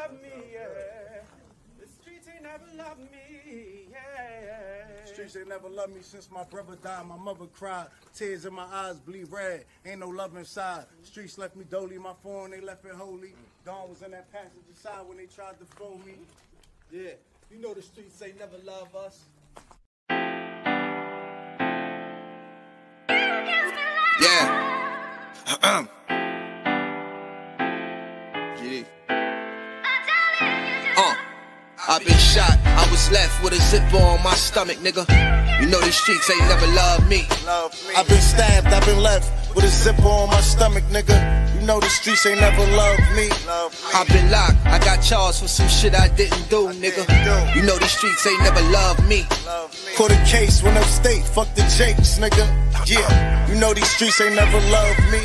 love me, yeah. The streets ain't never loved me, yeah. Streets ain't never loved me since my brother died. My mother cried, tears in my eyes bleed red. Ain't no love inside. Streets left me dolly, my phone they left it holy. Dawn was in that passenger side when they tried to phone me. Yeah, you know the streets ain't never love us. Yeah. GD. I've been shot, I was left with a zipper on my stomach, nigga. You know these streets ain't never loved me. I've been stabbed, I've been left with a zipper on my stomach, nigga. You know the streets ain't never loved me. I've been locked, I got charged for some shit I didn't do, nigga. You know these streets ain't never loved me. Caught a case, went upstate, fuck the Jakes, nigga. Yeah, you know these streets ain't never loved me.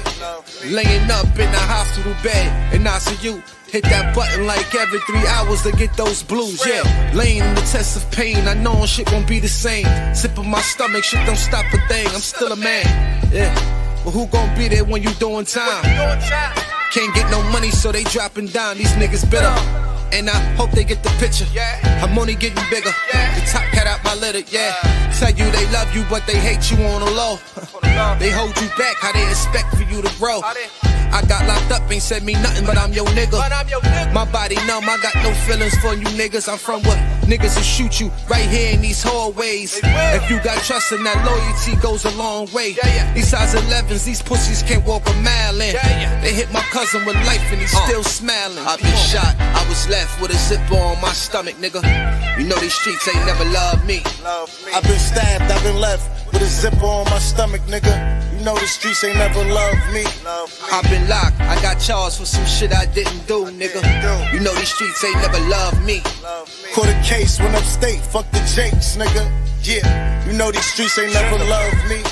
Laying up in the hospital bed in ICU. Hit that button like every 3 hours to get those blues, yeah. Laying in the test of pain, I know shit won't be the same. Sipping my stomach, shit don't stop a thing, I'm still a man, yeah. But who gon' be there when you doing time? Can't get no money, so they dropping down, these niggas bitter. And I hope they get the picture, I'm only getting bigger. The top cat out my litter, yeah. Tell you they love you, but they hate you on the low. They hold you back, how they expect for you to grow. I got locked up, ain't said me nothing, but I'm your nigga. My body numb, I got no feelings for you niggas. I'm from what niggas will shoot you right here in these hallways. If you got trust in that loyalty goes a long way. These size 11s, these pussies can't walk a mile in. They hit my cousin with life and he's still smiling. I've been shot, I was left with a zipper on my stomach, nigga. You know these streets ain't never loved me. I've been stabbed, I've been left with a zipper on my stomach, nigga. You know the streets ain't never loved me. I've been locked, I got charged for some shit I didn't do, nigga. You know these streets ain't never loved me. Caught a case, went upstate, fuck the Jakes, nigga. Yeah, you know these streets ain't never loved me.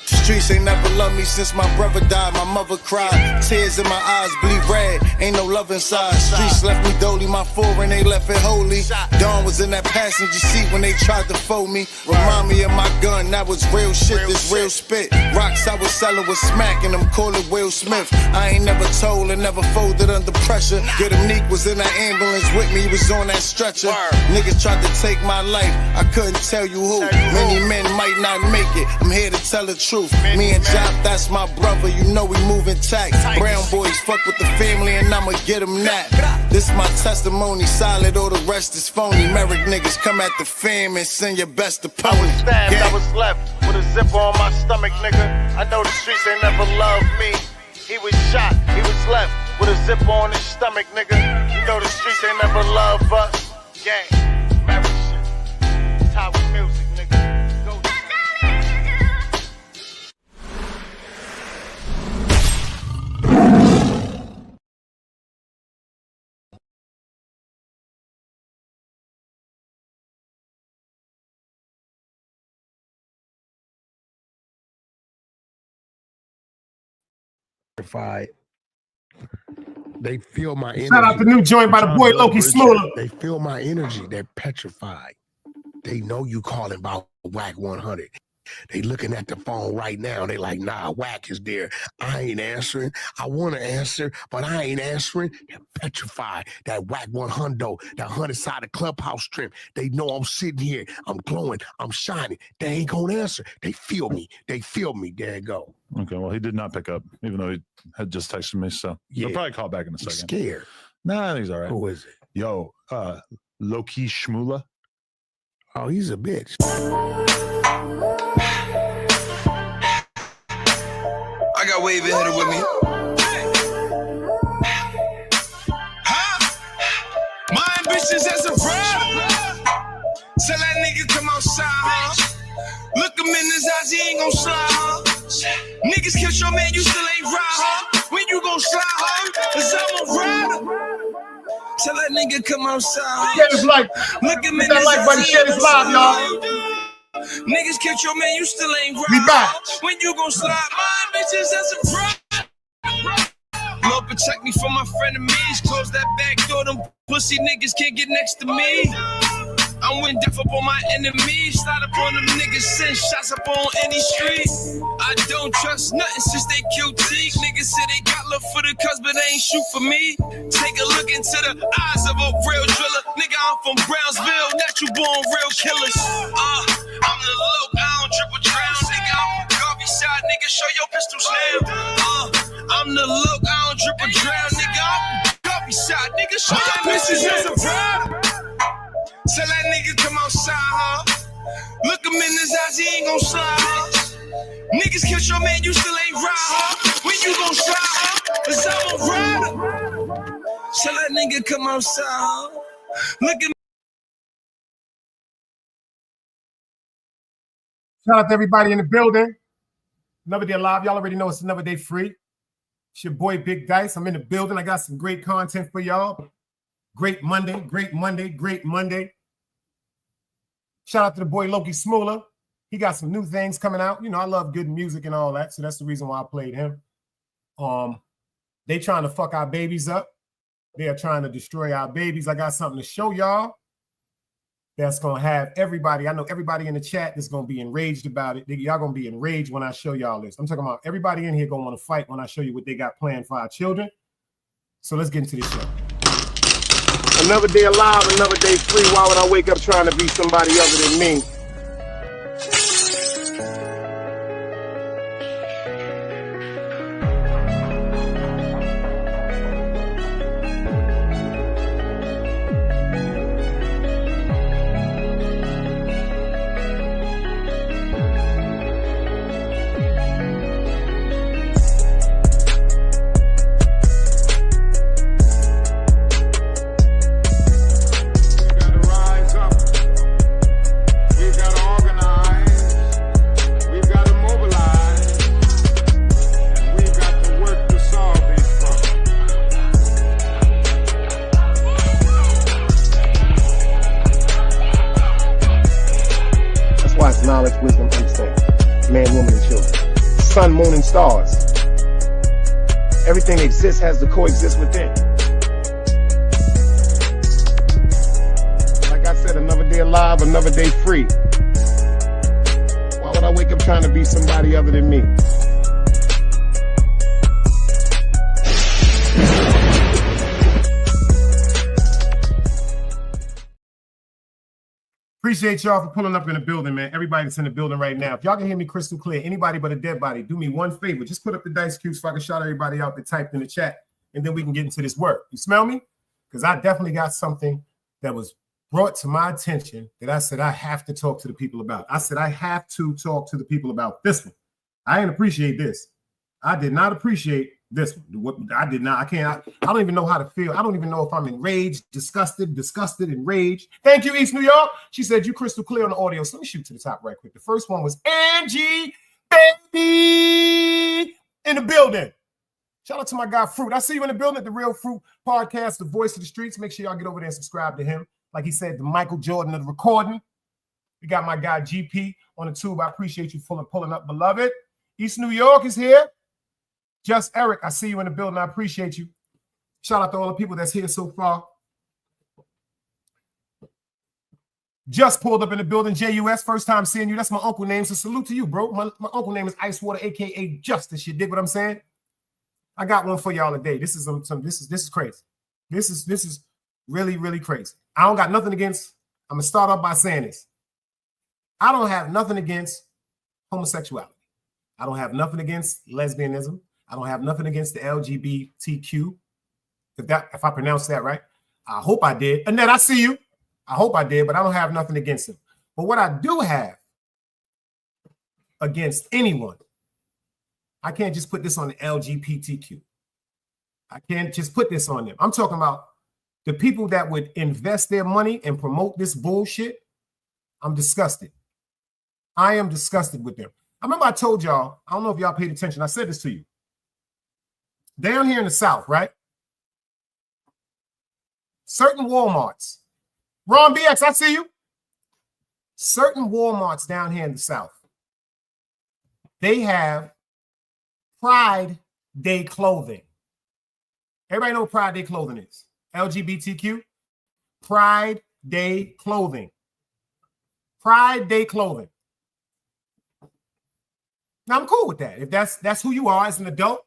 Streets ain't never loved me since my brother died. My mother cried, tears in my eyes bleed red. Ain't no love inside. Streets left me dolly, my foreign they left it holy. Dawn was in that passenger seat when they tried to fold me. Remind me of my gun, that was real shit, this real spit. Rocks I was selling was smacking them, call it Will Smith. I ain't never told and never folded under pressure. Good Neek was in that ambulance with me, he was on that stretcher. Niggas tried to take my life, I couldn't tell you who. Many men might not make it, I'm here to tell the truth. Me and Jop, that's my brother, you know we moving tax. Brown boys fuck with the family and I'ma get them that. This my testimony, solid, all the rest is phony. Merrick niggas come at the fam and send your best opponent. I was stabbed, I was left with a zipper on my stomach, nigga. I know the streets ain't never loved me. He was shot, he was left with a zipper on his stomach, nigga. You know the streets ain't never loved us. Gang, Merrick shit, it's how we music, nigga. They feel my energy. Shout out the new joint by the boy Loki Smoother. They feel my energy. They're petrified. They know you calling about Whack 100. They looking at the phone right now. They like, nah, Whack is there. I ain't answering. I want to answer, but I ain't answering. They're petrified. That Whack 100, that 100-sided clubhouse trim. They know I'm sitting here. I'm glowing. I'm shining. They ain't gonna answer. They feel me. They feel me. There you go. Okay, well, he did not pick up, even though he had just texted me. So he'll probably call back in a second. Scared. Nah, I think he's all right. Who is it? Yo, Loki Shmula. Oh, he's a bitch. I got wave hitter with me. Huh? My ambitions as a rap. Tell that nigga come outside, huh? Look him in his eyes, he ain't gon' slide, huh? Niggas kill your man, you still ain't ride, huh? When you gon' slide, huh? Cause I'm a rider. Tell that nigga come outside. Yeah, it's like, look him in that his like buddy, share this live, y'all. Niggas kill your man, you still ain't ride. We back. When you gon' slide, my bitches as a ride. Lord protect me from my frenemies. Close that back door, them pussy niggas can't get next to me. I went deaf up on my enemies. Slide up on them niggas, send shots up on any street. I don't trust nothing since they killed Teague. Niggas say they got love for the cuz, but they ain't shoot for me. Take a look into the eyes I'm from Brownsville, natural born real killers. I'm the low, I don't drip or drown, nigga. I'm Garvey side, nigga, show your pistols now. I'm the low, I don't drip or drown, nigga. I'm Garvey side, nigga, show your pistols as a proud. Tell that nigga come outside, huh? Look him in his eyes, he ain't gon' slide, huh? Niggas catch your man, you still ain't ride, huh? When you gon' slide, huh? 'Cause I'm a rider. Tell that nigga come outside, huh? Look at Shout out to everybody in the building. Another day live. Y'all already know it's another day free. It's your boy Big Dice. I'm in the building. I got some great content for y'all. Great Monday, great Monday, great Monday. Shout out to the boy Loki Smooler. He got some new things coming out. You know, I love good music and all that, so that's the reason why I played him. They trying to fuck our babies up. They are trying to destroy our babies. I got something to show y'all that's going to have everybody. I know everybody in the chat is going to be enraged about it. Y'all going to be enraged when I show y'all this. I'm talking about everybody in here going to want to fight when I show you what they got planned for our children. So let's get into this show. Another day alive, another day free. Why would I wake up trying to be somebody other than me? Knowledge, wisdom, understanding. Man, woman, and children. Sun, moon, and stars. Everything that exists has to coexist within. Like I said, another day alive, another day free. Why would I wake up trying to be somebody other than me? Appreciate y'all for pulling up in the building, man. Everybody that's in the building right now. If y'all can hear me crystal clear, anybody but a dead body, do me one favor. Just put up the dice cubes so I can shout everybody out that typed in the chat, and then we can get into this work. You smell me? Because I definitely got something that was brought to my attention that I said I have to talk to the people about. I said I have to talk to the people about this one. I didn't appreciate this. I did not appreciate this one. I did not. I don't even know how to feel. I don't even know if I'm enraged, disgusted, enraged. Thank you, East New York. She said you crystal clear on the audio. So let me shoot to the top right quick. The first one was Angie, baby, in the building. Shout out to my guy Fruit. I see you in the building at the Real Fruit Podcast, the voice of the streets. Make sure y'all get over there and subscribe to him. Like he said, the Michael Jordan of the recording. We got my guy GP on the tube. I appreciate you pulling up, beloved. East New York is here. Just Eric, I see you in the building. I appreciate you. Shout out to all the people that's here so far. Just pulled up in the building. JUS, first time seeing you. That's my uncle name. So salute to you, bro. My uncle name is Icewater, aka Justice. You dig what I'm saying? I got one for y'all today. This is crazy. This is really, really crazy. I don't got nothing against. I'm gonna start off by saying this. I don't have nothing against homosexuality. I don't have nothing against lesbianism. I don't have nothing against the LGBTQ. If I pronounced that right, I hope I did. Annette, I see you. I hope I did, but I don't have nothing against them. But what I do have against anyone, I can't just put this on the LGBTQ. I can't just put this on them. I'm talking about the people that would invest their money and promote this bullshit. I'm disgusted. I am disgusted with them. I remember I told y'all, I don't know if y'all paid attention. I said this to you. Down here in the South, right? Certain Walmarts. Ron BX, I see you. Certain Walmarts down here in the South, they have Pride Day clothing. Everybody know what Pride Day clothing is? LGBTQ. Pride Day clothing. Pride Day clothing. Now, I'm cool with that. If that's who you are as an adult,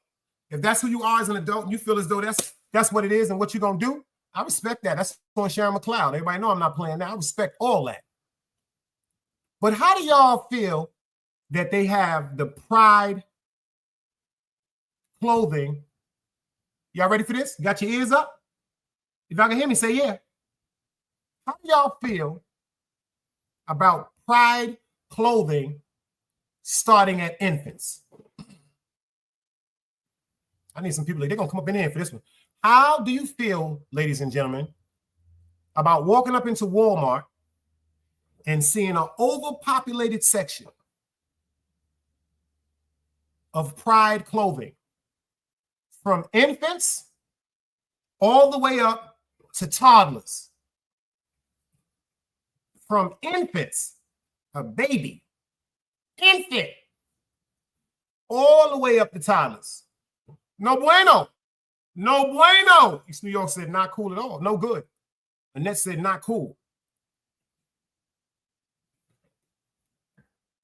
if that's who you are as an adult, and you feel as though that's what it is and what you're going to do, I respect that. That's on Sharon McLeod. Everybody know I'm not playing that. I respect all that. But how do y'all feel that they have the Pride clothing? Y'all ready for this? Got your ears up? If y'all can hear me, say yeah. How do y'all feel about Pride clothing starting at infants? I need some people, they're going to come up in here for this one. How do you feel, ladies and gentlemen, about walking up into Walmart and seeing an overpopulated section of Pride clothing from infants all the way up to toddlers? From infants, a baby, infant, all the way up to toddlers. No bueno. No bueno. East New York said not cool at all. No good. Annette said not cool.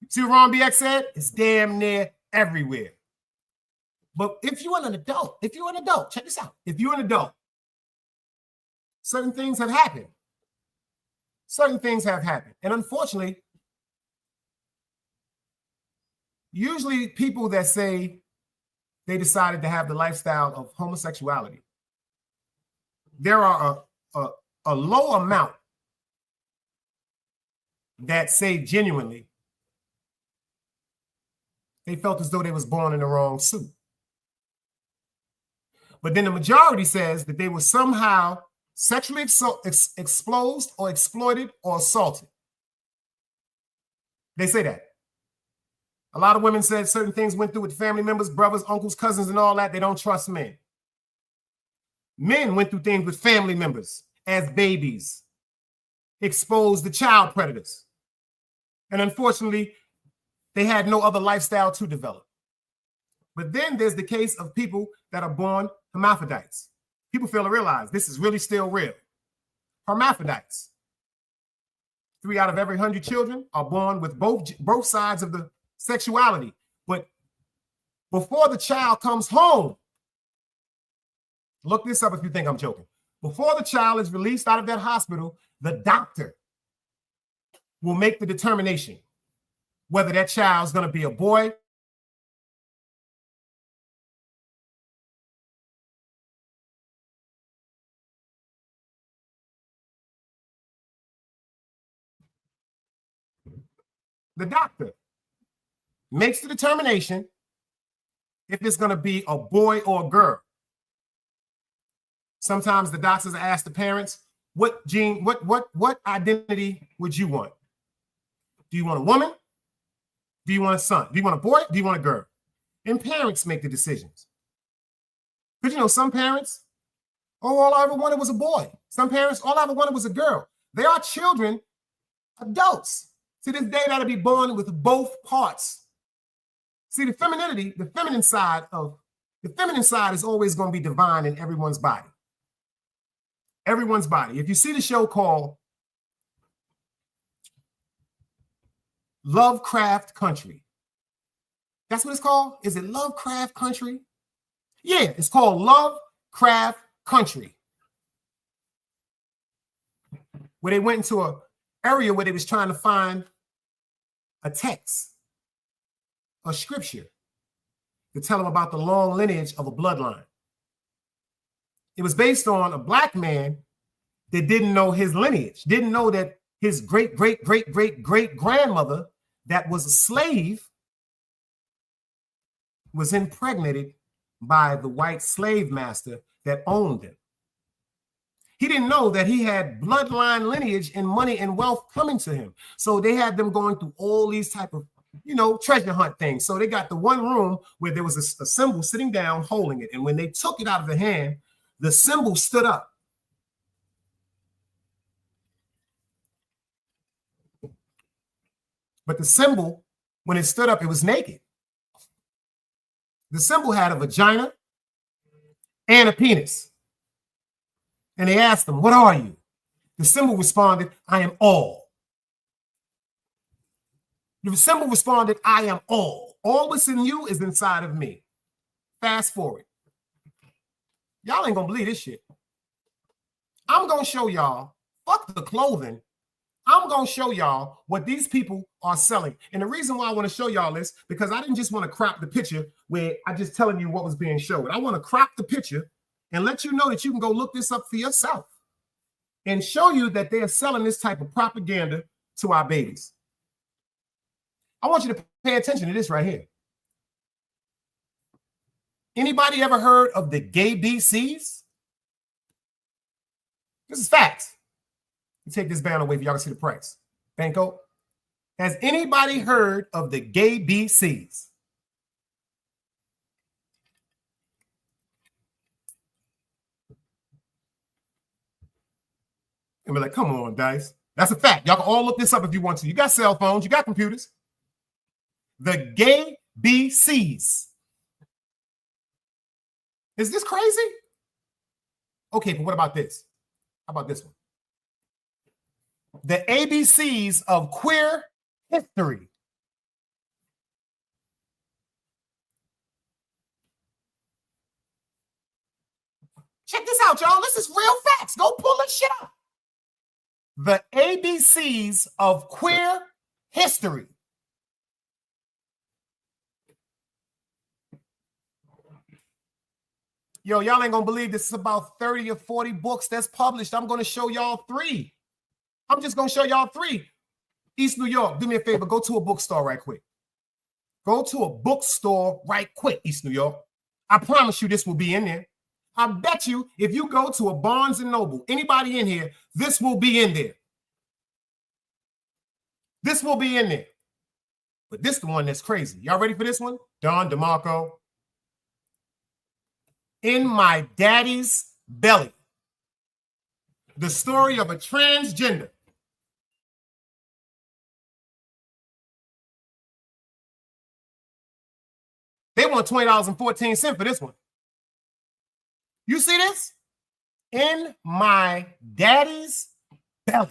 See what Ron BX said? It's damn near everywhere. But if you're an adult, check this out. If you're an adult, certain things have happened. Certain things have happened. And unfortunately, usually people that say they decided to have the lifestyle of homosexuality, there are a low amount that say genuinely they felt as though they was born in the wrong suit. But then the majority says that they were somehow sexually exposed or exploited or assaulted. They say that. A lot of women said certain things went through with family members, brothers, uncles, cousins, and all that. They don't trust men. Men went through things with family members as babies, exposed to child predators. And unfortunately, they had no other lifestyle to develop. But then there's the case of people that are born hermaphrodites. People fail to realize this is really still real. Hermaphrodites. 3 out of every 100 children are born with both sides of the sexuality. But before the child comes home, look this up if you think I'm joking. Before the child is released out of that hospital, the doctor will make the determination whether that child's going to be a boy the doctor makes the determination if it's going to be a boy or a girl. Sometimes the doctors ask the parents, what gene, what identity would you want? Do you want a woman? Do you want a son? Do you want a boy? Do you want a girl? And parents make the decisions. Because, you know, some parents, oh, all I ever wanted was a boy. Some parents, all I ever wanted was a girl. They are children, adults. To this day, that'll be born with both parts. See, the femininity, the feminine side is always going to be divine in everyone's body. Everyone's body. If you see the show called Lovecraft Country, that's what it's called? Is it Lovecraft Country? Yeah, it's called Lovecraft Country. Where they went into an area where they was trying to find a text, a scripture, to tell them about the long lineage of a bloodline. It was based on a black man that didn't know his lineage, didn't know that his great-great-great-great-great-grandmother that was a slave was impregnated by the white slave master that owned him. He didn't know that he had bloodline lineage and money and wealth coming to him. So they had them going through all these type of, you know, treasure hunt things. So they got the one room where there was a symbol sitting down holding it. And when they took it out of the hand, the symbol stood up. But the symbol, when it stood up, it was naked. The symbol had a vagina and a penis. And they asked him, what are you? The symbol responded, I am all. The symbol responded, I am all. All that's in you is inside of me. Fast forward. Y'all ain't gonna believe this shit. I'm going to show y'all, fuck the clothing. I'm going to show y'all what these people are selling. And the reason why I want to show y'all this, because I didn't just want to crop the picture where I just telling you what was being showed. I want to crop the picture and let you know that you can go look this up for yourself and show you that they are selling this type of propaganda to our babies. I want you to pay attention to this right here. Anybody ever heard of the gay BCs? This is facts. You take this band away if y'all can see the price. Banco. Has anybody heard of the gay BCs? And we're like, come on, Dice. That's a fact. Y'all can all look this up if you want to. You got cell phones, you got computers. The gay BCs. Is this crazy? Okay, but what about this? How about this one? The ABCs of queer history. Check this out, y'all. This is real facts. Go pull this shit up. The ABCs of queer history. Yo, y'all ain't gonna believe this is about 30 or 40 books that's published. I'm gonna show y'all 3. I'm just gonna show y'all 3. East New York, do me a favor, go to a bookstore right quick. Go to a bookstore right quick, East New York. I promise you this will be in there. I bet you if you go to a Barnes and Noble, anybody in here, this will be in there. This will be in there. But this is the one that's crazy. Y'all ready for this one? Don DeMarco. In My Daddy's Belly. The story of a transgender. They want $20.14 for this one. You see this? In My Daddy's Belly.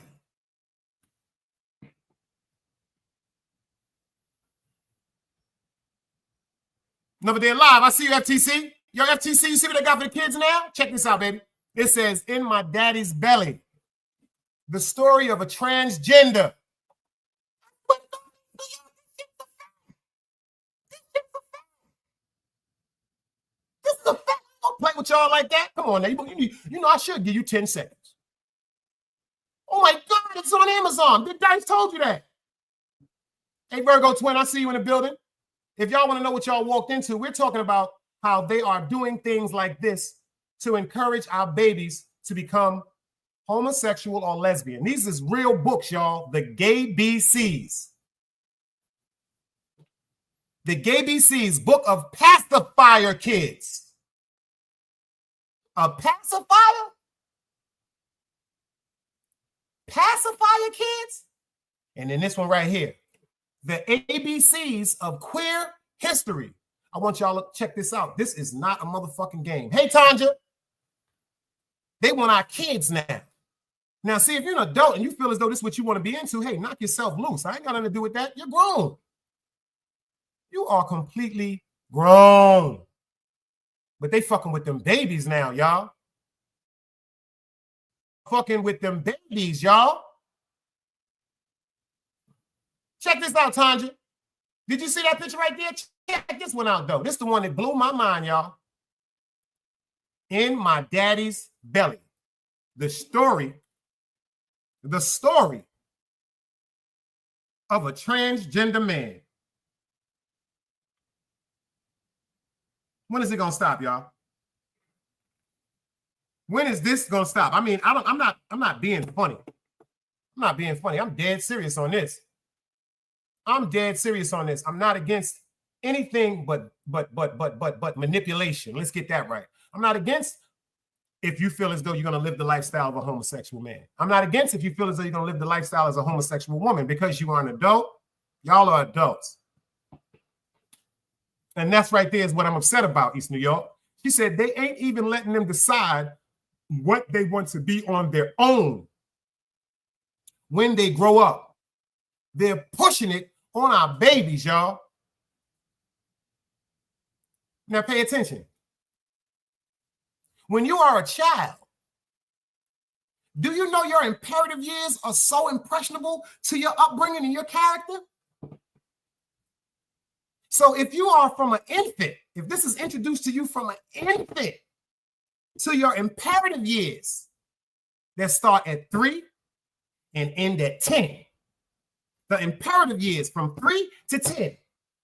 Another day live. I see you, FTC. Yo, FTC, you see what I got for the kids now? Check this out, baby. It says, In My Daddy's Belly. The story of a transgender. This is a fact. Don't play with y'all like that. Come on now. You know I should give you 10 seconds. Oh my God, it's on Amazon. Big Dice told you that. Hey, Virgo Twin, I see you in the building. If y'all want to know what y'all walked into, we're talking about how they are doing things like this to encourage our babies to become homosexual or lesbian. These is real books, y'all. The Gay BCs. The Gay BCs, book of pacifier kids. A pacifier? Pacifier kids? And then this one right here. The ABCs of queer history. I want y'all to check this out. This is not a motherfucking game. Hey, Tanja. They want our kids now. Now, see, if you're an adult and you feel as though this is what you want to be into, hey, knock yourself loose. I ain't got nothing to do with that. You're grown. You are completely grown. But they fucking with them babies now, y'all. Fucking with them babies, y'all. Check this out, Tanja. Did you see that picture right there? Check this one out, though. This is the one that blew my mind, y'all. In My Daddy's Belly. The story of a transgender man. When is it gonna stop, y'all? When is this gonna stop? I mean, I'm not being funny. I'm not being funny. I'm dead serious on this. I'm dead serious on this. I'm not against anything but manipulation. Let's get that right. I'm not against if you feel as though you're going to live the lifestyle of a homosexual man. I'm not against if you feel as though you're going to live the lifestyle as a homosexual woman, because you are an adult. Y'all are adults. And that's right there is what I'm upset about, East New York. She said they ain't even letting them decide what they want to be on their own when they grow up. They're pushing it on our babies, y'all. Now pay attention. When you are a child, Do you know your imperative years are so impressionable to your upbringing and your character? So if you are from an infant, if this is introduced to you from an infant to your imperative years that start at 3 and end at 10, the imperative years from 3 to 10,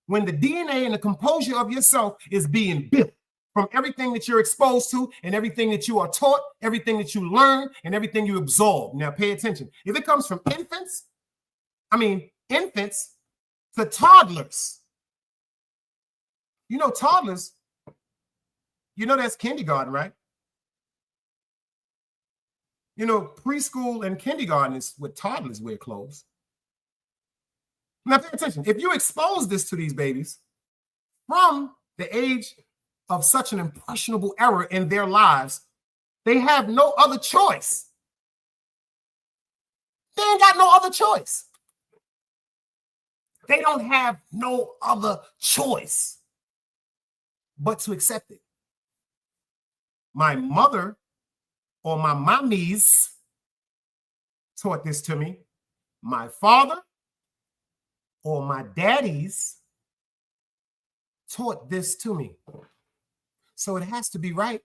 when the DNA and the composure of yourself is being built from everything that you're exposed to and everything that you are taught, everything that you learn, and everything you absorb. Now, pay attention. If it comes from infants to toddlers, you know, toddlers, you know, that's kindergarten, right? You know, preschool and kindergarten is what toddlers wear clothes. Now, pay attention. If you expose this to these babies from the age of such an impressionable era in their lives, they have no other choice. They ain't got no other choice. They don't have no other choice but to accept it. My mother or my mommies taught this to me. My father or my daddies taught this to me. So it has to be right.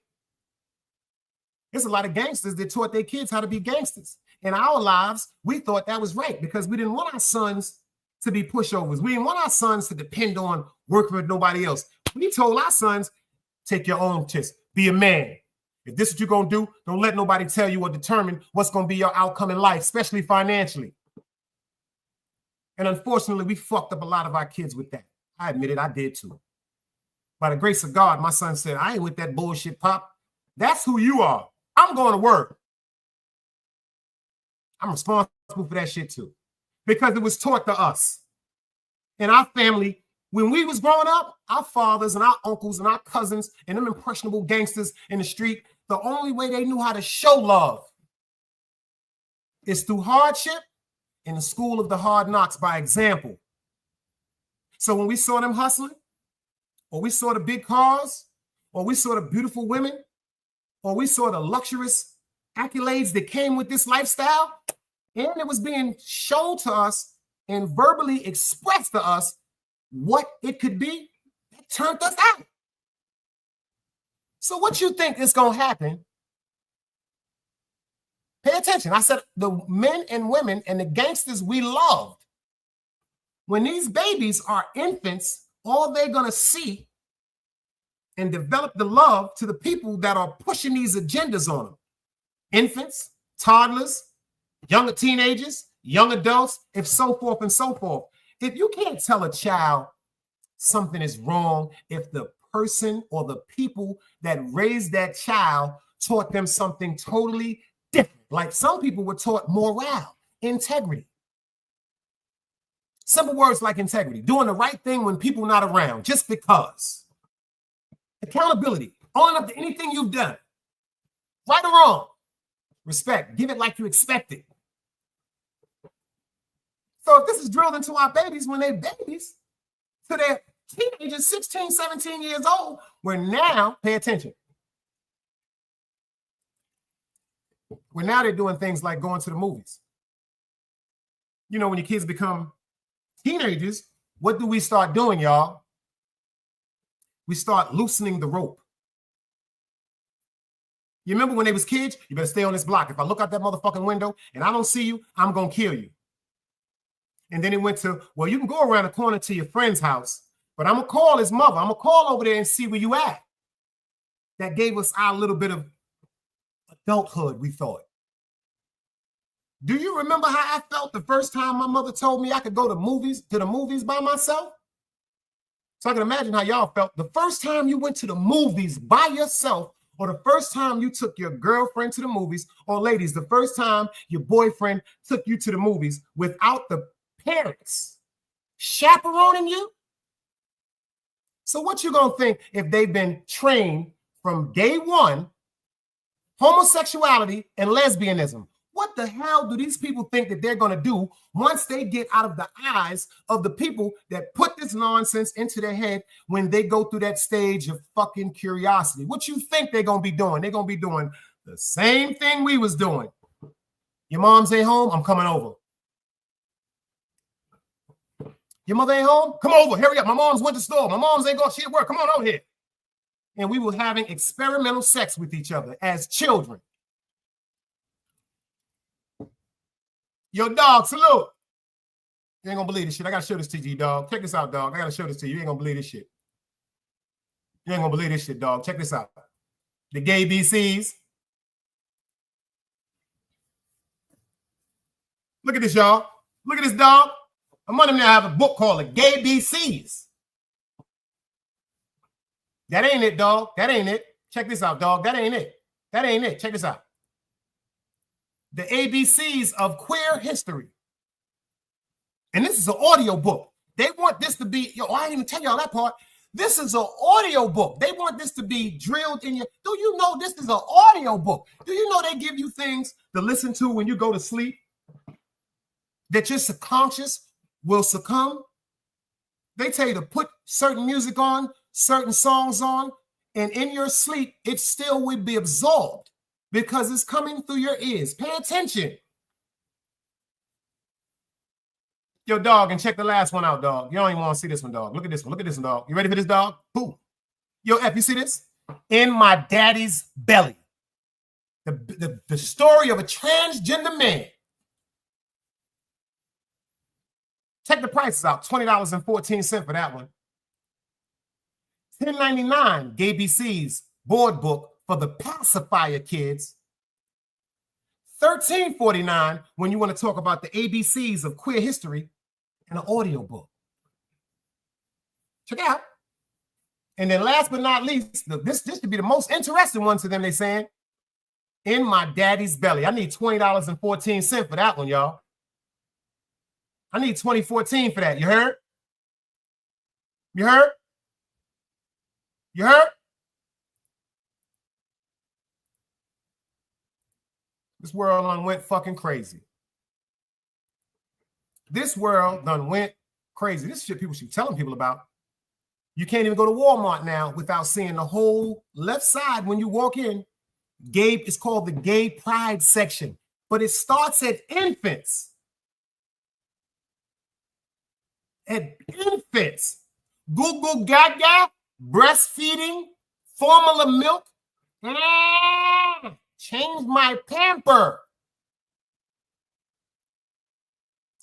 There's a lot of gangsters that taught their kids how to be gangsters. In our lives, we thought that was right because we didn't want our sons to be pushovers. We didn't want our sons to depend on working with nobody else. We told our sons, take your own test, be a man. If this is what you're going to do, don't let nobody tell you or determine what's going to be your outcome in life, especially financially. And unfortunately, we fucked up a lot of our kids with that. I admit it, I did too. By the grace of God, my son said, I ain't with that bullshit, Pop. That's who you are. I'm going to work. I'm responsible for that shit too. Because it was taught to us. In our family, when we was growing up, our fathers and our uncles and our cousins and them impressionable gangsters in the street, the only way they knew how to show love is through hardship in the school of the hard knocks by example. So when we saw them hustling, or we saw the big cars, or we saw the beautiful women, or we saw the luxurious accolades that came with this lifestyle, and it was being shown to us and verbally expressed to us what it could be, that turned us out. So what you think is going to happen? Pay attention. I said the men and women and the gangsters we loved, when these babies are infants, all they're going to see and develop the love to the people that are pushing these agendas on them. Infants, toddlers, younger teenagers, young adults, if so forth and so forth. If you can't tell a child something is wrong, if the person or the people that raised that child taught them something totally different, like some people were taught morale, integrity. Simple words like integrity, doing the right thing when people not around, just because. Accountability, owning up to anything you've done, right or wrong. Respect, give it like you expect it. So if this is drilled into our babies when they're babies, to their teenagers, 16, 17 years old, where now, pay attention. Where now they're doing things like going to the movies. You know, when your kids become teenagers, what do we start doing, y'all? We start loosening the rope. You remember when they was kids? You better stay on this block. If I look out that motherfucking window and I don't see you, I'm going to kill you. And then it went to, well, you can go around the corner to your friend's house, but I'm going to call his mother. I'm going to call over there and see where you at. That gave us our little bit of adulthood, we thought. Do you remember how I felt the first time my mother told me I could go to the movies by myself? So I can imagine how y'all felt the first time you went to the movies by yourself, or the first time you took your girlfriend to the movies, or ladies, the first time your boyfriend took you to the movies without the parents chaperoning you. So what you gonna think if they've been trained from day one, homosexuality and lesbianism? What the hell do these people think that they're going to do once they get out of the eyes of the people that put this nonsense into their head when they go through that stage of fucking curiosity? What you think they're going to be doing? They're going to be doing the same thing we was doing. Your mom's ain't home, I'm coming over. Your mother ain't home? Come over, hurry up. My mom's went to the store. My mom's ain't going, she at work. Come on over here. And we were having experimental sex with each other as children. Yo, dog, salute. You ain't gonna believe this shit. I gotta show this to you, dog. Check this out, dog. I gotta show this to you. You ain't gonna believe this shit. You ain't gonna believe this shit, dog. Check this out. The gay BCs. Look at this, y'all. Look at this, dog. I'm on them now. I have a book called The Gay BCs. That ain't it, dog. That ain't it. Check this out, dog. That ain't it. That ain't it. Check this out. The ABCs of queer history. And this is an audio book. They want this to be, yo, I didn't even tell y'all that part. This is an audio book. They want this to be drilled in your, do you know this is an audio book? Do you know they give you things to listen to when you go to sleep? That your subconscious will succumb? They tell you to put certain music on, certain songs on, and in your sleep, it still would be absorbed because it's coming through your ears. Pay attention. Yo, dog, and check the last one out, dog. You don't even want to see this one, dog. Look at this one. Look at this one, dog. You ready for this, dog? Boom. Yo, F, you see this? In My Daddy's Belly. The story of a transgender man. Check the prices out. $20.14 for that one. $10.99 Gay BC's board book for the pacifier kids. $13.49 when you want to talk about the ABCs of queer history and an audio book. Check it out. And then last but not least, this should be the most interesting one to them, they saying. In My Daddy's Belly. I need $20.14 for that one, y'all. I need $20.14 for that. You heard? You heard? You heard? This world done went fucking crazy. This world done went crazy. This shit people should be telling people about. You can't even go to Walmart now without seeing the whole left side when you walk in. Gay, it's called the gay pride section, but it starts at infants. At infants. Goo gaga, breastfeeding, formula milk. Change my pamper.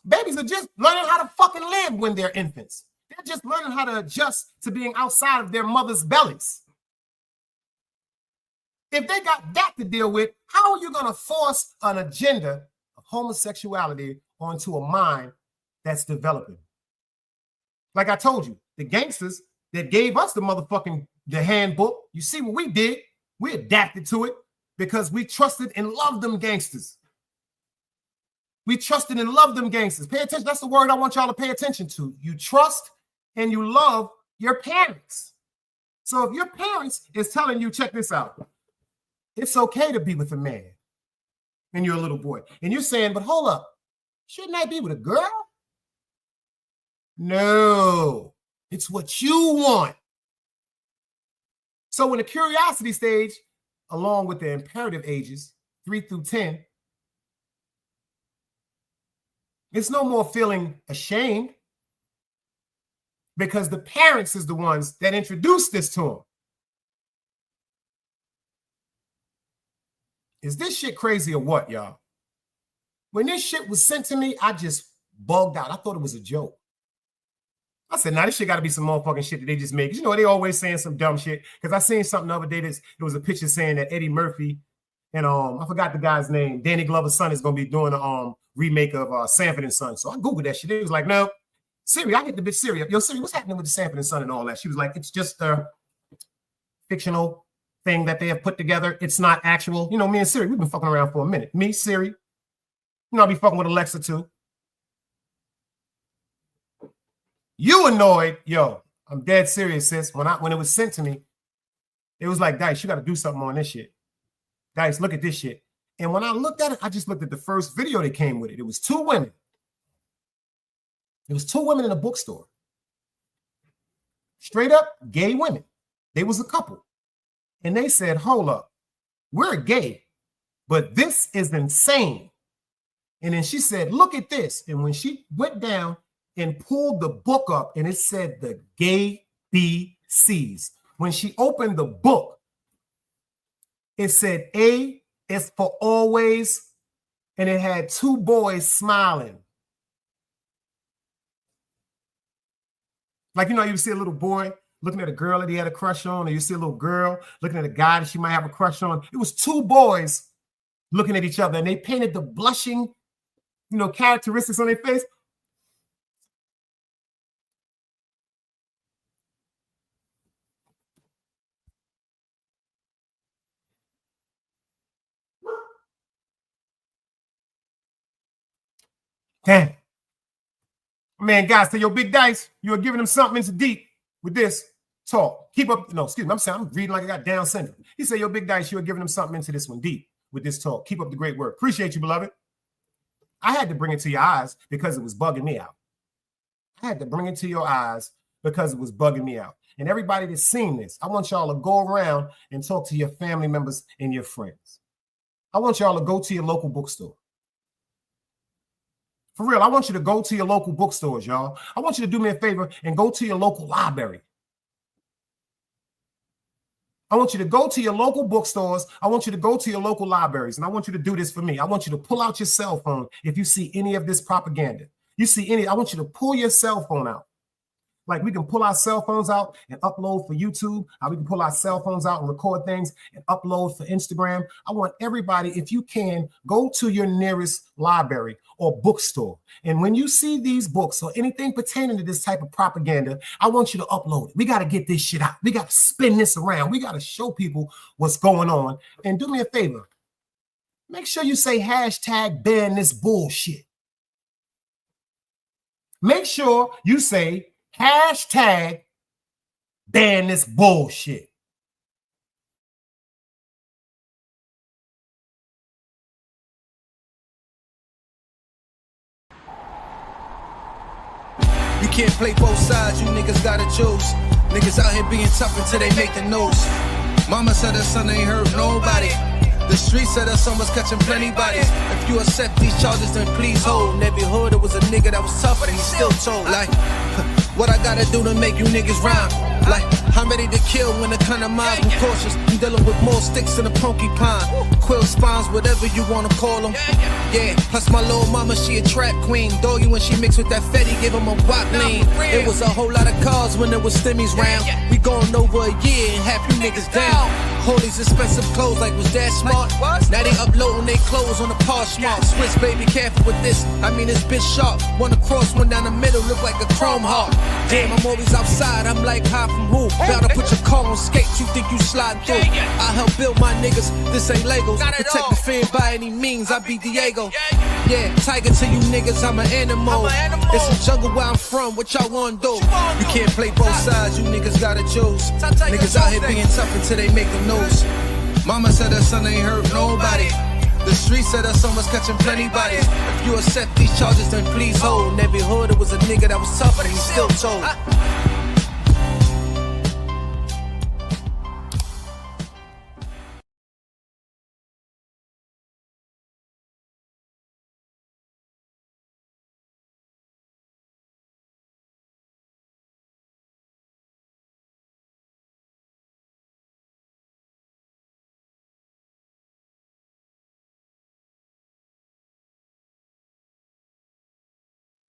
Babies are just learning how to fucking live when they're infants. They're just learning how to adjust to being outside of their mother's bellies. If they got that to deal with, how are you going to force an agenda of homosexuality onto a mind that's developing? Like I told you, the gangsters that gave us the handbook, you see what we did? We adapted to it because we trusted and loved them gangsters. We trusted and loved them gangsters. Pay attention. That's the word I want y'all to pay attention to. You trust and you love your parents. So if your parents is telling you, check this out, it's okay to be with a man and you're a little boy. And you're saying, but hold up, shouldn't I be with a girl? No, it's what you want. So in the curiosity stage, along with the imperative ages, 3 through 10, it's no more feeling ashamed because the parents is the ones that introduced this to them. Is this shit crazy or what, y'all? When this shit was sent to me, I just bugged out. I thought it was a joke. I said, nah, this shit got to be some motherfucking shit that they just make. You know, they always saying some dumb shit. Because I seen something the other day. There was a picture saying that Eddie Murphy and I forgot the guy's name, Danny Glover's son, is going to be doing a remake of Sanford and Son. So I Googled that shit. It was like, no, Siri, I hit the bitch Siri up. Yo, Siri, what's happening with the Sanford and Son and all that? She was like, it's just a fictional thing that they have put together. It's not actual. You know, me and Siri, we've been fucking around for a minute. Me, Siri, you know, I'll be fucking with Alexa too. You annoyed, yo, I'm dead serious, sis. When it was sent to me, it was like, Dice, you got to do something on this shit. Dice, look at this shit. And when I looked at it, I just looked at the first video that came with it. It was two women. It was two women in a bookstore. Straight up gay women. They was a couple. And they said, hold up, we're gay, but this is insane. And then she said, look at this. And when she went down and pulled the book up, and it said the gay BCs. When she opened the book, it said A is for always, and it had two boys smiling. Like, you know, you see a little boy looking at a girl that he had a crush on, or you see a little girl looking at a guy that she might have a crush on. It was two boys looking at each other, and they painted the blushing, you know, characteristics on their face. Damn. Man, guys, to your big dice, you are giving them something into deep with this talk. Keep up. No, excuse me. I'm reading like I got Down syndrome. He said, your big dice, you are giving them something into this one deep with this talk. Keep up the great work. Appreciate you, beloved. I had to bring it to your eyes because it was bugging me out. I had to bring it to your eyes because it was bugging me out. And everybody that's seen this, I want y'all to go around and talk to your family members and your friends. I want y'all to go to your local bookstore. For real, I want you to go to your local bookstores, y'all. I want you to do me a favor and go to your local library. I want you to go to your local bookstores. I want you to go to your local libraries. And I want you to do this for me. I want you to pull out your cell phone if you see any of this propaganda. You see any, I want you to pull your cell phone out. Like we can pull our cell phones out and upload for YouTube. We can pull our cell phones out and record things and upload for Instagram. I want everybody, if you can, go to your nearest library or bookstore. And when you see these books or anything pertaining to this type of propaganda, I want you to upload it. We got to get this shit out. We got to spin this around. We got to show people what's going on. And do me a favor. Make sure you say hashtag ban this bullshit. Make sure you say hashtag ban this bullshit. You can't play both sides, you niggas gotta choose. Niggas out here being tough until they make the news. Mama said her son ain't hurt nobody. The streets said her son was catching plenty bodies. If you accept these charges, then please hold. In every hood, it was a nigga that was tough, but he still told. Like, what I gotta do to make you niggas rhyme? Like, I'm ready to kill when the kind of minds be cautious. I'm dealing with more sticks than a porcupine. Quill spines, whatever you wanna call them. Yeah, plus my little mama, she a trap queen. Doggy when she mixed with that Fetty, give him a wop lean. It was a whole lot of cars when there was stimmies round. We going over a year and half you niggas down. All these expensive clothes like was that smart? Now they uploading their clothes on the Poshmark. Swiss baby, careful with this. I mean this bitch sharp. One across, one down the middle, look like a chrome heart. Damn, I'm always outside. I'm like high from who? Bout to put your car on skates. You think you sliding through? I help build my niggas. This ain't Legos. Protect the fan by any means. I be Diego. Yeah, tiger to you niggas. I'm an animal. It's a jungle where I'm from. What y'all wanna do? You can't play both sides. You niggas gotta choose. Niggas out here being tough until they make the news. Mama said her son ain't hurt nobody. The streets said her son was catching plenty bodies. If you accept these charges, then please hold. In every hood, it was a nigga that was tough, but he still told.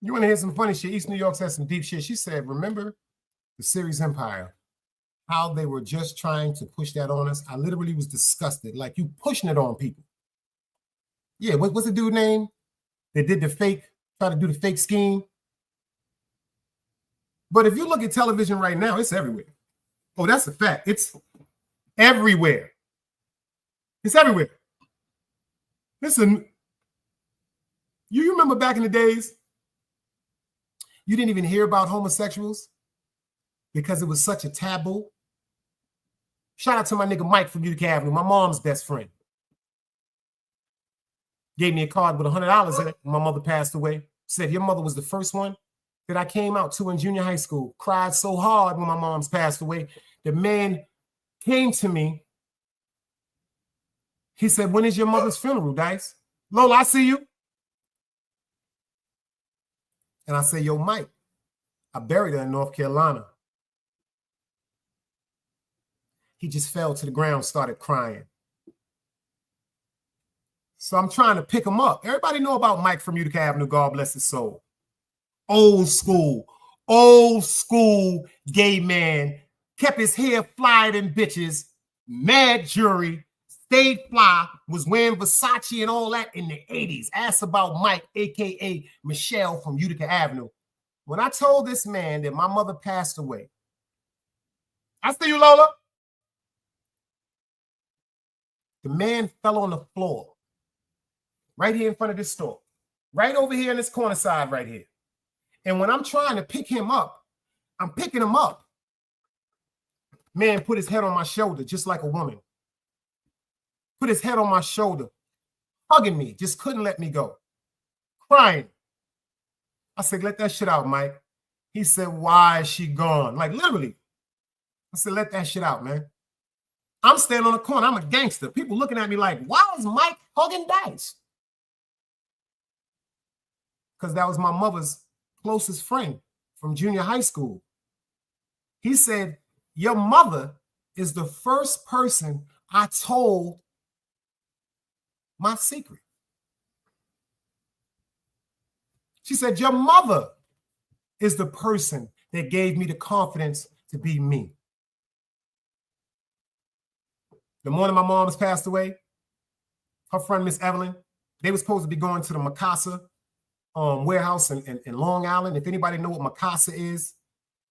You want to hear some funny shit? East New York said some deep shit. She said, remember the series Empire, how they were just trying to push that on us? I literally was disgusted. Like, you pushing it on people. Yeah, what's the dude name? They did the fake, try to do the fake scheme. But if you look at television right now, it's everywhere. Oh, that's a fact. It's everywhere. It's everywhere. Listen, you remember back in the days, you didn't even hear about homosexuals because it was such a taboo. Shout out to my nigga Mike from Utica Avenue, my mom's best friend. Gave me a card with $100 in it when my mother passed away. Said, your mother was the first one that I came out to in junior high school. Cried so hard when my mom's passed away. The man came to me. He said, when is your mother's funeral, Dice? Lola, I see you. And I say, yo, Mike, I buried her in North Carolina. He just fell to the ground, started crying. So I'm trying to pick him up. Everybody know about Mike from Utica Avenue, God bless his soul. Old school gay man, kept his hair flyed in bitches, mad jury, stayed fly, was wearing Versace and all that in the 80s. Ask about Mike, AKA Michelle from Utica Avenue. When I told this man that my mother passed away, I see you, Lola. The man fell on the floor right here in front of this store, right over here in this corner side right here. And when I'm trying to pick him up, I'm picking him up. Man put his head on my shoulder just like a woman. Put his head on my shoulder, hugging me, just couldn't let me go, crying. I said, let that shit out, Mike. He said, why is she gone? Like literally. I said, let that shit out, man. I'm standing on the corner. I'm a gangster. People looking at me like, why is Mike hugging Dice? Because that was my mother's closest friend from junior high school. He said, your mother is the first person I told my secret. She said, your mother is the person that gave me the confidence to be me. The morning my mom's passed away, her friend, Miss Evelyn, they were supposed to be going to the Mikasa warehouse in Long Island. If anybody know what Mikasa is,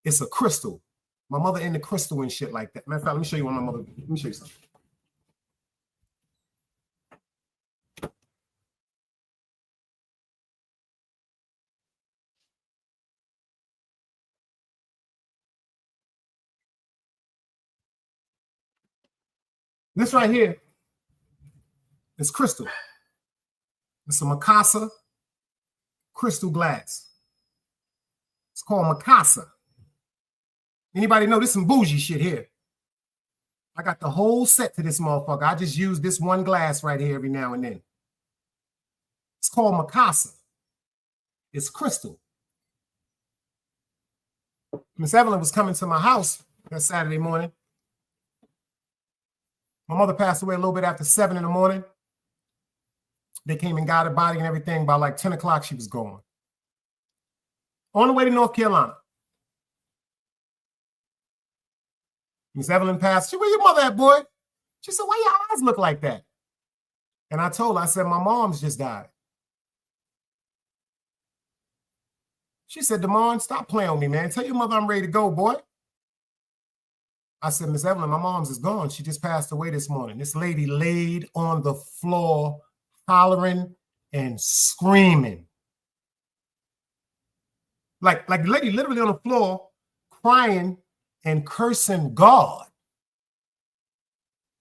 it's a crystal. My mother into crystal and shit like that. Matter of fact, let me show you what my mother, let me show you something. This right here is crystal. It's a Mikasa crystal glass. It's called Mikasa. Anybody know this some bougie shit here? I got the whole set to this motherfucker. I just use this one glass right here every now and then. It's called Mikasa. It's crystal. Miss Evelyn was coming to my house that Saturday morning. My mother passed away a little bit after 7 in the morning. They came and got her body and everything. By like 10 o'clock, she was gone. On the way to North Carolina. Miss Evelyn passed. She said, where your mother at, boy? She said, why your eyes look like that? And I told her, I said, my mom's just died. She said, Damon, stop playing with me, man. Tell your mother I'm ready to go, boy. I said, Miss Evelyn, my mom's is gone. She just passed away this morning. This lady laid on the floor, hollering and screaming. Like the lady literally on the floor, crying and cursing God.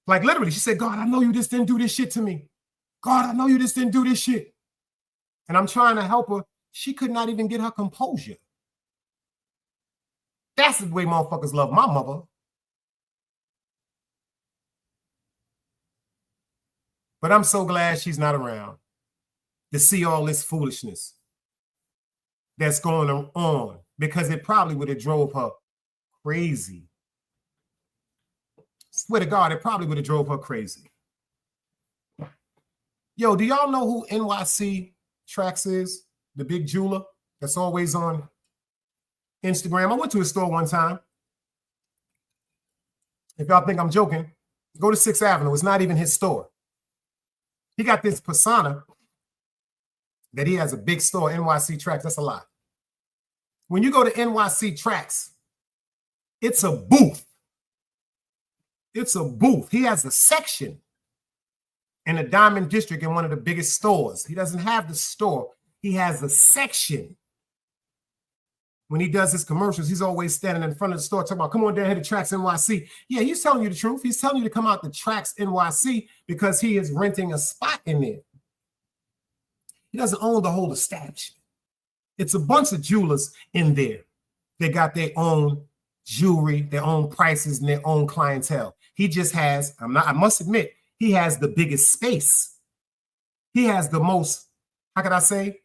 Like literally, she said, God, I know you just didn't do this shit to me. God, I know you just didn't do this shit. And I'm trying to help her. She could not even get her composure. That's the way motherfuckers love my mother. But I'm so glad she's not around to see all this foolishness that's going on, because it probably would have drove her crazy. Swear to God, it probably would have drove her crazy. Yo, do y'all know who NYc Trax is? The big jeweler that's always on Instagram. I went to his store one time. If y'all think I'm joking, go to 6th Avenue. It's not even his store. He got this persona that he has a big store, NYc Trax. That's a lie. When you go to NYc Trax, it's a booth. It's a booth. He has a section in the Diamond District in one of the biggest stores. He doesn't have the store. He has a section. When he does his commercials, he's always standing in front of the store talking about, come on down here to Trax NYc. Yeah, he's telling you the truth. He's telling you to come out to Trax NYc because he is renting a spot in there. He doesn't own the whole establishment. It's a bunch of jewelers in there. They got their own jewelry, their own prices, and their own clientele. He just has, I must admit, he has the biggest space. He has the most, how could I say?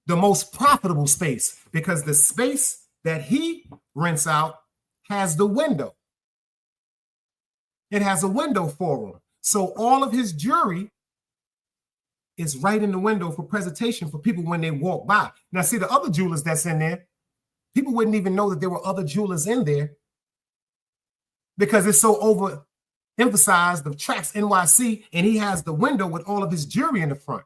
the most profitable space because the space that he rents out has the window. It has a window for him. So all of his jewelry is right in the window for presentation for people when they walk by. Now, see the other jewelers that's in there, people wouldn't even know that there were other jewelers in there because it's so overemphasized the Trax NYc, and he has the window with all of his jewelry in the front.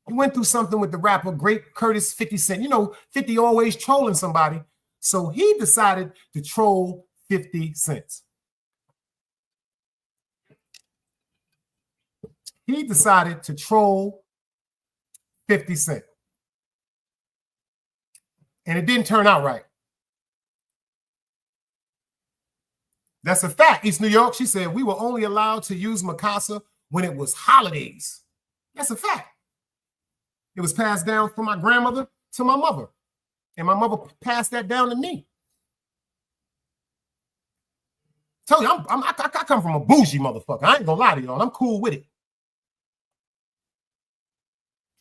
He went through something with the rapper Great Curtis 50 Cent. You know, 50 always trolling somebody. So he decided to troll 50 Cent. He decided to troll 50 Cent. And it didn't turn out right. That's a fact. East New York, she said, we were only allowed to use Mikasa when it was holidays. That's a fact. It was passed down from my grandmother to my mother. And my mother passed that down to me. Tell you, I come from a bougie motherfucker. I ain't gonna lie to y'all. I'm cool with it.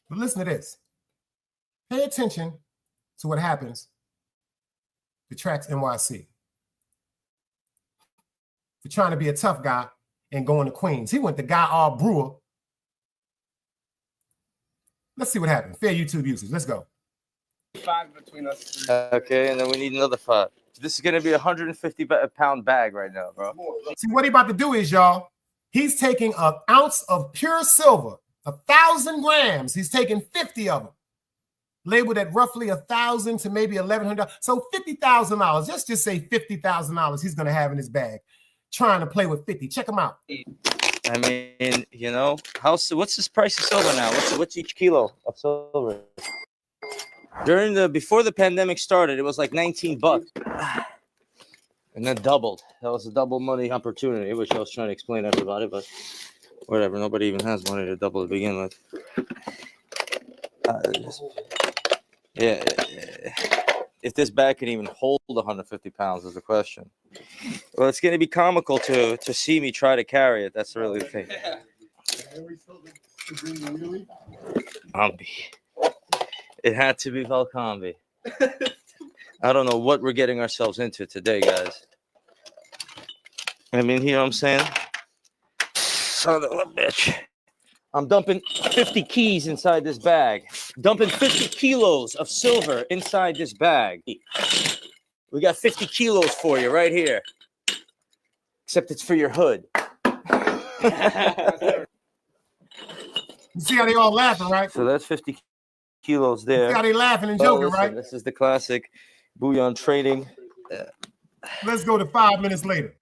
But listen to this. Pay attention to what happens to Trax NYc. For trying to be a tough guy and going to Queens. He went to Guy R. Brewer. Let's see what happened. Fair YouTube users. Let's go. 5 between us. Okay, and then we need another 5. This is going to be a 150-pound bag right now, bro. See, what he about to do is, y'all, he's taking an ounce of pure silver, 1,000 grams. He's taking 50 of them, labeled at roughly 1,000 to maybe $1,100. So $50,000. Let's just say $50,000 he's going to have in his bag, trying to play with 50. Check him out. I mean, you know, what's this price of silver now? What's each kilo of silver? Before the pandemic started, it was like $19, and then doubled. That was a double money opportunity, which I was trying to explain to everybody, but whatever. Nobody even has money to double to begin with. Yeah. If this bag can even hold 150 pounds is the question. Well, it's going to be comical to see me try to carry it. That's really the thing. Combi. It had to be Valcombi. I don't know what we're getting ourselves into today, guys. I mean, you know what I'm saying? Son of a bitch. I'm dumping 50 keys inside this bag. Dumping 50 kilos of silver inside this bag. We got 50 kilos for you right here. Except it's for your hood. You see how they all laughing, right? So that's 50 kilos there. You see how they laughing and joking, right? This is the classic bullion trading. Let's go to 5 minutes later.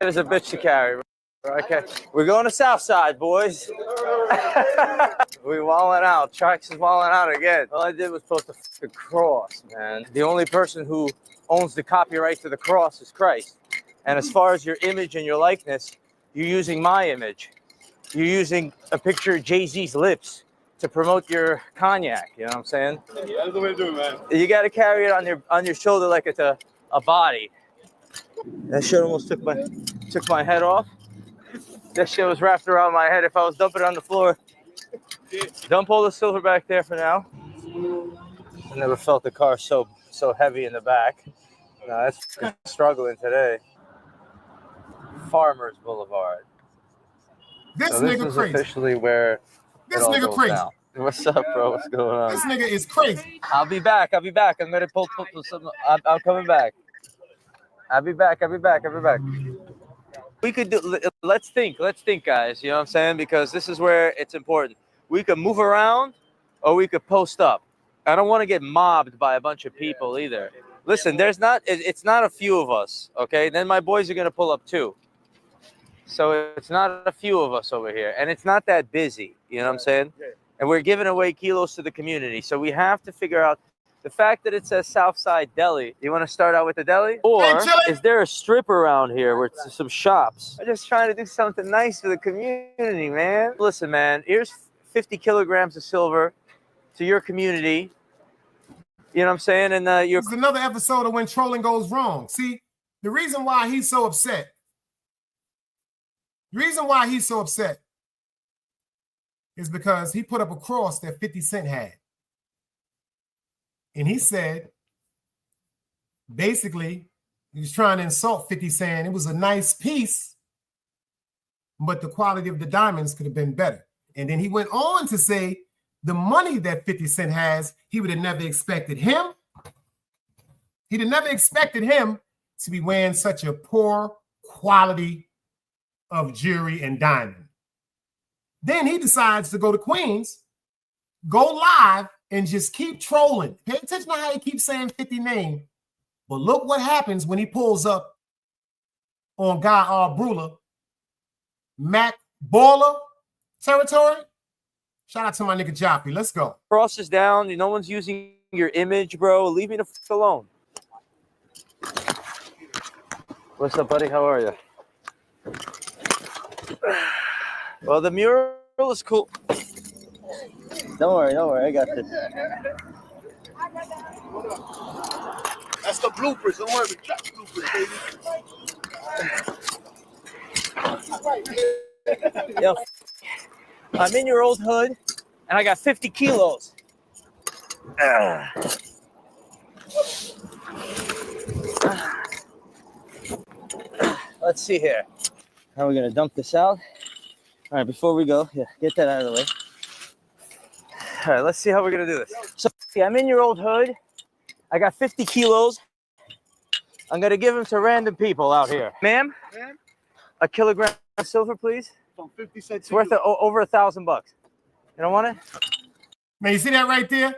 There's a bitch to carry. Okay, we're going to Southside, boys. We walling out. Trax is walling out again. All I did was post a cross, man. The only person who owns the copyright to the cross is Christ. And as far as your image and your likeness, you're using my image. You're using a picture of Jay-Z's lips to promote your cognac. You know what I'm saying? Yeah, that's the way to do it, man. You got to carry it on your shoulder like it's a body. That shit almost took my head off. That shit was wrapped around my head if I was dumping it on the floor. Dump all the silver back there for now. I never felt the car so heavy in the back. No, that's struggling today. Farmers Boulevard. This so nigga is crazy. Officially where this nigga crazy. Down. What's up, bro? What's going on? This nigga is crazy. I'll be back. I'm gonna pull some. I'm coming back. I'll be back. We could do. Let's think, guys. You know what I'm saying? Because this is where it's important. We could move around, or we could post up. I don't want to get mobbed by a bunch of people either. Listen, it's not a few of us. Okay, then my boys are gonna pull up too. So it's not a few of us over here, and it's not that busy. You know what I'm saying? And we're giving away kilos to the community. So we have to figure out. The fact that it says Southside Deli, you want to start out with the deli? Or is there a strip around here with some shops? I'm just trying to do something nice for the community, man. Listen, man, here's 50 kilograms of silver to your community. You know what I'm saying? And you're It's another episode of when trolling goes wrong. See, the reason why he's so upset. The reason why he's so upset is because he put up a cross that 50 Cent had. And he said, basically, he was trying to insult 50 saying it was a nice piece, but the quality of the diamonds could have been better. And then he went on to say the money that 50 Cent has, he would have never expected him. He'd have never expected him to be wearing such a poor quality of jewelry and diamond. Then he decides to go to Queens, go live, and just keep trolling. Pay attention to how he keeps saying 50 name. But look what happens when he pulls up on Guy Brula, Mac Baller territory. Shout out to my nigga Joffrey. Let's go. cross is down. No one's using your image, bro. Leave me the fuck alone. What's up, buddy? How are you? Well, the mural is cool. Don't worry, I got this. That's the bloopers. Don't worry, drop the bloopers, baby. Yo, I'm in your old hood, and I got 50 kilos. Let's see here. How are we gonna dump this out? All right, before we go, yeah, get that out of the way. All right, let's see how we're gonna do this. So, yeah, I'm in your old hood. I got 50 kilos. I'm gonna give them to random people out here. Ma'am, a kilogram of silver, please. From 50 cents. It's worth over $1,000. You don't want it? Man, you see that right there?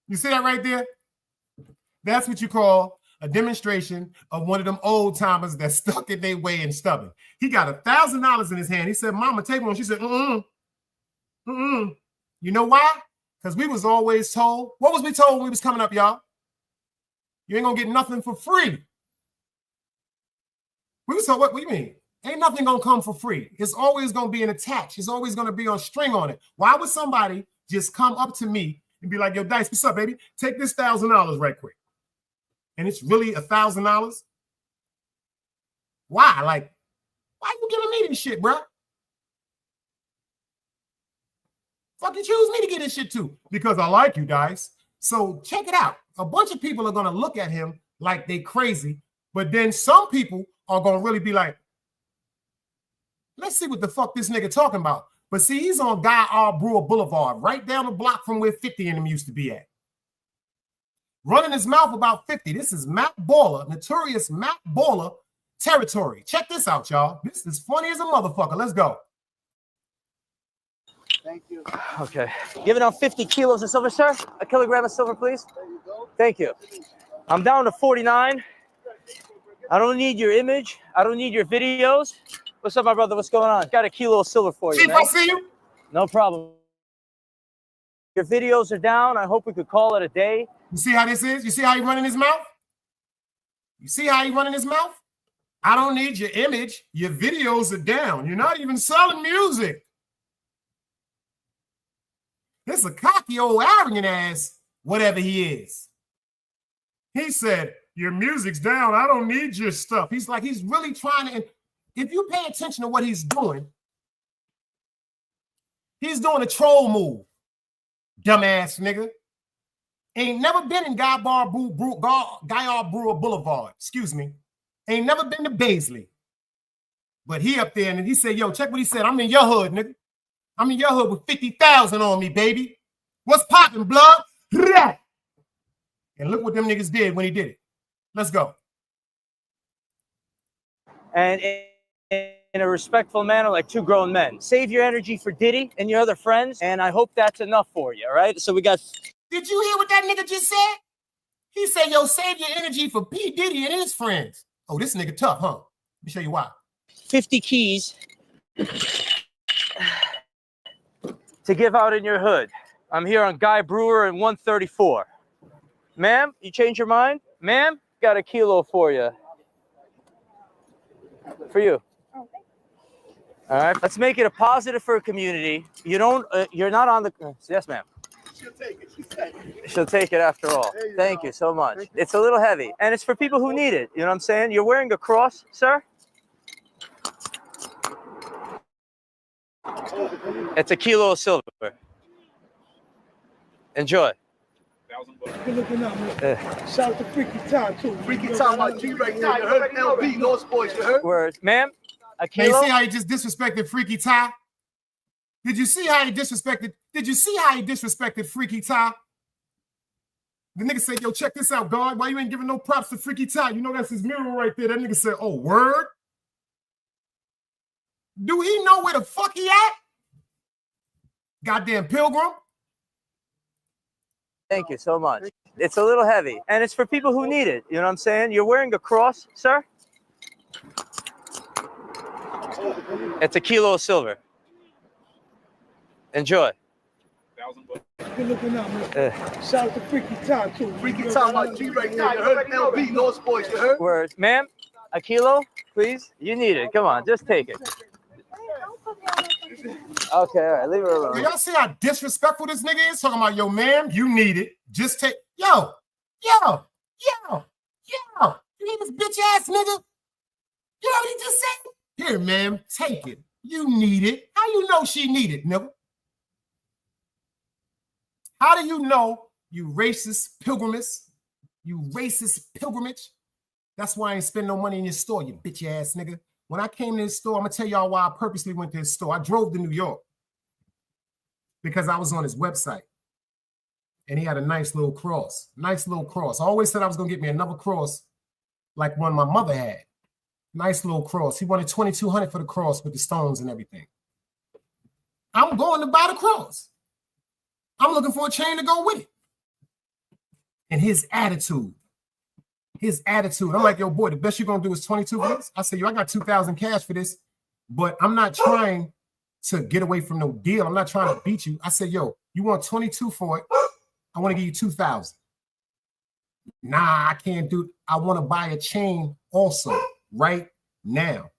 You see that right there? That's what you call a demonstration of one of them old timers that stuck in their way and stubborn. He got $1,000 in his hand. He said, Mama, take one. She said, You know why? Because we was always told. What was we told when we was coming up, y'all? You ain't gonna get nothing for free. We was told, what do you mean? Ain't nothing gonna come for free. It's always gonna be an attach. It's always gonna be on string on it. Why would somebody just come up to me and be like, yo, Dice, what's up, baby? Take this $1,000 right quick. And it's really $1,000? Why? Like, why you giving me this shit, bro? Fucking choose me to get this shit too. Because I like you, Dice. So check it out. A bunch of people are gonna look at him like they crazy, but then some people are gonna really be like, let's see what the fuck this nigga talking about. But see, he's on Guy R. Brewer Boulevard, right down the block from where 50 and them used to be at. Running his mouth about 50. This is Mac Baller, Notorious Mac Baller territory. Check this out, y'all. This is funny as a motherfucker. Let's go. Thank you. Okay. Giving out 50 kilos of silver, sir. A kilogram of silver, please. There you go. Thank you. I'm down to 49. I don't need your image. I don't need your videos. What's up, my brother? What's going on? Got a kilo of silver for you, Chief, man. I see you. No problem. Your videos are down. I hope we could call it a day. You see how this is? You see how he running his mouth? You see how he running his mouth? I don't need your image. Your videos are down. You're not even selling music. This is a cocky old arrogant ass, whatever he is. He said, your music's down. I don't need your stuff. He's like, he's really trying to, if you pay attention to what he's doing a troll move. Dumbass nigga. Ain't never been in Guy R. Brewer Boulevard. Excuse me. Ain't never been to Baisley. But he up there and he said, yo, check what he said. I'm in your hood, nigga. I'm in your hood with 50,000 on me, baby. What's popping, blood? And look what them niggas did when he did it. Let's go. And in a respectful manner, like two grown men. Save your energy for Diddy and your other friends, and I hope that's enough for you, all right? So we got... Did you hear what that nigga just said? He said, yo, save your energy for P. Diddy and his friends. Oh, this nigga tough, huh? Let me show you why. 50 keys to give out in your hood. I'm here on Guy Brewer and 134. Ma'am, you change your mind? Ma'am, got a kilo for you. For you. Oh, thanks. All right, let's make it a positive for a community. You don't, you're not on the, yes, ma'am. She'll take it. She's taking it. She'll take it after all. Thank you so much. It's a little heavy, and it's for people who need it. You know what I'm saying? You're wearing a cross, sir? It's a kilo of silver. Enjoy. Good looking out, man. Shout out to Freaky Time, too. Freaky time, my G right now. You heard LB, Lost Boys, you heard? Word. Ma'am, a Now, kilo? you see how he just disrespected Freaky Ty? Did you see how he disrespected? Did you see how he disrespected Freaky Ty? The nigga said, yo, check this out, dog. Why you ain't giving no props to Freaky Ty? You know that's his mirror right there. That nigga said, oh, word? Do he know where the fuck he at? Goddamn pilgrim. Thank you so much. It's a little heavy, and it's for people who need it. You know what I'm saying? You're wearing a cross, sir? It's a kilo of silver. Enjoy. Good looking out, man. Shout out to Freaky Time, too. Freaky time, my G right now. You heard LB, Lost Boys, you heard? Word. Ma'am, a kilo, please? You need it. Come on, just take it. Okay, all right, leave her alone. Do y'all see how disrespectful this nigga is? Talking about, yo, ma'am, you need it. Just take, yo. You need this bitch ass nigga? You know what he just said? Here, ma'am, take it. You need it. How you know she need it, nigga? How do you know you racist pilgrimage? You racist pilgrimage? That's why I ain't spend no money in your store, you bitch ass nigga. When I came to this store, I'm gonna tell y'all why I purposely went to his store. I drove to New York because I was on his website and he had a nice little cross. Nice little cross. I always said I was gonna get me another cross like one my mother had. Nice little cross. He wanted $2,200 for the cross with the stones and everything. I'm going to buy the cross. I'm looking for a chain to go with it. And his attitude. I'm like, yo, boy, the best you're gonna do is 22 for this. I said, yo, I got 2,000 cash for this, but I'm not trying to get away from no deal. I'm not trying to beat you. I said, yo, you want 22 for it? I want to give you 2,000. Nah, I can't do it. I want to buy a chain also right now.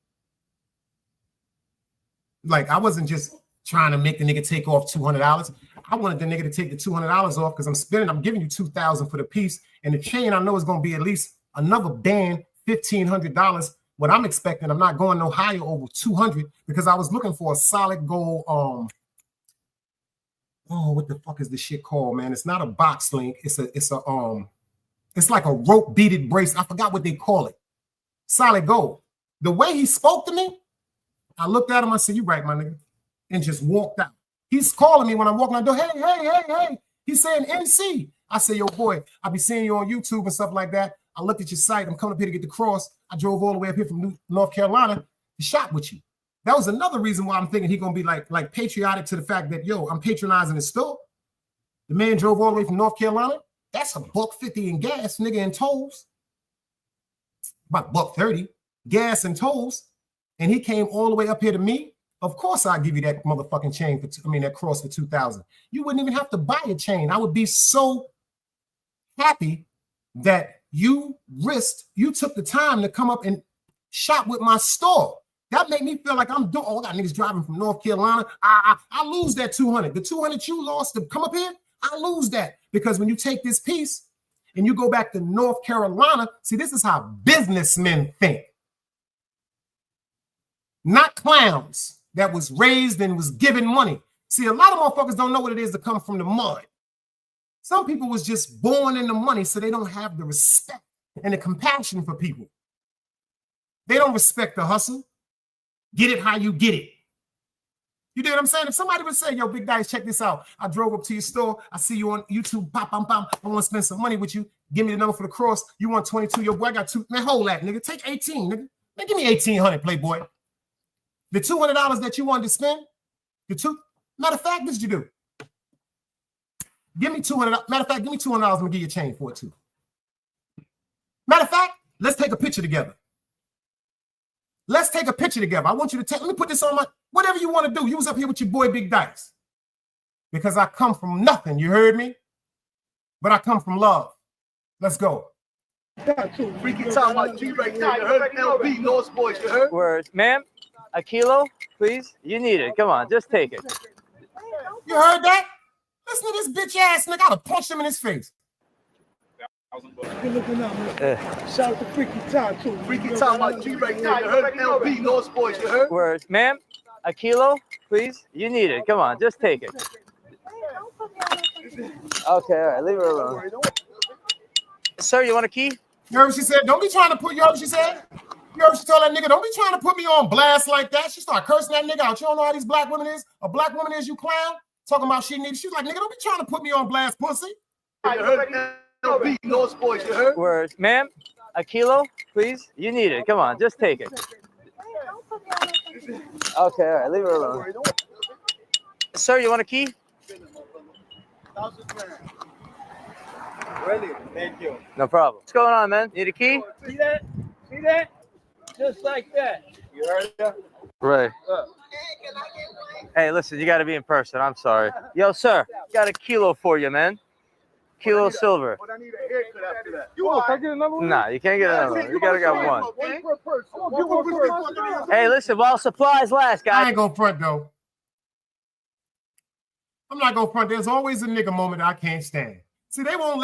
Like, I wasn't just trying to make the nigga take off $200. I wanted the nigga to take the $200 off because I'm giving you 2,000 for the piece. And the chain I know is going to be at least another damn $1,500. What I'm expecting, I'm not going no higher over 200 because I was looking for a solid gold. What the fuck is this shit called, man? It's not a box link. It's like a rope beaded bracelet. I forgot what they call it. Solid gold. The way he spoke to me, I looked at him. I said, "You right, my nigga," and just walked out. He's calling me when I'm walking out the door. Hey. He's saying MC. I say, yo, boy, I be seeing you on YouTube and stuff like that. I looked at your site. I'm coming up here to get the cross. I drove all the way up here from North Carolina to shop with you. That was another reason why I'm thinking he's going to be like patriotic to the fact that, yo, I'm patronizing his store. The man drove all the way from North Carolina. That's $1.50 in gas, nigga, and tolls. About $1.30 gas and tolls. And he came all the way up here to me. Of course, I'll give you that motherfucking chain that cross for 2,000. You wouldn't even have to buy a chain. I would be so happy that you took the time to come up and shop with my store. That made me feel like I'm doing. Oh, I got niggas driving from North Carolina. I lose that 200. The 200 you lost to come up here, I lose that because when you take this piece and you go back to North Carolina, see, this is how businessmen think, not clowns that was raised and was given money. See, a lot of motherfuckers don't know what it is to come from the mud. Some people was just born in the money, so they don't have the respect and the compassion for people. They don't respect the hustle. Get it how you get it. You know what I'm saying? If somebody would say, yo, Big Dice, check this out. I drove up to your store. I see you on YouTube. Pop. I want to spend some money with you. Give me the number for the cross. You want 22. Yo, boy, I got 2. Man, hold that, nigga. Take 18, nigga. Man, give me 1,800, playboy. The $200 that you wanted to spend, matter of fact, this you do. Give me $200. Matter of fact, give me $200. I'm gonna give you a chain for it too. Matter of fact, let's take a picture together. I want you to take. Let me put this on my. Whatever you want to do. You was up here with your boy Big Dice. Because I come from nothing. You heard me? But I come from love. Let's go. Freaky time, my G right now. You heard LB, Lost Boys, you heard? Word. Ma'am, a kilo, please? You need it. Come on, just take it. You heard that? Listen to this bitch ass nigga. I'd have punched him in his face. Good looking out, man. Shout out to Freaky Tom, too. Freaky Tom, my G right there. You heard LB, North Boys, you heard? Word. Ma'am, a kilo, please? You need it. Come on, just take it. Okay, all right, leave her alone. Sir, you want a key? You heard what she said? Don't be trying to put, you heard what she said? You heard what she told that nigga? Don't be trying to put me on blast like that. She started cursing that nigga out. You don't know how these black women is? A black woman is, you clown? Talking about she needs, she's like, nigga, don't be trying to put me on blast, pussy. You heard LB, North Boys, you heard? Word. Ma'am, a kilo, please? You need it. Come on, just take it. Okay, all right, leave her alone. Sir, you want a key? Really? Thank you. No problem. What's going on, man? Need a key? See that? See that? Just like that. You heard that? Right. Hey, listen, you got to be in person. I'm sorry. Yo, sir, got a kilo for you, man. Kilo silver. But I need a haircut after that. Can I get another one? Nah, you can't get another one. You got to get one. One per person. One per person. Hey, listen, while supplies last, I guys. ain't gonna front though. I'm not gonna front. There's always a nigga moment I can't stand. See, they won't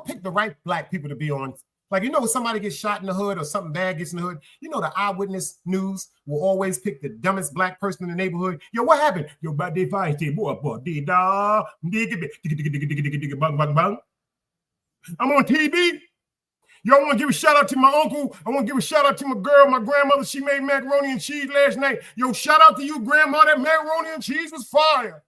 pick the right black people to be on. Like, you know, when somebody gets shot in the hood or something bad gets in the hood, you know, the eyewitness news will always pick the dumbest black person in the neighborhood. Yo, what happened? Yo, but they fight boy, I'm on TV. Yo, I want to give a shout out to my uncle. I want to give a shout out to my girl, my grandmother. She made macaroni and cheese last night. Yo, shout out to you, grandma. That macaroni and cheese was fire.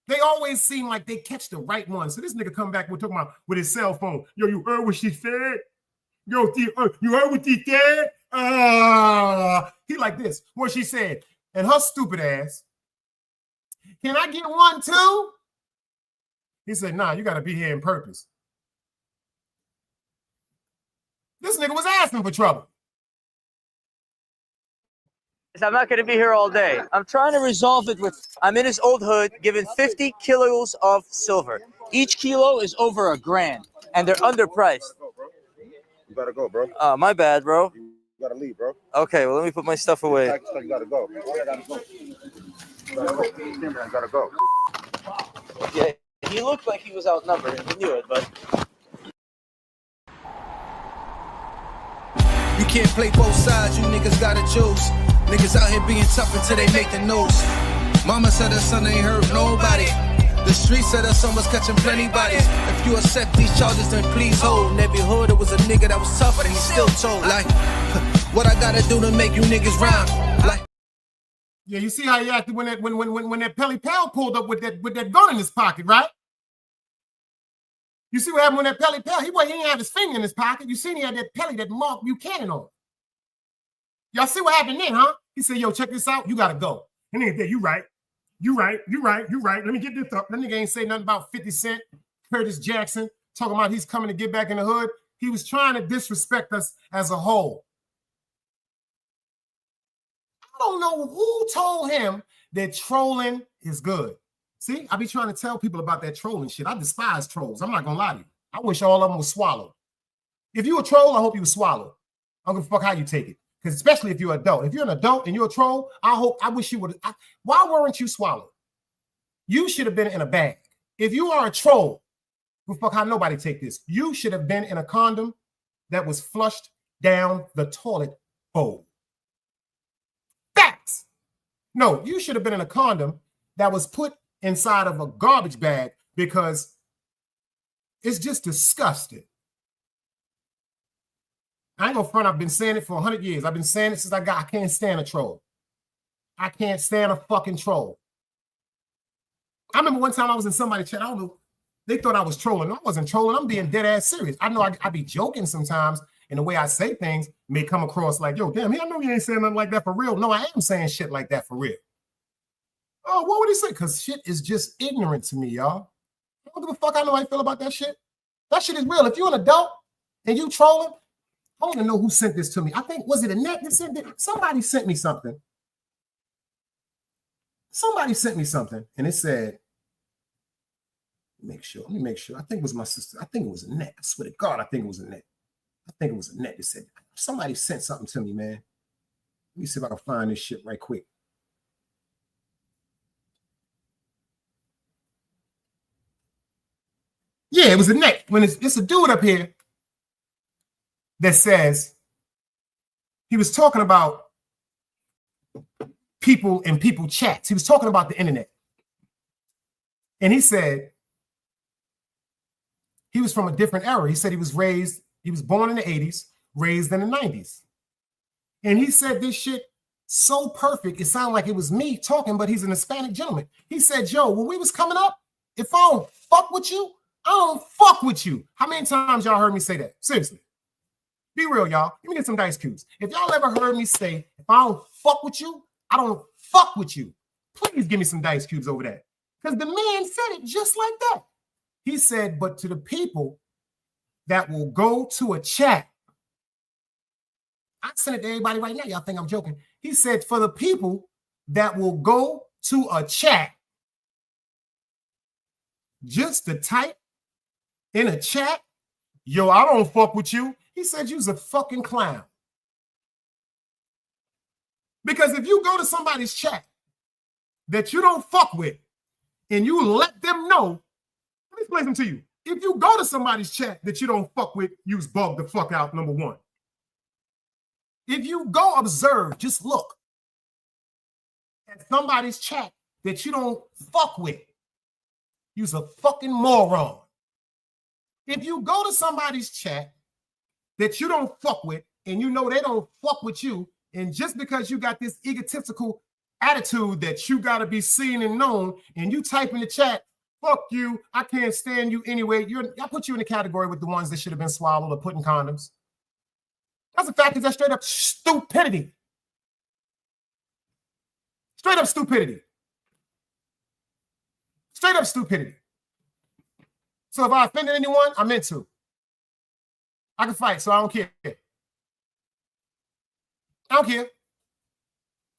They always seem like they catch the right one. So this nigga come back, we're talking about with his cell phone. Yo, you heard what she said? Yo, you heard what she said? He like this, what she said. And her stupid ass, can I get one too? He said, nah, you got to be here in purpose. This nigga was asking for trouble. I'm not going to be here all day. I'm trying to resolve it with, I'm in his old hood, given 50 kilos of silver. Each kilo is over $1,000, and they're underpriced. You gotta go, bro. My bad, bro. You gotta leave, bro. Okay, well, let me put my stuff away. You gotta go. I gotta go. Yeah, he looked like he was outnumbered, and he knew it, but... You can't play both sides, you niggas gotta choose. Niggas out here being tough until they make the news. Mama said her son ain't hurt nobody. The streets said her son was catching plenty bodies. If you accept these charges, then please hold. In every hood, it was a nigga that was tough, and he still told. Like, what I gotta do to make you niggas rhyme? Like, yeah, you see how he acted when that Pelly Pal pulled up with that gun in his pocket, right? You see what happened when that Pelly Pal, he didn't have his finger in his pocket. You seen he had that Pelly, that Mark Buchanan on. Y'all see what happened then, huh? He said, yo, check this out. You got to go. And then he said, you right. Let me get this up. That nigga ain't say nothing about 50 Cent, Curtis Jackson, talking about he's coming to get back in the hood. He was trying to disrespect us as a whole. I don't know who told him that trolling is good. See, I be trying to tell people about that trolling shit. I despise trolls. I'm not going to lie to you. I wish all of them were swallowed. If you a troll, I hope you were swallowed. I don't give a fuck how you take it. Because especially if you're an adult. If you're an adult and you're a troll, I wish you would. Why weren't you swallowed? You should have been in a bag. If you are a troll, well, fuck how nobody take this. You should have been in a condom that was flushed down the toilet bowl. Facts. No, you should have been in a condom that was put inside of a garbage bag because it's just disgusting. I ain't gonna front. I've been saying it for 100 years. I've been saying it since I can't stand a troll. I can't stand a fucking troll. I remember one time I was in somebody's chat. I don't know. They thought I was trolling. I wasn't trolling. I'm being dead ass serious. I know I be joking sometimes, and the way I say things may come across like, yo, damn, I know you ain't saying nothing like that for real. No, I am saying shit like that for real. Oh, what would he say? Because shit is just ignorant to me, y'all. I don't give a fuck. I know how I feel about that shit. That shit is real. If you're an adult and you trolling, I want to know who sent this to me. I think, was it Annette that sent it? Somebody sent me something. And it said, let me make sure. I think it was my sister. I think it was Annette. I swear to God, I think it was Annette that said, somebody sent something to me, man. Let me see if I can find this shit right quick. Yeah, it was a neck. When it's a dude up here that says he was talking about people and people chats. He was talking about the internet. And he said he was from a different era. He said he was born in the 80s, raised in the 90s. And he said this shit so perfect, it sounded like it was me talking, but he's an Hispanic gentleman. He said, yo, when we was coming up, if I don't fuck with you, I don't fuck with you. How many times y'all heard me say that? Seriously. Be real, y'all. Let me get some dice cubes. If y'all ever heard me say, if I don't fuck with you, I don't fuck with you, please give me some dice cubes over that. Because the man said it just like that. He said, but to the people that will go to a chat, I sent it to everybody right now. Y'all think I'm joking. He said, for the people that will go to a chat just to type in a chat, yo, I don't fuck with you. He said, you's a fucking clown. Because if you go to somebody's chat that you don't fuck with and you let them know, let me explain them to you. If you go to somebody's chat that you don't fuck with, you's bugged the fuck out, number one. If you go observe, just look at somebody's chat that you don't fuck with, you's a fucking moron. If you go to somebody's chat that you don't fuck with and you know they don't fuck with you, and just because you got this egotistical attitude that you got to be seen and known, and you type in the chat, fuck you, I can't stand you anyway, I put you in the category with the ones that should have been swallowed or put in condoms. That's a fact. That's straight up stupidity. Straight up stupidity. Straight up stupidity. So if I offended anyone, I meant to. I can fight, so I don't care. I don't care.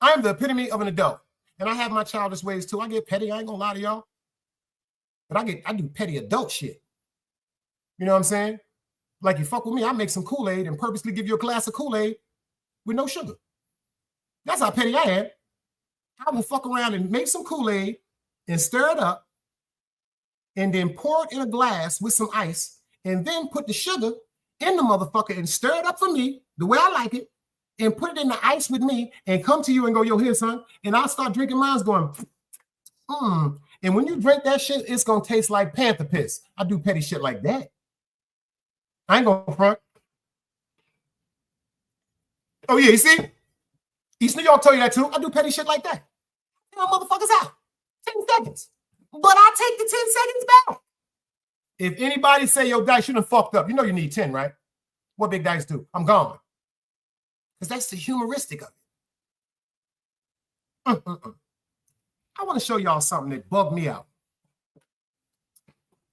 I am the epitome of an adult. And I have my childish ways too. I get petty. I ain't gonna lie to y'all. But I do petty adult shit. You know what I'm saying? Like, you fuck with me, I make some Kool-Aid and purposely give you a glass of Kool-Aid with no sugar. That's how petty I am. I will fuck around and make some Kool-Aid and stir it up and then pour it in a glass with some ice and then put the sugar in the motherfucker and stir it up for me the way I like it and put it in the ice with me and come to you and go, yo, here, son. And I'll start drinking mine going, And when you drink that shit, it's going to taste like panther piss. I do petty shit like that. I ain't going front. Oh, yeah, you see? East New York told you that too. I do petty shit like that. You know, motherfuckers out. 10 seconds. But I take the 10 seconds back. If anybody say, yo, Dice, you done fucked up, you know you need 10, right? What Big Dice do? I'm gone. Because that's the humoristic of it. I want to show y'all something that bugged me out.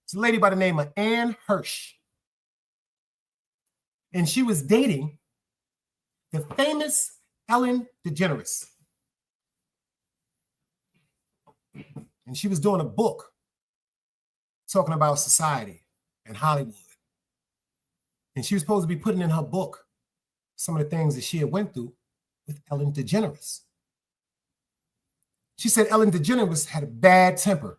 It's a lady by the name of Hench. And she was dating the famous Ellen DeGeneres. And she was doing a book talking about society and Hollywood. And she was supposed to be putting in her book some of the things that she had went through with Ellen DeGeneres. She said Ellen DeGeneres had a bad temper.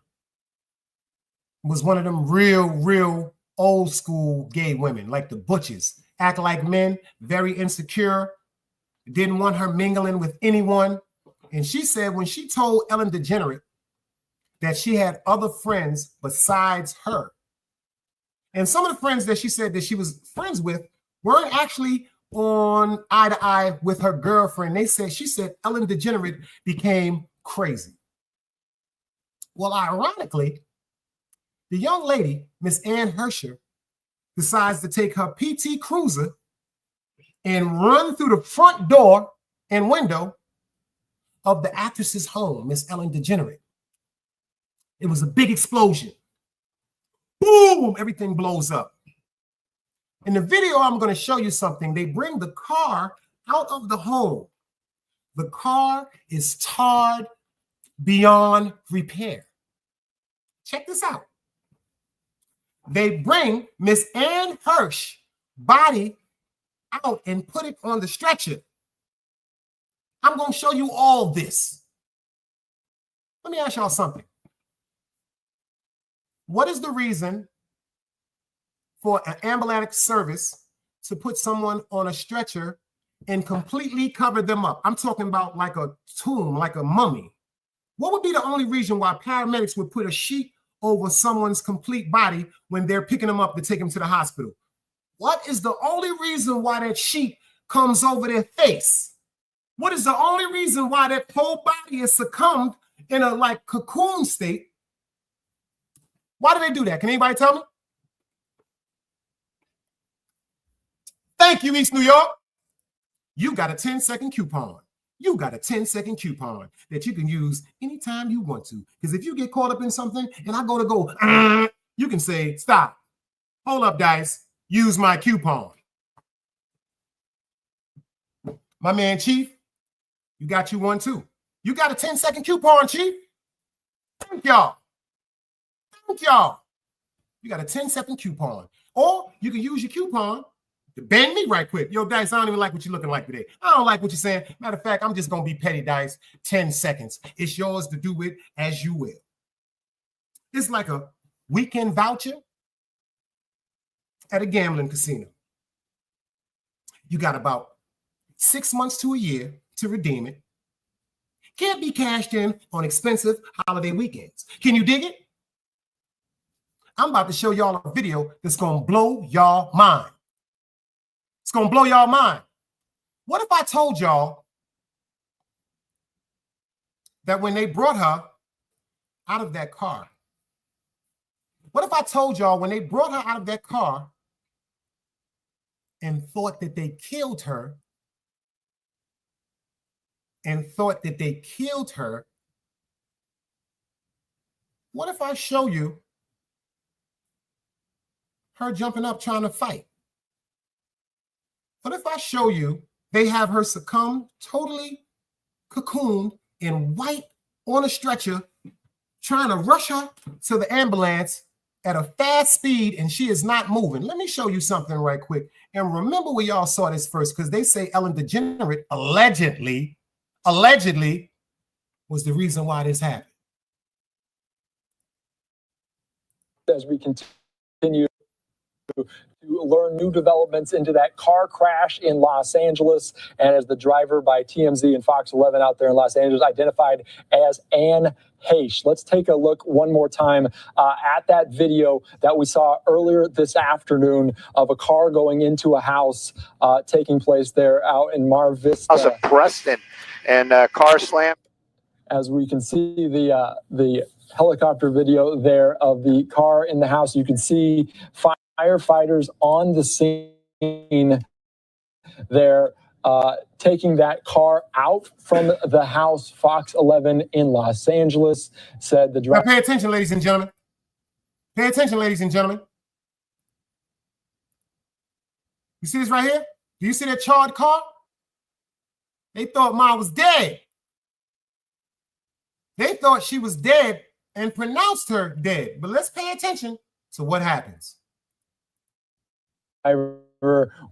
Was one of them real old school gay women, like the butches. Act like men, very insecure, didn't want her mingling with anyone. And she said when she told Ellen DeGeneres that she had other friends besides her, and some of the friends that she said that she was friends with weren't actually on eye to eye with her girlfriend. She said Ellen DeGeneres became crazy. Well, ironically, the young lady, Miss Hench, decides to take her PT Cruiser and run through the front door and window of the actress's home, Miss Ellen DeGeneres. It was a big explosion. Boom! Everything blows up. In the video, I'm going to show you something. They bring the car out of the home. The car is tarred beyond repair. Check this out. They bring Miss Hench body out and put it on the stretcher. I'm going to show you all this. Let me ask y'all something. What is the reason for an ambulance service to put someone on a stretcher and completely cover them up? I'm talking about like a tomb, like a mummy. What would be the only reason why paramedics would put a sheet over someone's complete body when they're picking them up to take them to the hospital? What is the only reason why that sheet comes over their face? What is the only reason why that whole body is succumbed in a like cocoon state? Why do they do that? Can anybody tell me? Thank you, East New York. You got a 10-second coupon. You got a 10-second coupon that you can use anytime you want to. Because if you get caught up in something and I go, you can say, stop. Hold up, Dice. Use my coupon. My man, Chief, you got you one too. You got a 10-second coupon, Chief. Thank y'all. Thank y'all. You got a 10-second coupon. Or you can use your coupon to bend me right quick. Yo, Dice, I don't even like what you're looking like today. I don't like what you're saying. Matter of fact, I'm just going to be petty, Dice. 10 seconds. It's yours to do it as you will. It's like a weekend voucher at a gambling casino. You got about 6 months to a year to redeem it. Can't be cashed in on expensive holiday weekends. Can you dig it? I'm about to show y'all a video that's going to blow y'all mind. It's going to blow y'all mind. What if I told y'all that when they brought her out of that car, what if I told y'all when they brought her out of that car and thought that they killed her, what if I show you her jumping up trying to fight? What if I show you they have her succumb, totally cocooned in white on a stretcher, trying to rush her to the ambulance at a fast speed, and she is not moving? Let me show you something right quick. And remember where y'all saw this first, because they say Ellen DeGeneres allegedly was the reason why this happened. As we continue to learn new developments into that car crash in Los Angeles, and as the driver by TMZ and Fox 11 out there in Los Angeles identified as Ann Hench. Let's take a look one more time at that video that we saw earlier this afternoon of a car going into a house taking place there out in Mar Vista. House of Preston, and car slam. As we can see the helicopter video there of the car in the house, you can see firefighters on the scene there, taking that car out from the house. Fox 11 in Los Angeles said the driver. Now pay attention, ladies and gentlemen. Pay attention, ladies and gentlemen. You see this right here? Do you see that charred car? They thought Ma was dead. They thought she was dead and pronounced her dead. But let's pay attention to what happens.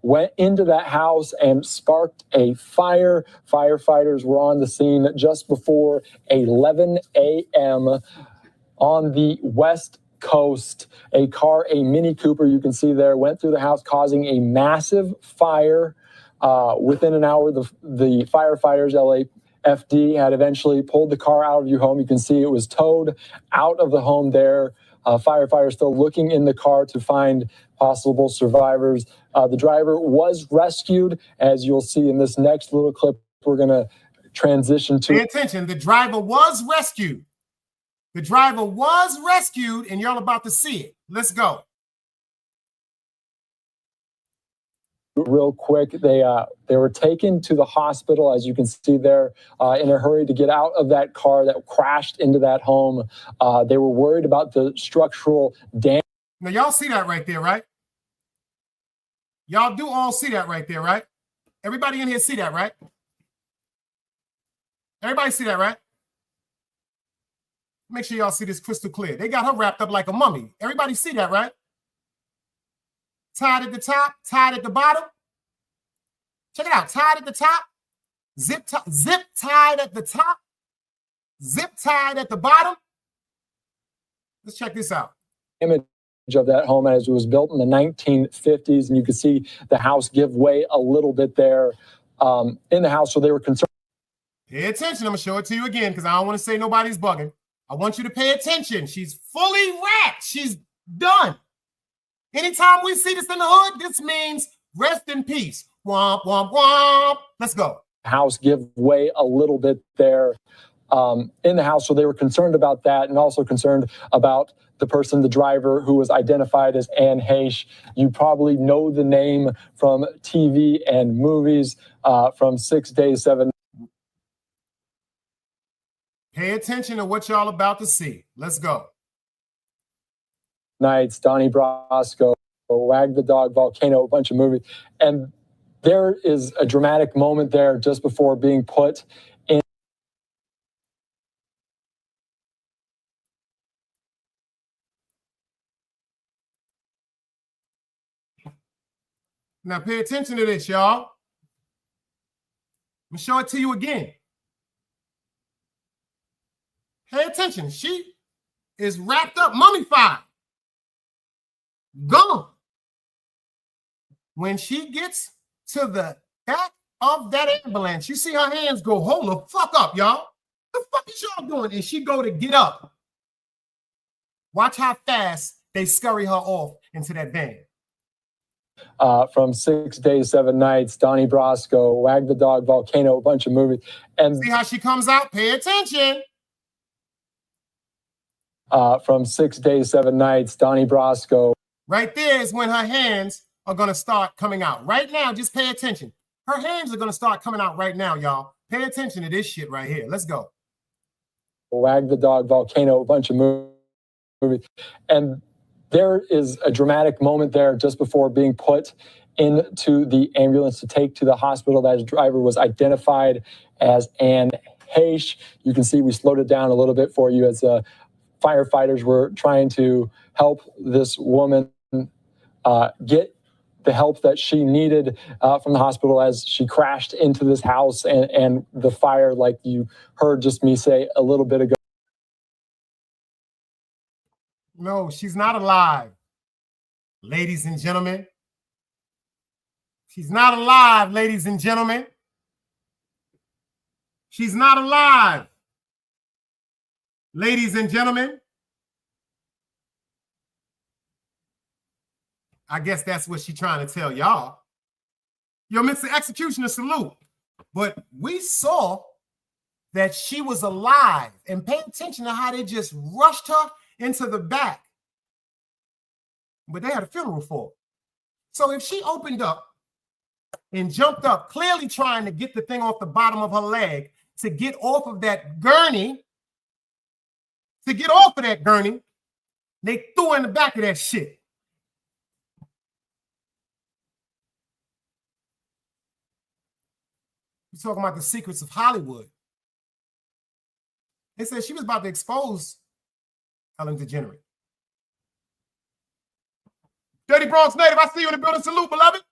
Went into that house and sparked a fire. Firefighters were on the scene just before 11 a.m. on the West Coast. A car, a Mini Cooper, you can see there, went through the house, causing a massive fire. Within an hour, the firefighters, LAFD, had eventually pulled the car out of your home. You can see it was towed out of the home there. Firefighters still looking in the car to find possible survivors. The driver was rescued, as you'll see in this next little clip we're going to transition to. Pay attention. The driver was rescued. The driver was rescued, and y'all about to see it. Let's go. Real quick, they were taken to the hospital, as you can see there, in a hurry to get out of that car that crashed into that home. They were worried about the structural damage. Now, y'all see that right there, right? Y'all do all see that right there, right? Everybody in here see that, right? Everybody see that, right? Make sure y'all see this crystal clear. They got her wrapped up like a mummy. Everybody see that, right? Tied at the top, tied at the bottom. Check it out. Tied at the top, zip tied at the top, zip tied at the bottom. Let's check this out. of that home as it was built in the 1950s, and you can see the house give way a little bit there in the house. So they were concerned. Pay attention. I'm gonna show it to you again because I don't want to say nobody's bugging. I want you to pay attention. She's fully wrapped. She's done. Anytime we see this in the hood, this means rest in peace. Womp, womp, womp. Let's go. House give way a little bit there in the house. So they were concerned about that, and also concerned about the person, the driver, who was identified as Hench. You probably know the name from TV and movies from 6 days, 7. Pay attention to what y'all about to see. Let's go. Nights, Donnie Brasco, Wag the Dog, Volcano, a bunch of movies. And there is a dramatic moment there just before being put in. Now pay attention to this, y'all. I'm gonna show it to you again. Pay attention. She is wrapped up, mummified, gone. When she gets to the back of that ambulance, you see her hands go, hold the fuck up, y'all. The fuck is y'all doing? And she go to get up. Watch how fast they scurry her off into that van. From 6 days, 7 nights, Donnie Brasco, Wag the Dog, Volcano, a bunch of movies. And see how she comes out? Pay attention. From 6 days, 7 nights, Donnie Brasco. Right there is when her hands are going to start coming out. Right now, just pay attention. Her hands are going to start coming out right now, y'all. Pay attention to this shit right here. Let's go. Wag the Dog, Volcano, a bunch of movies. And there is a dramatic moment there just before being put into the ambulance to take to the hospital. That driver was identified as Hench. You can see we slowed it down a little bit for you as firefighters were trying to help this woman get the help that she needed from the hospital as she crashed into this house and the fire, like you heard just me say a little bit ago. No, she's not alive, ladies and gentlemen. She's not alive, ladies and gentlemen. She's not alive, ladies and gentlemen. I guess that's what she's trying to tell y'all. Yo, Mr. Executioner, salute. But we saw that she was alive. And pay attention to how they just rushed her into the back. But they had a funeral for her. So if she opened up and jumped up, clearly trying to get the thing off the bottom of her leg, to get off of that gurney, they threw her in the back of that shit. We're talking about the secrets of Hollywood. They said she was about to expose Ellen DeGeneres. Dirty Bronx native, I see you in the building. Salute, beloved.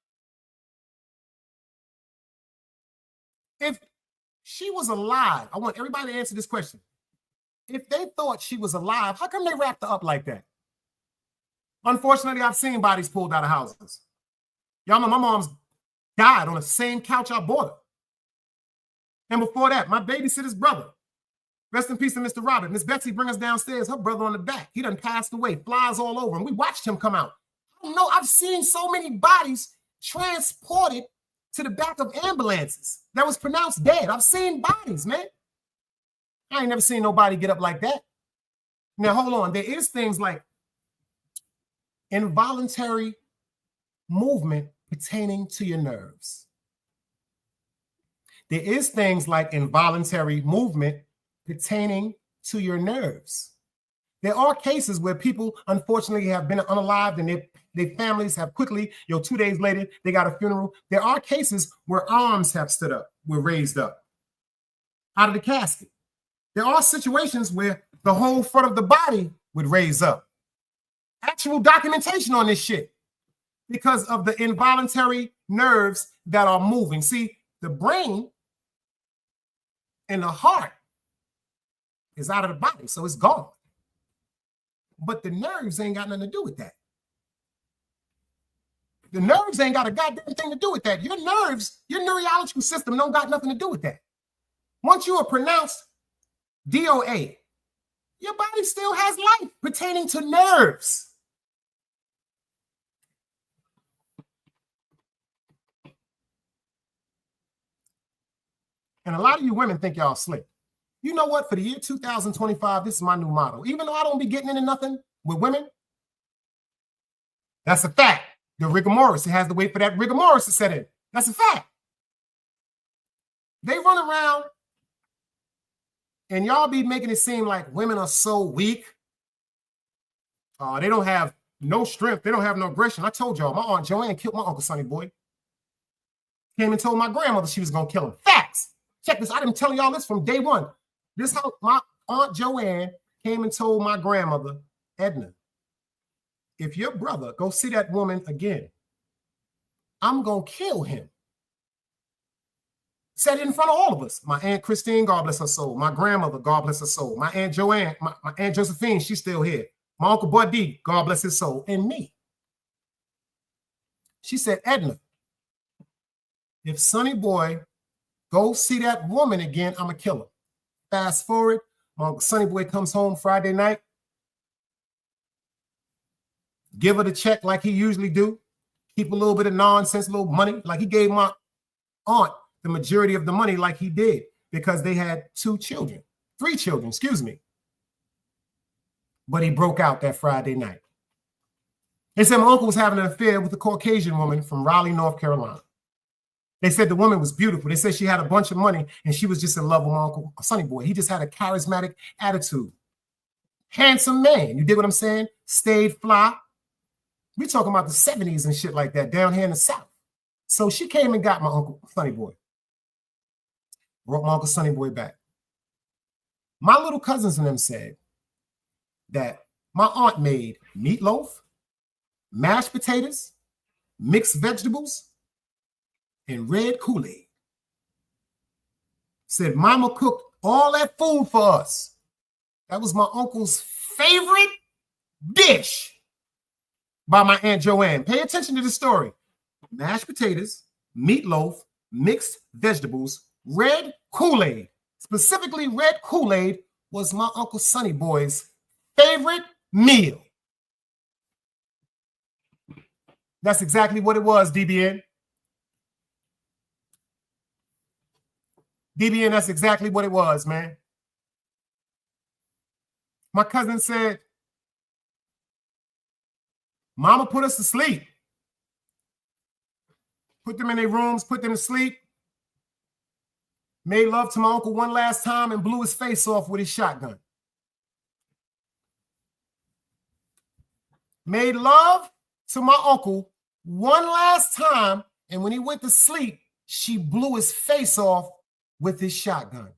If she was alive, I want everybody to answer this question. If they thought she was alive, how come they wrapped her up like that? Unfortunately, I've seen bodies pulled out of houses. Y'all know my mom's died on the same couch I bought her. And before that, my babysitter's brother. Rest in peace to Mr. Robert. Miss Betsy bring us downstairs, her brother on the back. He done passed away, flies all over him. We watched him come out. I don't know, I've seen so many bodies transported to the back of ambulances that was pronounced dead. I've seen bodies, man. I ain't never seen nobody get up like that. Now, hold on. There is things like involuntary movement pertaining to your nerves. There is things like involuntary movement pertaining to your nerves. There are cases where people, unfortunately, have been unalived and their families have quickly, 2 days later, they got a funeral. There are cases where arms have stood up, were raised up out of the casket. There are situations where the whole front of the body would raise up. Actual documentation on this shit because of the involuntary nerves that are moving. See, the brain and the heart is out of the body, so it's gone. But the nerves ain't got nothing to do with that. The nerves ain't got a goddamn thing to do with that. Your nerves, your neurological system don't got nothing to do with that. Once you are pronounced DOA, your body still has life pertaining to nerves. And a lot of you women think y'all slick. You know what? For the year 2025, this is my new motto. Even though I don't be getting into nothing with women, that's a fact. The rigor mortis, it has to wait for that rigor mortis to set in. That's a fact. They run around and y'all be making it seem like women are so weak. They don't have no strength. They don't have no aggression. I told y'all, my Aunt Joanne killed my Uncle Sonny Boy. Came and told my grandmother she was going to kill him. Facts. Check this. I've been telling y'all this from day one. This how my Aunt Joanne came and told my grandmother, Edna, if your brother go see that woman again, I'm going to kill him. Said it in front of all of us. My Aunt Christine, God bless her soul. My grandmother, God bless her soul. My Aunt Joanne, my Aunt Josephine, she's still here. My Uncle Buddy, God bless his soul. And me. She said, Edna, if Sonny Boy go see that woman again, I'm going to kill her. Fast forward, my Uncle Sonny Boy comes home Friday night. Give her the check like he usually do. Keep a little bit of nonsense, a little money. Like he gave my aunt the majority of the money like he did because they had three children, excuse me. But he broke out that Friday night. They said my uncle was having an affair with a Caucasian woman from Raleigh, North Carolina. They said the woman was beautiful. They said she had a bunch of money and she was just in love with my Uncle Sonny Boy. He just had a charismatic attitude. Handsome man. You dig what I'm saying? Stayed fly. We talking about the 70s and shit like that down here in the South. So she came and got my Uncle Sonny Boy. Brought my Uncle Sonny Boy back. My little cousins and them said that my aunt made meatloaf, mashed potatoes, mixed vegetables, and red Kool-Aid. Said mama cooked all that food for us. That was my uncle's favorite dish by my Aunt Joanne. Pay attention to the story. Mashed potatoes, meatloaf, mixed vegetables, red Kool-Aid. Specifically, red Kool-Aid was my Uncle Sonny Boy's favorite meal. That's exactly what it was, DBN. DBN, that's exactly what it was, man. My cousin said, Mama put us to sleep. Put them in their rooms, put them to sleep. Made love to my uncle one last time and blew his face off with his shotgun. Made love to my uncle one last time, and when he went to sleep, she blew his face off with his shotgun.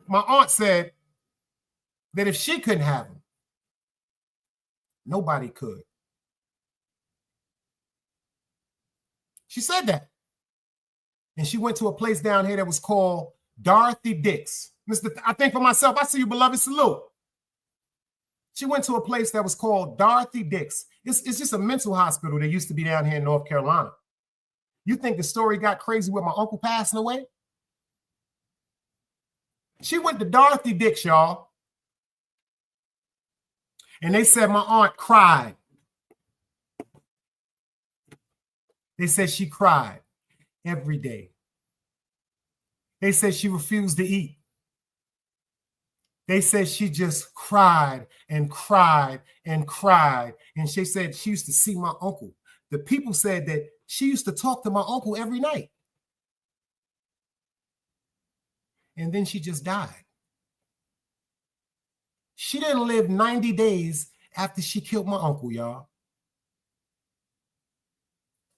My aunt said that if she couldn't have him, nobody could. She said that. And she went to a place down here that was called Dorothy Dix. I think for myself, I see you, beloved, salute. She went to a place that was called Dorothy Dix. It's just a mental hospital that used to be down here in North Carolina. You think the story got crazy with my uncle passing away? She went to Dorothy Dix, y'all. And they said my aunt cried. They said she cried every day. They said she refused to eat. They said she just cried and cried and cried. And she said she used to see my uncle. The people said that she used to talk to my uncle every night. And then she just died. She didn't live 90 days after she killed my uncle, y'all.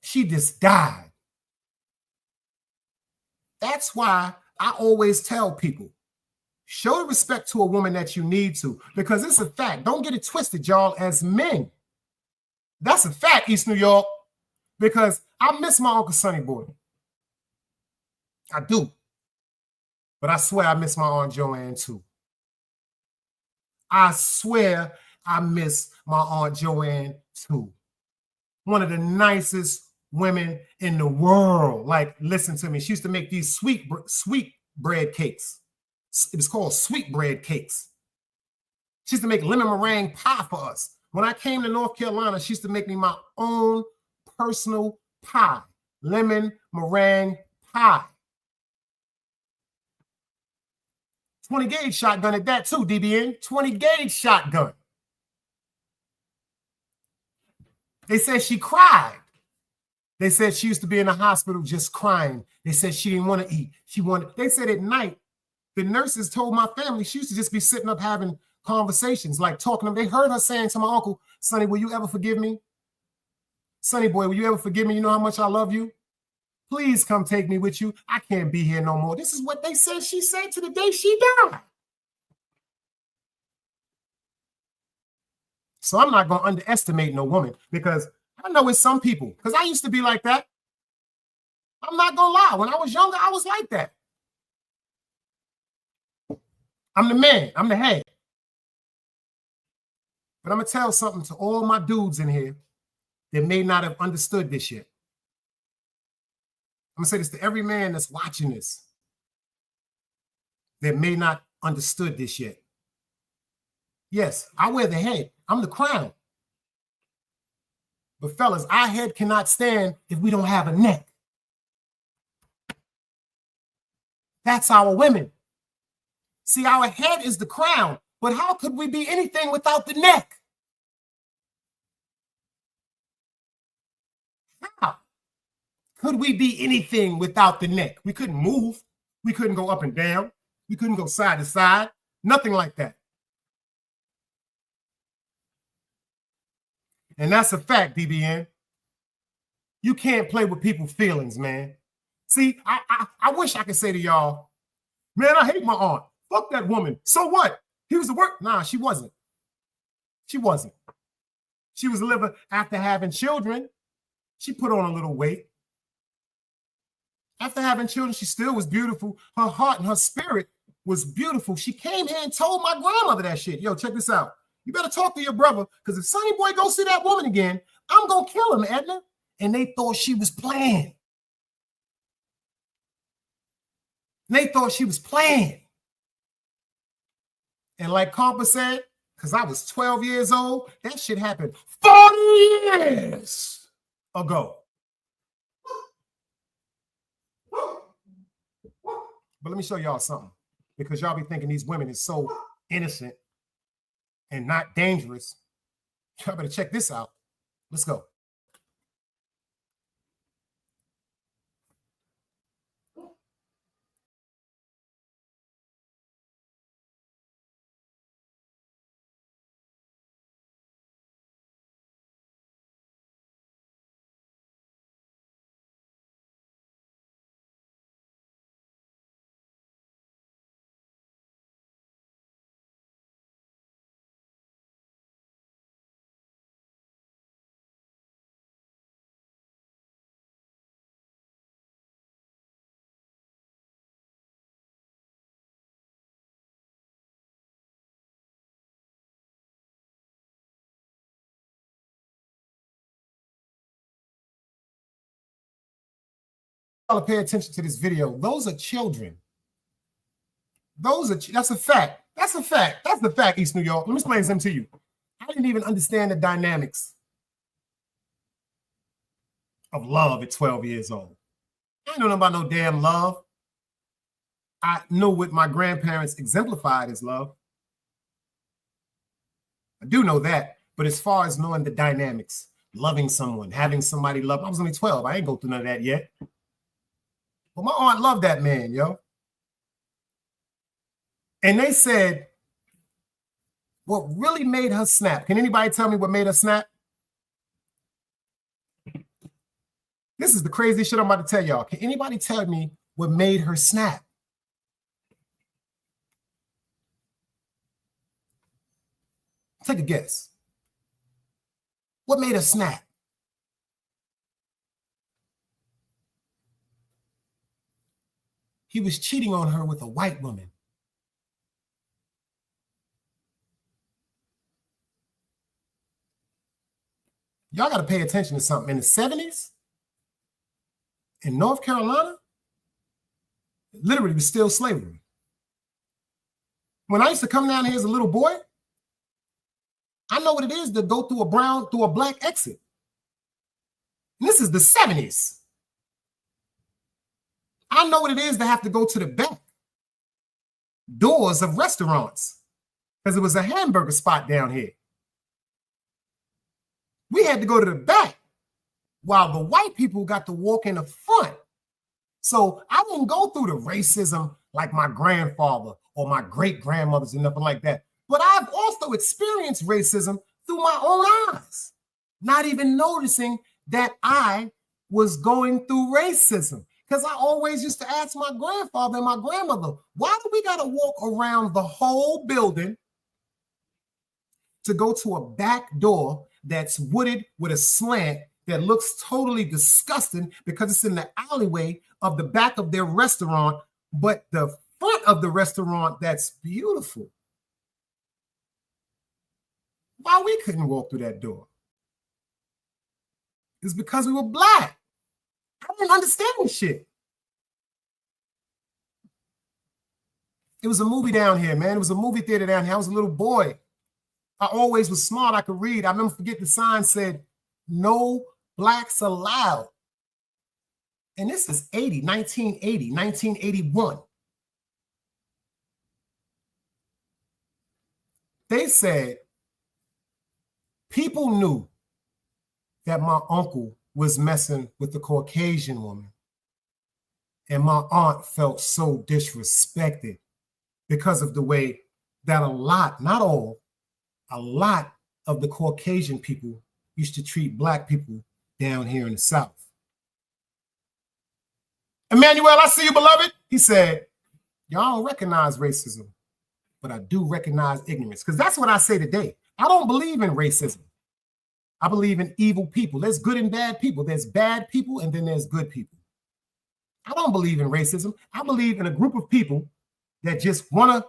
She just died. That's why I always tell people, show the respect to a woman that you need to, because it's a fact. Don't get it twisted, y'all, as men. That's a fact, East New York, because I miss my Uncle Sonny Boy. I do. But I swear I miss my Aunt Joanne too. I swear I miss my Aunt Joanne too. One of the nicest women in the world. Like, listen to me. She used to make these sweet bread cakes. It was called sweet bread cakes. She used to make lemon meringue pie for us. When I came to North Carolina, she used to make me my own personal pie. Lemon meringue pie. 20 gauge shotgun at that too, DBN. 20 gauge shotgun. They said she cried. They said she used to be in the hospital just crying. They said she didn't want to eat. They said at night, the nurses told my family she used to just be sitting up having conversations, like talking to them. They heard her saying to my uncle, Sonny, will you ever forgive me? Sonny boy, will you ever forgive me? You know how much I love you? Please come take me with you. I can't be here no more. This is what they said she said to the day she died. So I'm not going to underestimate no woman, because I know it's some people, because I used to be like that. I'm not going to lie. When I was younger, I was like that. I'm the man. I'm the head. But I'm going to tell something to all my dudes in here that may not have understood this yet. I'm going to say this to every man that's watching this that may not understood this yet. Yes, I wear the head. I'm the crown. But fellas, our head cannot stand if we don't have a neck. That's our women. See, our head is the crown, but how could we be anything without the neck? How could we be anything without the neck? We couldn't move. We couldn't go up and down. We couldn't go side to side. Nothing like that. And that's a fact, DBN. You can't play with people's feelings, man. See, I wish I could say to y'all, man, I hate my aunt. Fuck that woman. So what? He was the work. Nah, she wasn't. She wasn't. She was living after having children. She put on a little weight. After having children, she still was beautiful. Her heart and her spirit was beautiful. She came here and told my grandmother that shit. Yo, check this out. You better talk to your brother, because if Sonny Boy go see that woman again, I'm going to kill him, Edna. And they thought she was playing. They thought she was playing. And like Compa said, because I was 12 years old, that shit happened 40 years ago. But let me show y'all something, because y'all be thinking these women is so innocent and not dangerous. Y'all better check this out. Let's go. Y'all pay attention to this video. Those are children. That's a fact. That's a fact. That's the fact, East New York. Let me explain something to you. I didn't even understand the dynamics of love at 12 years old. I didn't know nothing about no damn love. I know what my grandparents exemplified as love. I do know that. But as far as knowing the dynamics, loving someone, having somebody love, I was only 12. I ain't go through none of that yet. But my aunt loved that man, yo. And they said, what really made her snap? Can anybody tell me what made her snap? This is the crazy shit I'm about to tell y'all. Can anybody tell me what made her snap? Take a guess. What made her snap? he was cheating on her with a white woman. Y'all got to pay attention to something. In the 70s, in North Carolina, literally was still slavery. When I used to come down here as a little boy, I know what it is to go through a black exit. And this is the 70s. I know what it is to have to go to the back doors of restaurants because it was a hamburger spot down here. We had to go to the back while the white people got to walk in the front. So I didn't go through the racism like my grandfather or my great-grandmothers and nothing like that. But I've also experienced racism through my own eyes, not even noticing that I was going through racism. Because I always used to ask my grandfather and my grandmother, why do we got to walk around the whole building to go to a back door that's wooded with a slant that looks totally disgusting because it's in the alleyway of the back of their restaurant, but the front of the restaurant that's beautiful? Why we couldn't walk through that door? It's because we were black. I didn't understand this shit. It was a movie down here, man. It was a movie theater down here. I was a little boy. I always was smart. I could read. I remember the sign said, "No blacks allowed." And this is 1981. They said people knew that my uncle was messing with the Caucasian woman. And my aunt felt so disrespected because of the way that a lot, not all, a lot of the Caucasian people used to treat black people down here in the South. Emmanuel, I see you, beloved. He said, y'all don't recognize racism, but I do recognize ignorance. Because that's what I say today. I don't believe in racism. I believe in evil people. There's good and bad people. There's bad people and then there's good people. I don't believe in racism. I believe in a group of people that just want to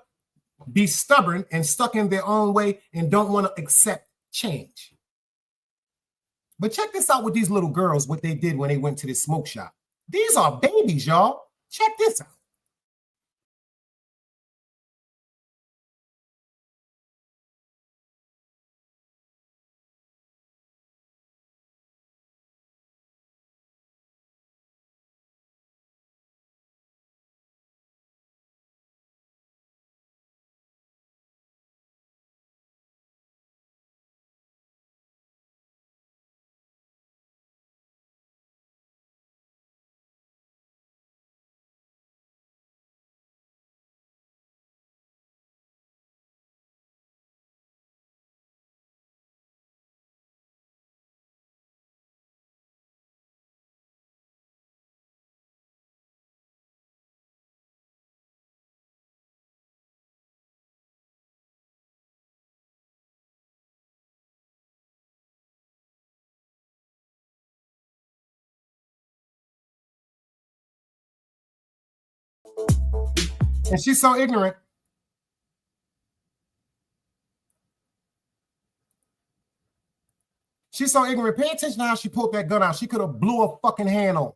be stubborn and stuck in their own way and don't want to accept change. But check this out with these little girls, what they did when they went to this smoke shop. These are babies, y'all. Check this out. And she's so ignorant. She's so ignorant. Pay attention to how she pulled that gun out. She could have blew her fucking hand off.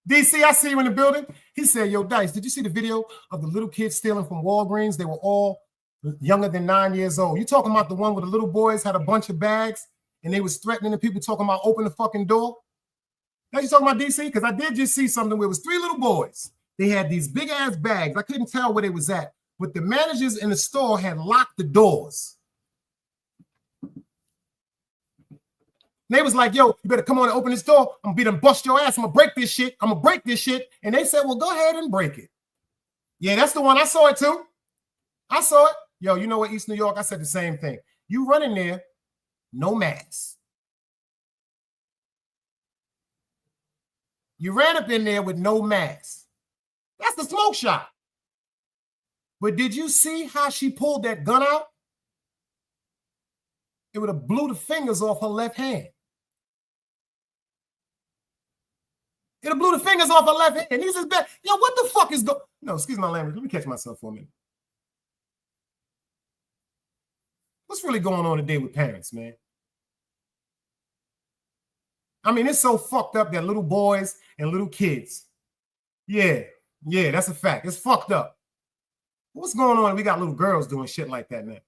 DC, I see you in the building. He said, yo, Dice, did you see the video of the little kids stealing from Walgreens? They were all younger than 9 years old. You talking about the one where the little boys had a bunch of bags and they was threatening the people, talking about open the fucking door? Now you talking about DC? Because I did just see something where it was 3 little boys. They had these big ass bags. I couldn't tell where they was at, but the managers in the store had locked the doors. They was like, yo, you better come on and open this door. I'm gonna bust your ass. I'm gonna break this shit. I'm gonna break this shit. And they said, well, go ahead and break it. Yeah, that's the one. I saw it too. I saw it. Yo, you know what, East New York? I said the same thing. You run in there, no mask. You ran up in there with no mask. That's the smoke shot. But did you see how she pulled that gun out? It would have blew the fingers off her left hand. It blew the fingers off her left hand. He's just bad. Yo, what the fuck is going? No, excuse my language. Let me catch myself for a minute. What's really going on today with parents, man? I mean, it's so fucked up that little boys and little kids. Yeah, that's a fact. It's fucked up. What's going on? We got little girls doing shit like that now.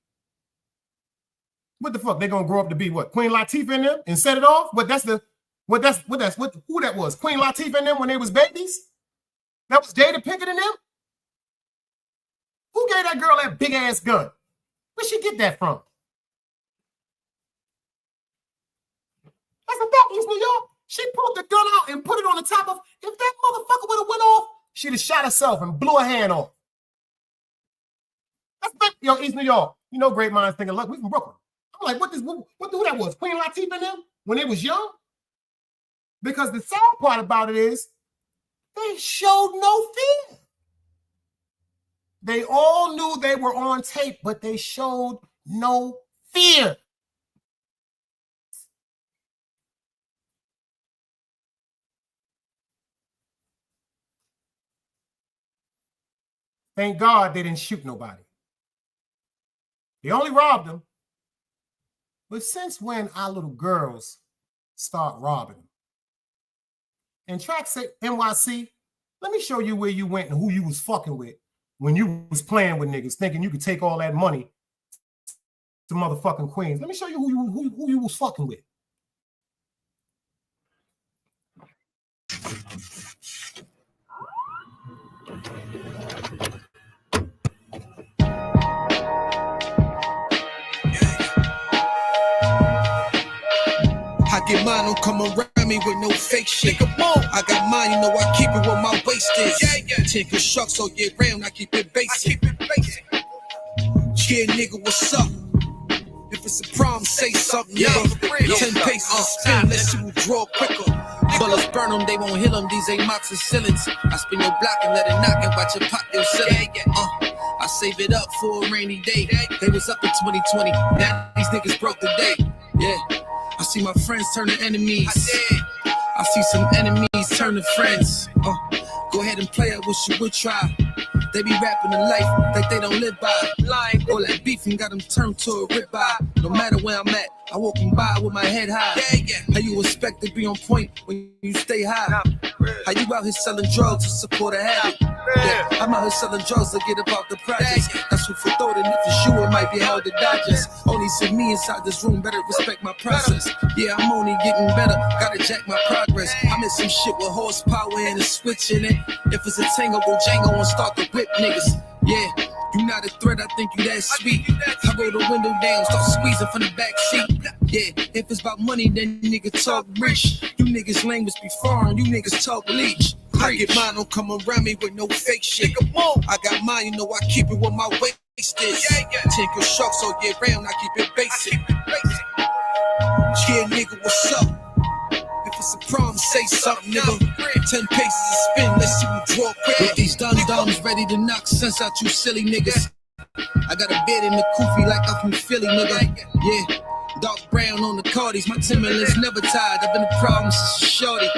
What the fuck? They gonna grow up to be what? Queen Latifah in them and set it off? Who that was? Queen Latifah in them when they was babies? That was Jada Pinkett in them? Who gave that girl that big ass gun? Where'd she get that from? That's a fact, East New York. She pulled the gun out and put it on the top of. If that motherfucker would have went off, she'd have shot herself and blew her hand off. That's fact, yo, East New York. You know, great minds thinking, look, we from Brooklyn. I'm like, what who that was? Queen Latifah and them when they was young? Because the sad part about it is they showed no fear. They all knew they were on tape, but they showed no fear. Thank God they didn't shoot nobody. They only robbed them. But since when our little girls start robbing them? And Trax NYc, let me show you where you went and who you was fucking with when you was playing with niggas, thinking you could take all that money to motherfucking Queens. Let me show you who you was fucking with. I get mine, don't come around me with no fake shit. I got mine, you know I keep it where my waist is. Take a shuck, so year round I keep it basic. Yeah, nigga, what's up? If it's a problem, say something, nigga. 10 paces of spin, let's see who draw quicker. Bullets burn them, they won't hit them, these ain't moxicillins. I spin your block and let it knock and watch it pop your ceiling. I save it up for a rainy day. They was up in 2020, now these niggas broke the day. Yeah. I see my friends turn to enemies. I see some enemies turn to friends. Go ahead and play it, what you would try. They be rapping the life like they don't live by. All that beefing got them turned to a ribeye. No matter where I'm at, I walking by with my head high. How you expect to be on point when you stay high? How you out here selling drugs to support a habit? Yeah, I'm out here selling drugs to get about the projects. That's what for thought, and if it's you, it might be hard to digest. Only see me inside this room, better respect my process. Yeah, I'm only getting better, gotta jack my progress. I'm in some shit with horsepower and a switch in it. If it's a tango, go Django and start to whip niggas. Yeah, you not a threat, I think you that sweet. I roll the window down, start squeezing from the back seat. Yeah, if it's about money, then nigga talk rich. You niggas language be foreign, you niggas talk leech. I get mine, don't come around me with no fake shit. I got mine, you know I keep it where my waist is. Take your shark, so year round I keep it basic. Yeah, nigga, what's up? If it's a problem, say something, nigga. 10 paces of spin, let's see who draw quick. With these dum-dums ready to knock sense out you silly niggas. I got a bed in the kufi like I'm from Philly, nigga. Yeah, dark brown on the Cardis, my Timberlands never tired. I've been a problem since a shorty.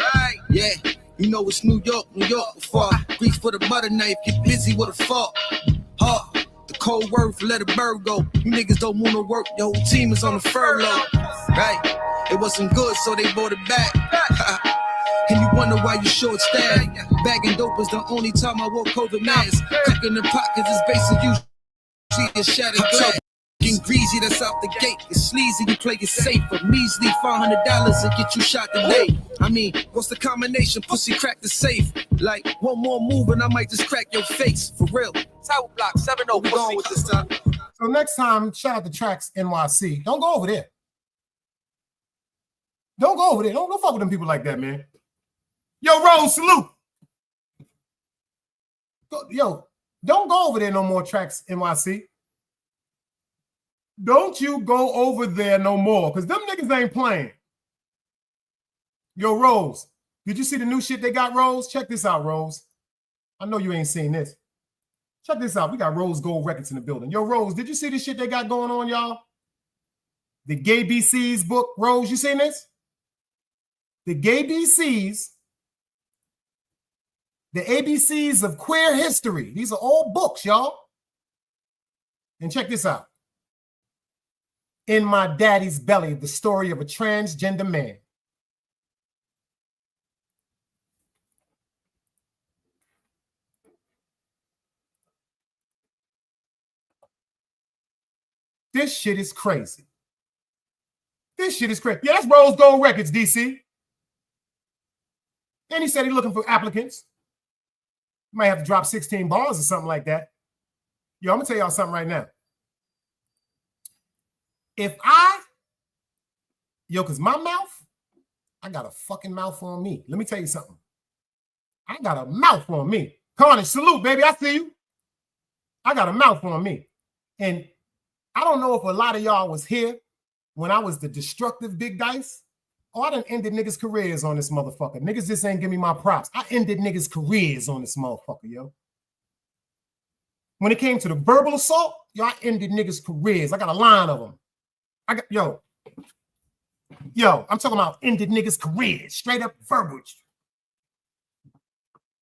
Yeah, you know it's New York before I reach for the butter knife, get busy with a fork. The cold word for let a bird go. You niggas don't wanna work, your whole team is on a furlough. Right, it wasn't good, so they brought it back. and you wonder why you short staff. Bagging dope is the only time I wore COVID mask. Cooking the pockets is basically you see a shattered glass. Getting greasy, that's out the gate. It's sleazy, you play it safe. A measly $500 to get you shot today. I mean, what's the combination? Pussy crack the safe. Like, one more move and I might just crack your face. For real. Tower block, 7-0. We going with this time. So next time, shout out to Trax NYc. Don't go over there. Don't go over there. Don't fuck with them people like that, man. Yo, Rose, salute. Yo, don't go over there no more, Trax NYc. Don't you go over there no more, because them niggas ain't playing. Yo, Rose, did you see the new shit they got, Rose? Check this out, Rose. I know you ain't seen this. Check this out. We got Rose Gold Records in the building. Yo, Rose, did you see the shit they got going on, y'all? The Gay BC's book, Rose, you seen this? The Gay BC's, the ABCs of queer history. These are old books, y'all. And check this out. In My Daddy's Belly, the story of a transgender man. This shit is crazy. This shit is crazy. Yeah, that's Rose Gold Records, DC. And he said he's looking for applicants. Might have to drop 16 bars or something like that. Yo, I'm gonna tell y'all something right now. Because my mouth, I got a fucking mouth on me. Let me tell you something. I got a mouth on me. Carnage, salute, baby. I see you. I got a mouth on me. And I don't know if a lot of y'all was here when I was the destructive Big Dice. Oh, I done ended niggas' careers on this motherfucker. Niggas just ain't give me my props. I ended niggas' careers on this motherfucker, yo. When it came to the verbal assault, yo, I ended niggas' careers. I got a line of them. Yo, I'm talking about ended niggas' careers. Straight up verbal.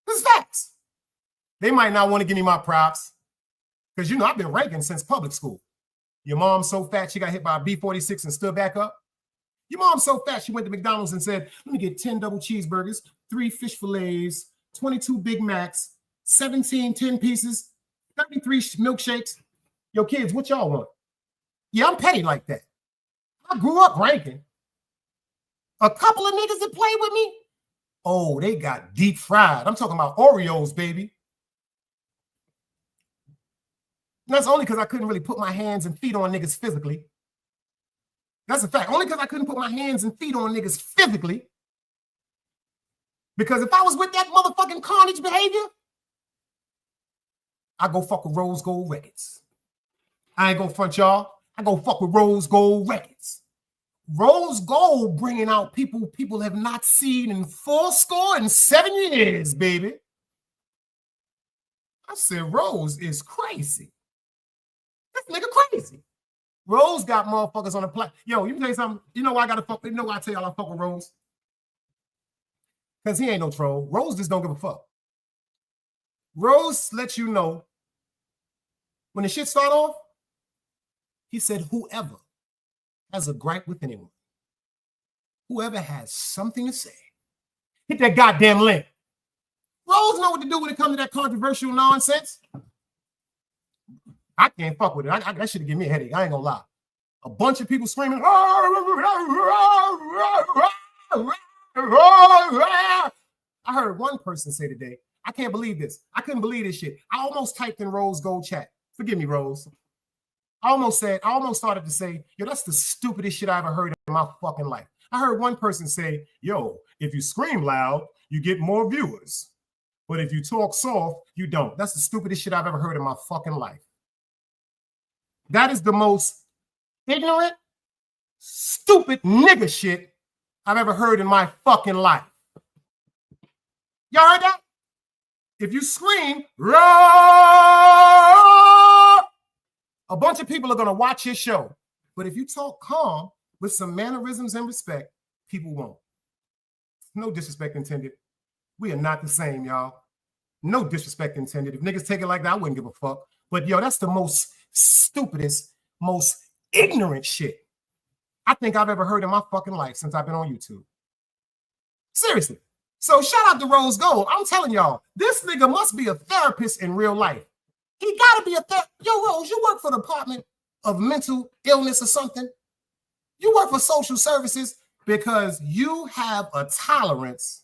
This is facts. They might not want to give me my props because, you know, I've been ranking since public school. Your mom's so fat she got hit by a B-46 and stood back up. Your mom's so fat she went to McDonald's and said, let me get 10 double cheeseburgers, 3 fish fillets, 22 Big Macs, 17 10 pieces, 33 milkshakes. Yo, kids, what y'all want? Yeah, I'm petty like that. I grew up ranking. A couple of niggas that play with me, oh, they got deep fried. I'm talking about Oreos, baby. And that's only because I couldn't really put my hands and feet on niggas physically. That's a fact. Only because I couldn't put my hands and feet on niggas physically. Because if I was with that motherfucking carnage behavior, I go fuck with Rose Gold Records. I ain't gonna front y'all. I go fuck with Rose Gold Records. Rose Gold bringing out people have not seen in 7 years, baby. I said, Rose is crazy. This nigga crazy. Rose got motherfuckers on the planet. Yo, you can tell you something. You know why I gotta fuck? You know why I tell y'all I fuck with Rose? Because he ain't no troll. Rose just don't give a fuck. Rose lets you know when the shit start off, he said, whoever has a gripe with anyone, whoever has something to say, hit that goddamn link. Rose know what to do when it comes to that controversial nonsense. I can't fuck with it. That should give me a headache. I ain't gonna lie. A bunch of people screaming. I heard one person say today, I can't believe this. I couldn't believe this shit. I almost typed in Rose Gold chat. Forgive me, Rose. I almost started to say, yo, that's the stupidest shit I ever heard in my fucking life. I heard one person say, yo, if you scream loud, you get more viewers. But if you talk soft, you don't. That's the stupidest shit I've ever heard in my fucking life. That is the most ignorant, stupid nigga shit I've ever heard in my fucking life. Y'all heard that? If you scream, roar, a bunch of people are going to watch your show. But if you talk calm with some mannerisms and respect, people won't. No disrespect intended. We are not the same, y'all. No disrespect intended. If niggas take it like that, I wouldn't give a fuck. But yo, that's the most stupidest, most ignorant shit I think I've ever heard in my fucking life since I've been on YouTube. Seriously. So shout out to Rose Gold. I'm telling y'all, this nigga must be a therapist in real life. He gotta be a therapist. Yo, Rose, you work for the Department of Mental Illness or something? You work for social services because you have a tolerance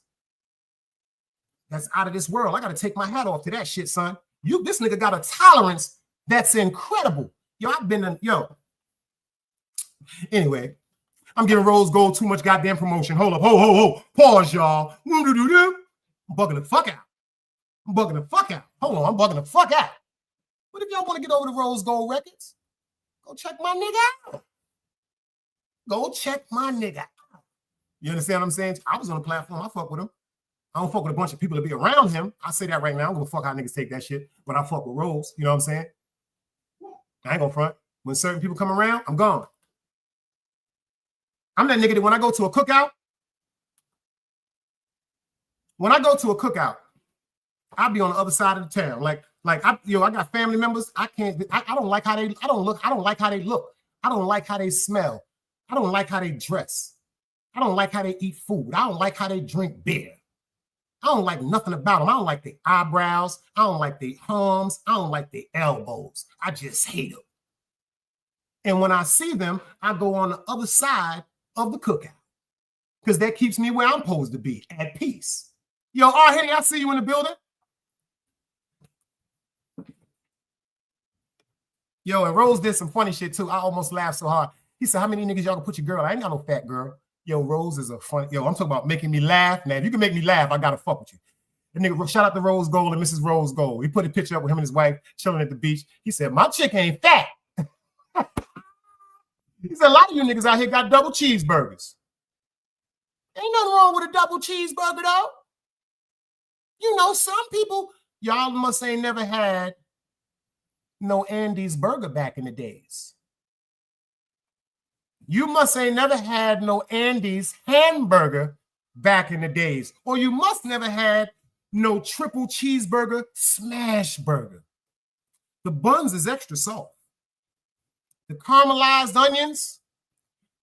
that's out of this world. I gotta take my hat off to that shit, son. This nigga got a tolerance that's incredible. Yo, I've been in, Anyway, I'm giving Rose Gold too much goddamn promotion. Hold up, ho. Pause, y'all. I'm bugging the fuck out. Hold on, I'm bugging the fuck out. But if y'all want to get over to Rose Gold Records, go check my nigga out. You understand what I'm saying? I was on the platform. I fuck with him. I don't fuck with a bunch of people that be around him. I say that right now. I don't give a fuck how niggas take that shit. But I fuck with Rose. You know what I'm saying? I ain't gonna front. When certain people come around, I'm gone. I'm that nigga that when I go to a cookout, I'll be on the other side of the town. Like I got family members. I don't like how they look. I don't like how they look. I don't like how they smell. I don't like how they dress. I don't like how they eat food. I don't like how they drink beer. I don't like nothing about them. I don't like their eyebrows. I don't like their arms. I don't like their elbows. I just hate them. And when I see them, I go on the other side of the cookout because that keeps me where I'm supposed to be, at peace. Yo, Henny, I see you in the building. Yo, and Rose did some funny shit too. I almost laughed so hard. He said, how many niggas y'all can put your girl? I ain't got no fat girl. Yo, Rose is a funny. Yo, I'm talking about making me laugh. Now, if you can make me laugh, I gotta fuck with you. The nigga, shout out to Rose Gold and Mrs. Rose Gold. He put a picture up with him and his wife chilling at the beach. He said, my chick ain't fat. He said, a lot of you niggas out here got double cheeseburgers. Ain't nothing wrong with a double cheeseburger, though. You know, some people, y'all must ain't never had no Andy's burger back in the days. You must ain't never had no Andy's hamburger back in the days. Or you must never had no triple cheeseburger smash burger. The buns is extra soft. The caramelized onions,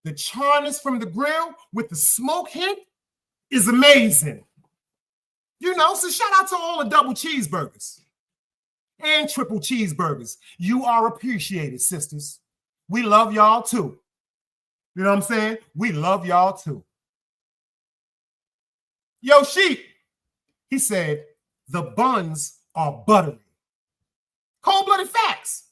the charness from the grill with the smoke hint is amazing. You know, so shout out to all the double cheeseburgers and triple cheeseburgers. You are appreciated, sisters. We love y'all too. You know what I'm saying? We love y'all too. Yo, Sheep, he said, the buns are buttery. Cold-blooded facts.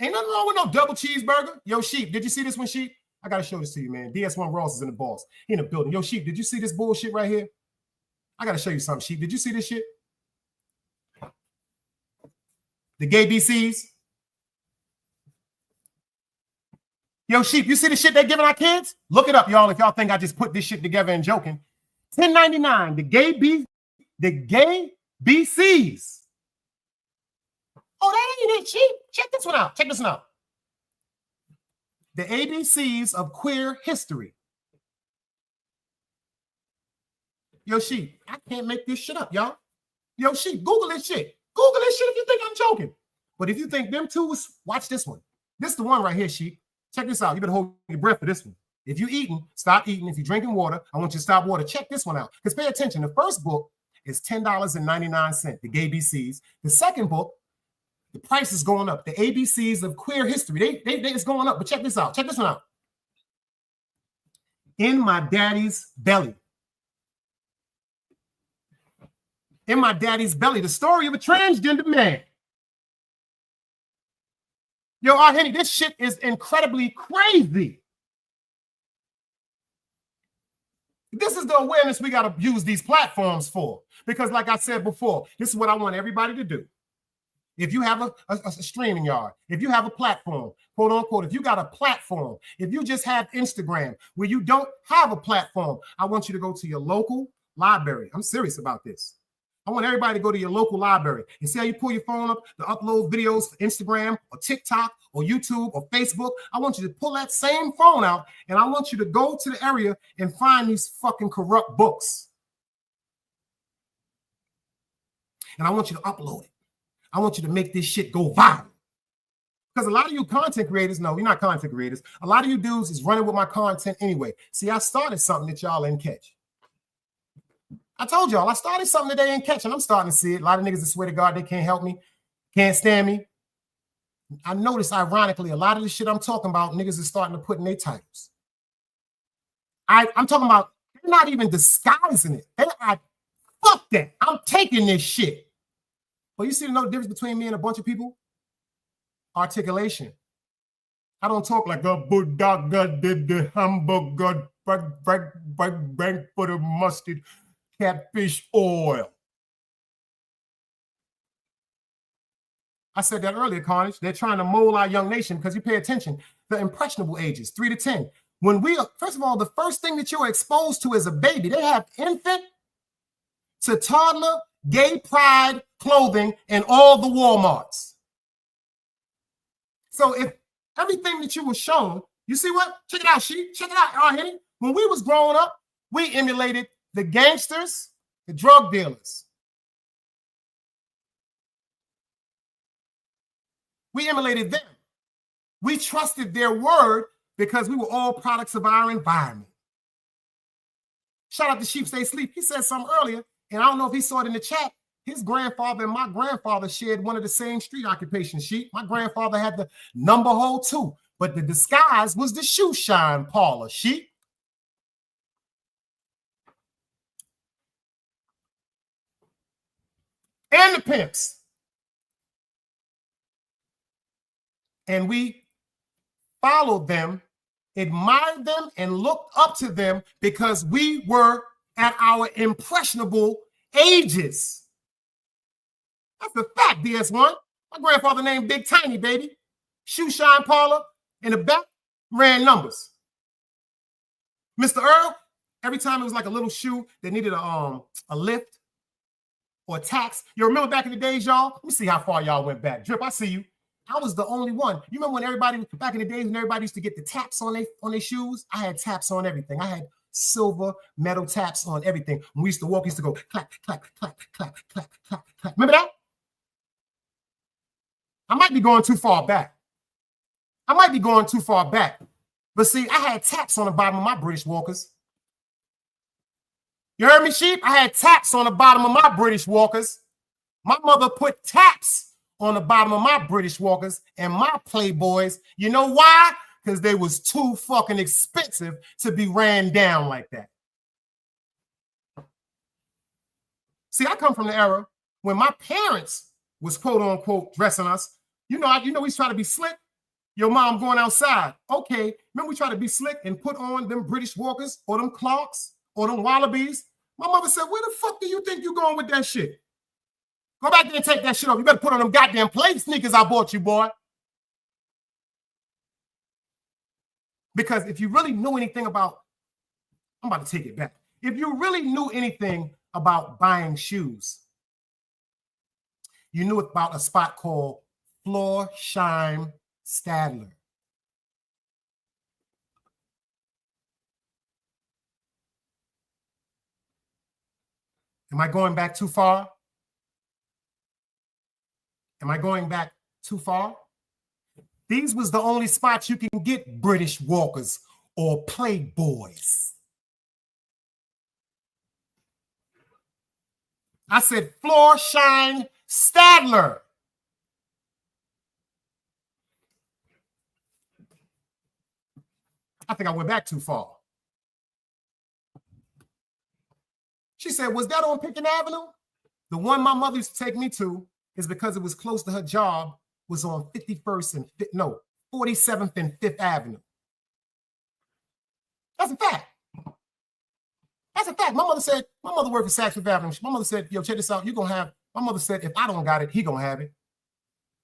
Ain't nothing wrong with no double cheeseburger. Yo, Sheep, did you see this one, Sheep? I got to show this to you, man. DS1 Ross is in the boss. He in the building. Yo, Sheep, did you see this bullshit right here? I got to show you something, Sheep. Did you see this shit? The gay BCs. Yo, Sheep, you see the shit they're giving our kids? Look it up, y'all, if y'all think I just put this shit together and joking. $10.99, the gay BCs. Oh, that ain't it, Sheep. Check this one out. The ABCs of queer history. Yo, Sheep, I can't make this shit up, y'all. Yo, Sheep, Google this shit. Google this shit if you think I'm joking. But if you think them two was, watch this one. This is the one right here, Sheep. Check this out. You better hold your breath for this one. If you're eating, stop eating. If you're drinking water, I want you to stop water. Check this one out. Because pay attention. The first book is $10.99, the gay BCs. The second book, the price is going up. The ABCs of queer history. It's going up. But check this out. Check this one out. In My Daddy's Belly. In My Daddy's Belly, the story of a transgender man. Yo, Henny, this shit is incredibly crazy. This is the awareness we got to use these platforms for. Because like I said before, this is what I want everybody to do. If you have a streaming yard, if you have a platform, quote unquote, if you got a platform, if you just have Instagram where you don't have a platform, I want you to go to your local library. I'm serious about this. I want everybody to go to your local library and see how you pull your phone up to upload videos for Instagram or TikTok or YouTube or Facebook. I want you to pull that same phone out and I want you to go to the area and find these fucking corrupt books. And I want you to upload it. I want you to make this shit go viral. Because a lot of you content creators, no, you're not content creators. A lot of you dudes is running with my content anyway. See, I started something that y'all didn't catch. I told y'all, I started something that they ain't catching. I'm starting to see it. A lot of niggas that swear to God they can't help me, can't stand me. I noticed, ironically, a lot of the shit I'm talking about, niggas are starting to put in their titles. I'm talking about, they're not even disguising it. They're like, fuck that. I'm taking this shit. But you see the difference between me and a bunch of people? Articulation. I don't talk like a Buddha did the hamburger, bank for the mustard, catfish oil. I said that earlier, Carnage. They're trying to mold our young nation because you pay attention. The impressionable ages, 3 to 10. When we are, first of all, the first thing that you're exposed to as a baby, they have infant to toddler, gay pride clothing in all the Walmarts. So if everything that you were shown, you see what? Check it out, Sheep. Check it out, Henny. When we was growing up, we emulated the gangsters, the drug dealers. We emulated them. We trusted their word because we were all products of our environment. Shout out to Sheep Stay Sleep. He said something earlier, and I don't know if he saw it in the chat. His grandfather and my grandfather shared one of the same street occupations, Sheep. My grandfather had the number hole too, but the disguise was the shoe shine parlor, Sheep. And the pimps. And we followed them, admired them, and looked up to them because we were at our impressionable ages. That's a fact, DS1. My grandfather named Big Tiny, baby. Shoe shine parlor in the back, ran numbers. Mr. Earl, every time it was like a little shoe that needed a lift or a tax. You remember back in the days, y'all? Let me see how far y'all went back. Drip, I see you. I was the only one. You remember when everybody, back in the days when everybody used to get the taps on their shoes? I had taps on everything. I had silver metal taps on everything. When we used to walk, we used to go clack, clack, clack, clack, clack, clack, clack. Remember that? I might be going too far back. But see, I had taps on the bottom of my British Walkers. You heard me, Sheep? I had taps on the bottom of my British Walkers. My mother put taps on the bottom of my British Walkers and my Playboys. You know why? Because they was too fucking expensive to be ran down like that. See, I come from the era when my parents was quote unquote dressing us. You know, we try to be slick. Your mom going outside. Okay, remember we try to be slick and put on them British Walkers or them Clarks or them Wallabies? My mother said, where the fuck do you think you going with that shit? Go back there and take that shit off. You better put on them goddamn plate sneakers I bought you, boy. Because if you really knew anything about, I'm about to take it back. If you really knew anything about buying shoes, you knew about a spot called Floor Shine Stadler. Am I going back too far? These was the only spots you can get British Walkers or Playboys. I said Floor Shine Stadler. I think I went back too far. She said, was that on Pickens Avenue? The one my mother used to take me to is because it was close to her job, was on 47th and 5th Avenue. That's a fact. My mother worked for Saks Fifth Avenue. My mother said, yo, check this out. My mother said, if I don't got it, he gonna have it.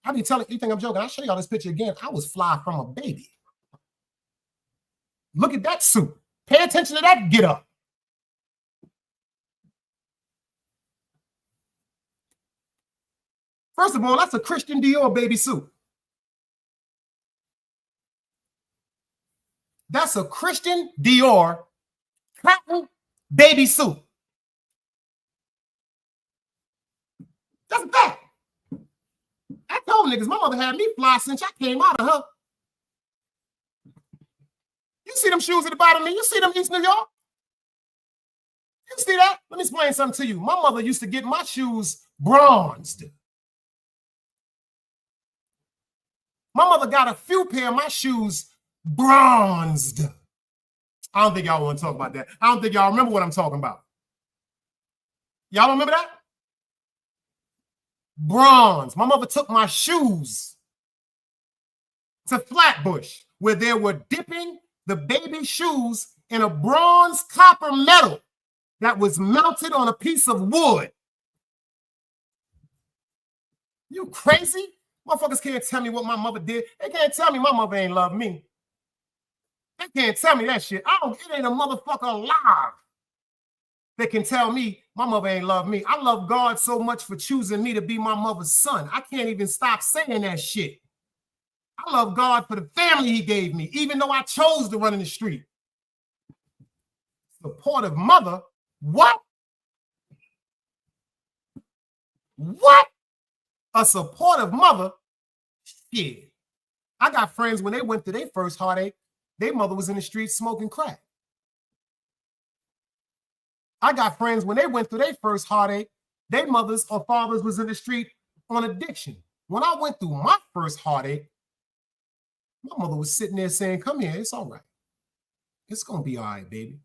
I be telling you, think I'm joking. I'll show y'all this picture again. I was fly from a baby. Look at that suit. Pay attention to that get up. First of all, that's a Christian Dior baby suit. That's a Christian Dior cotton baby suit. That's a fact. I told niggas my mother had me fly since I came out of her. You see them shoes at the bottom of me? You see them East New York? You You see that? Let me explain something to you. My mother used to get my shoes bronzed. My mother got a few pair of my shoes bronzed. I don't think y'all want to talk about that. I don't think y'all remember what I'm talking about. Y'all remember that? Bronze. My mother took my shoes to Flatbush, where they were dipping the baby shoes in a bronze copper metal that was mounted on a piece of wood. You crazy? Motherfuckers can't tell me what my mother did. They can't tell me my mother ain't love me. They can't tell me that shit. It ain't a motherfucker alive that can tell me my mother ain't love me. I love God so much for choosing me to be my mother's son. I can't even stop saying that shit. I love God for the family he gave me, even though I chose to run in the street. Supportive mother? What? What? A supportive mother? Shit. I got friends when they went through their first heartache, their mother was in the street smoking crack. I got friends when they went through their first heartache, their mothers or fathers was in the street on addiction. When I went through my first heartache, my mother was sitting there saying, come here, it's all right. It's going to be all right, baby.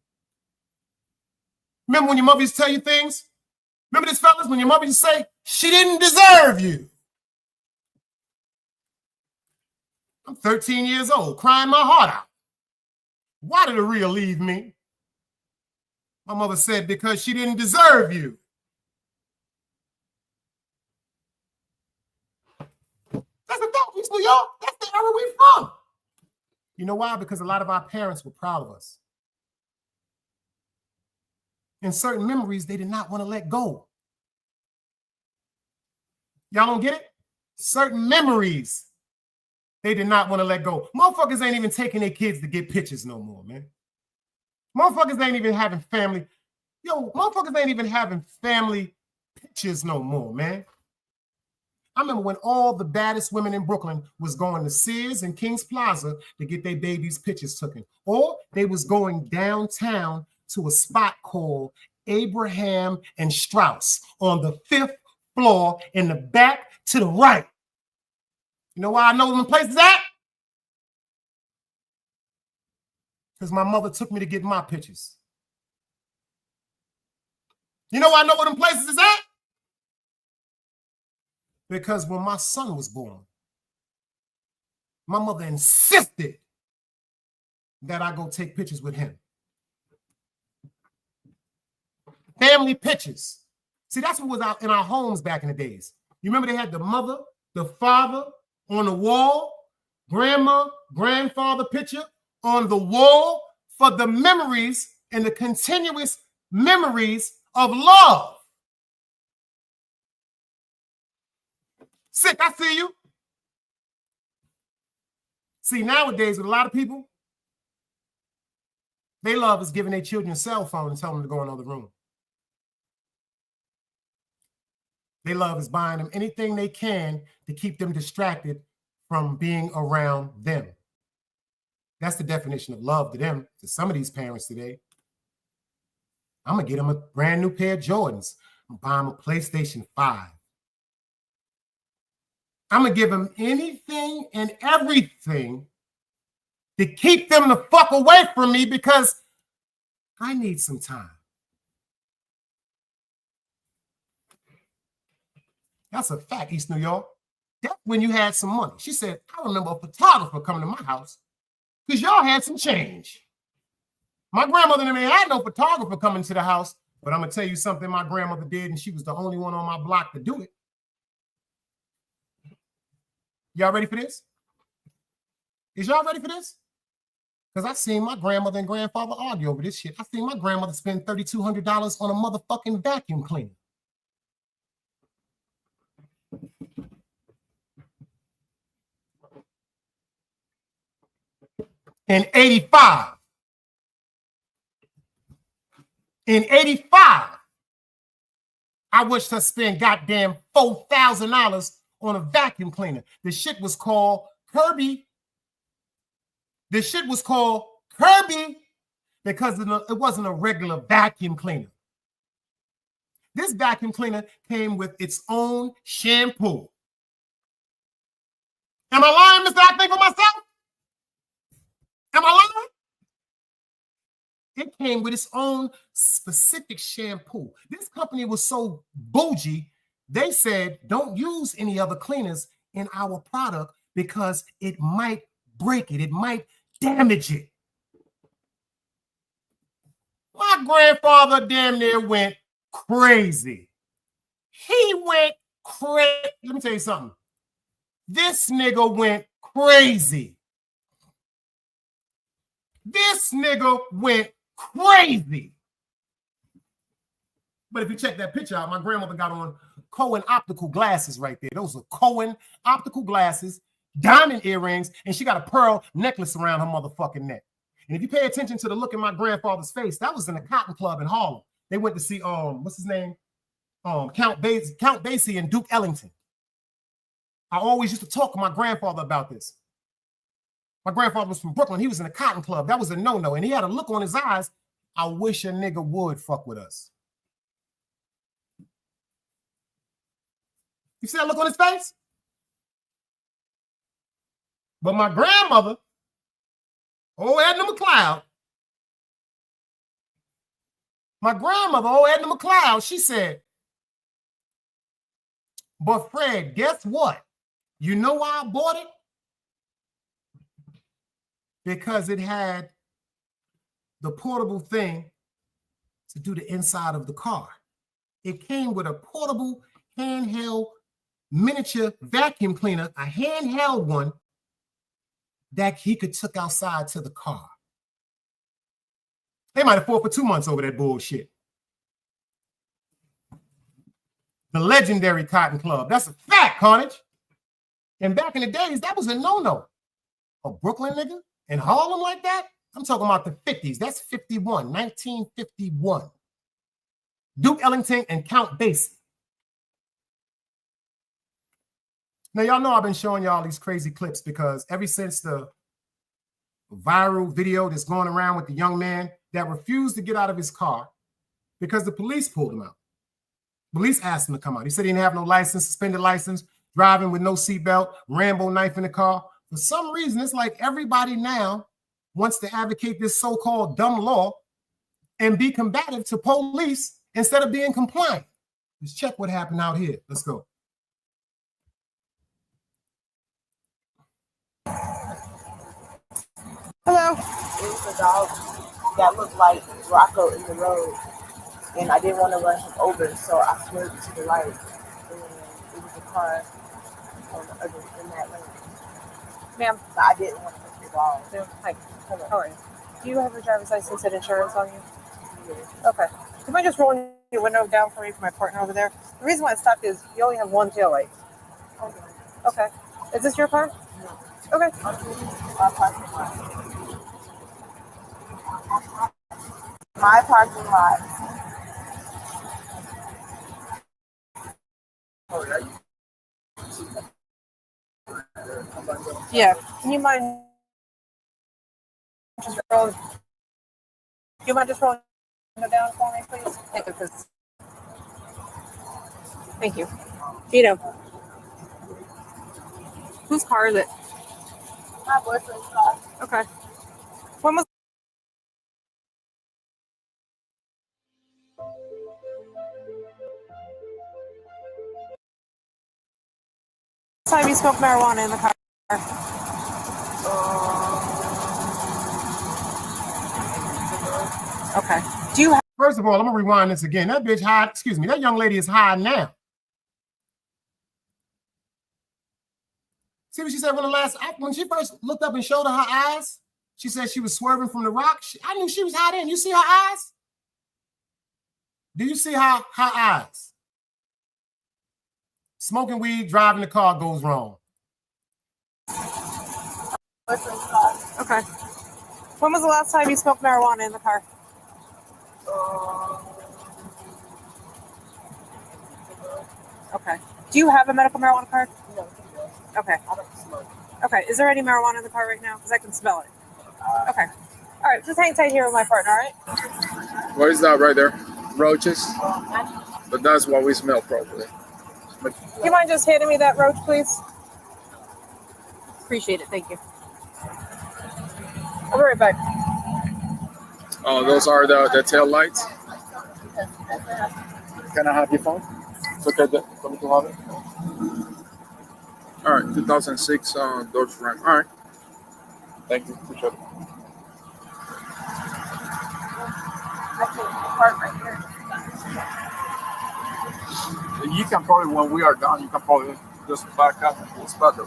Remember when your mother used to tell you things? Remember this, fellas, when your mother used to say, she didn't deserve you. I'm 13 years old, crying my heart out. Why did Aria leave me? My mother said, because she didn't deserve you. That's the fact, East New York. That's the era we from. You know why? Because a lot of our parents were proud of us. And certain memories they did not want to let go. Y'all don't get it? Certain memories they did not want to let go. Motherfuckers ain't even taking their kids to get pictures no more, man. Motherfuckers ain't even having family. Yo, motherfuckers ain't even having family pictures no more, man. I remember when all the baddest women in Brooklyn was going to Sears and King's Plaza to get their babies' pictures taken. Or they was going downtown to a spot called Abraham and Strauss on the 5th floor in the back to the right. You know why I know them places at? Because my mother took me to get my pictures. You know why I know where them places is at? Because when my son was born, my mother insisted that I go take pictures with him. Family pictures. See, that's what was out in our homes back in the days. You remember they had the mother, the father on the wall, grandma, grandfather picture on the wall for the memories and the continuous memories of love. Sick, I see you. See, nowadays with a lot of people, they love is giving their children a cell phone and telling them to go in another room. They love is buying them anything they can to keep them distracted from being around them. That's the definition of love to them, to some of these parents today. I'm going to get them a brand new pair of Jordans. I'm buying them a PlayStation 5. I'm going to give them anything and everything to keep them the fuck away from me because I need some time. That's a fact, East New York. That's when you had some money. She said, I remember a photographer coming to my house because y'all had some change. My grandmother never had no photographer coming to the house, but I'm going to tell you something my grandmother did, and she was the only one on my block to do it. Y'all ready for this? Is y'all ready for this? Because I seen my grandmother and grandfather argue over this shit. I seen my grandmother spend $3,200 on a motherfucking vacuum cleaner. In 85. In 85, I watched her spend goddamn $4,000 on a vacuum cleaner. The shit was called Kirby. The shit was called Kirby because it wasn't a regular vacuum cleaner. This vacuum cleaner came with its own shampoo. Am I lying, Mr. I think for myself? Am I lying? It came with its own specific shampoo. This company was so bougie, they said, don't use any other cleaners in our product because it might break it. It might damage it. My grandfather damn near went crazy. He went crazy. Let me tell you something. This nigga went crazy. This nigga went crazy. But if you check that picture out, my grandmother got on Cohen optical glasses right there. Those are Cohen optical glasses, diamond earrings, and she got a pearl necklace around her motherfucking neck. And if you pay attention to the look in my grandfather's face, that was in the Cotton Club in Harlem. They went to see what's his name? Count Basie and Duke Ellington. I always used to talk to my grandfather about this. My grandfather was from Brooklyn. He was in the Cotton Club. That was a no-no. And he had a look on his eyes. I wish a nigga would fuck with us. You see that look on his face? But my grandmother, Edna McLeod, Edna McLeod, she said, but Fred, guess what? You know why I bought it? Because it had the portable thing to do the inside of the car. It came with a portable handheld miniature vacuum cleaner, a handheld one that he could took outside to the car. They might have fought for 2 months over that bullshit. The legendary Cotton Club. That's a fact, Carnage. And back in the days, that was a no-no. A Brooklyn nigga in Harlem like that? I'm talking about the 50s. That's 51, 1951. Duke Ellington and Count Basie. Now, y'all know I've been showing y'all these crazy clips because ever since the viral video that's going around with the young man that refused to get out of his car because the police pulled him out. Police asked him to come out. He said he didn't have no license, suspended license, driving with no seatbelt, Rambo knife in the car. For some reason, it's like everybody now wants to advocate this so-called dumb law and be combative to police instead of being compliant. Let's check what happened out here. Let's go. Hello. It was a dog that looked like Rocco in the road, and I didn't want to run him over, so I swerved to the right, and it was a car on the other in that lane. Ma'am, but I didn't want to hit the wall. Hi. Hello. How are you? Do you have a driver's license and insurance on you? Yes. Okay. Can I just roll your window down for me for my partner over there? The reason why I stopped is you only have one taillight. Okay. Is this your car? No. Okay. My parking lot. Yeah. Can you mind just rolling? Do you mind just rolling it down for me, please? Thank you. Vito. Whose car is it? My boyfriend's car. Okay. When was the time you smoked marijuana in the car? Okay. Do you have First of all, I'm gonna rewind this again. That bitch high, excuse me, that young lady is high now. See what she said when she first looked up and showed her eyes? She said she was swerving from the rock. I knew she was high then. You see her eyes? Do you see her eyes? Smoking weed, driving the car goes wrong. Okay. When was the last time you smoked marijuana in the car? Okay. Do you have a medical marijuana card? No. Okay. I don't smoke. Okay. Is there any marijuana in the car right now? Because I can smell it. Okay. All right. Just hang tight here with my partner, all right? What is that right there? Roaches? but that's why we smell properly. Do you mind just handing me that roach, please? Appreciate it. Thank you. I'll be right back. Oh, those are the tail lights. Can I have your phone? Look at the. All right, 2006 Dodge Ram. All right. Thank you. Appreciate it. You can probably, when we are done, you can probably just back up. It's better.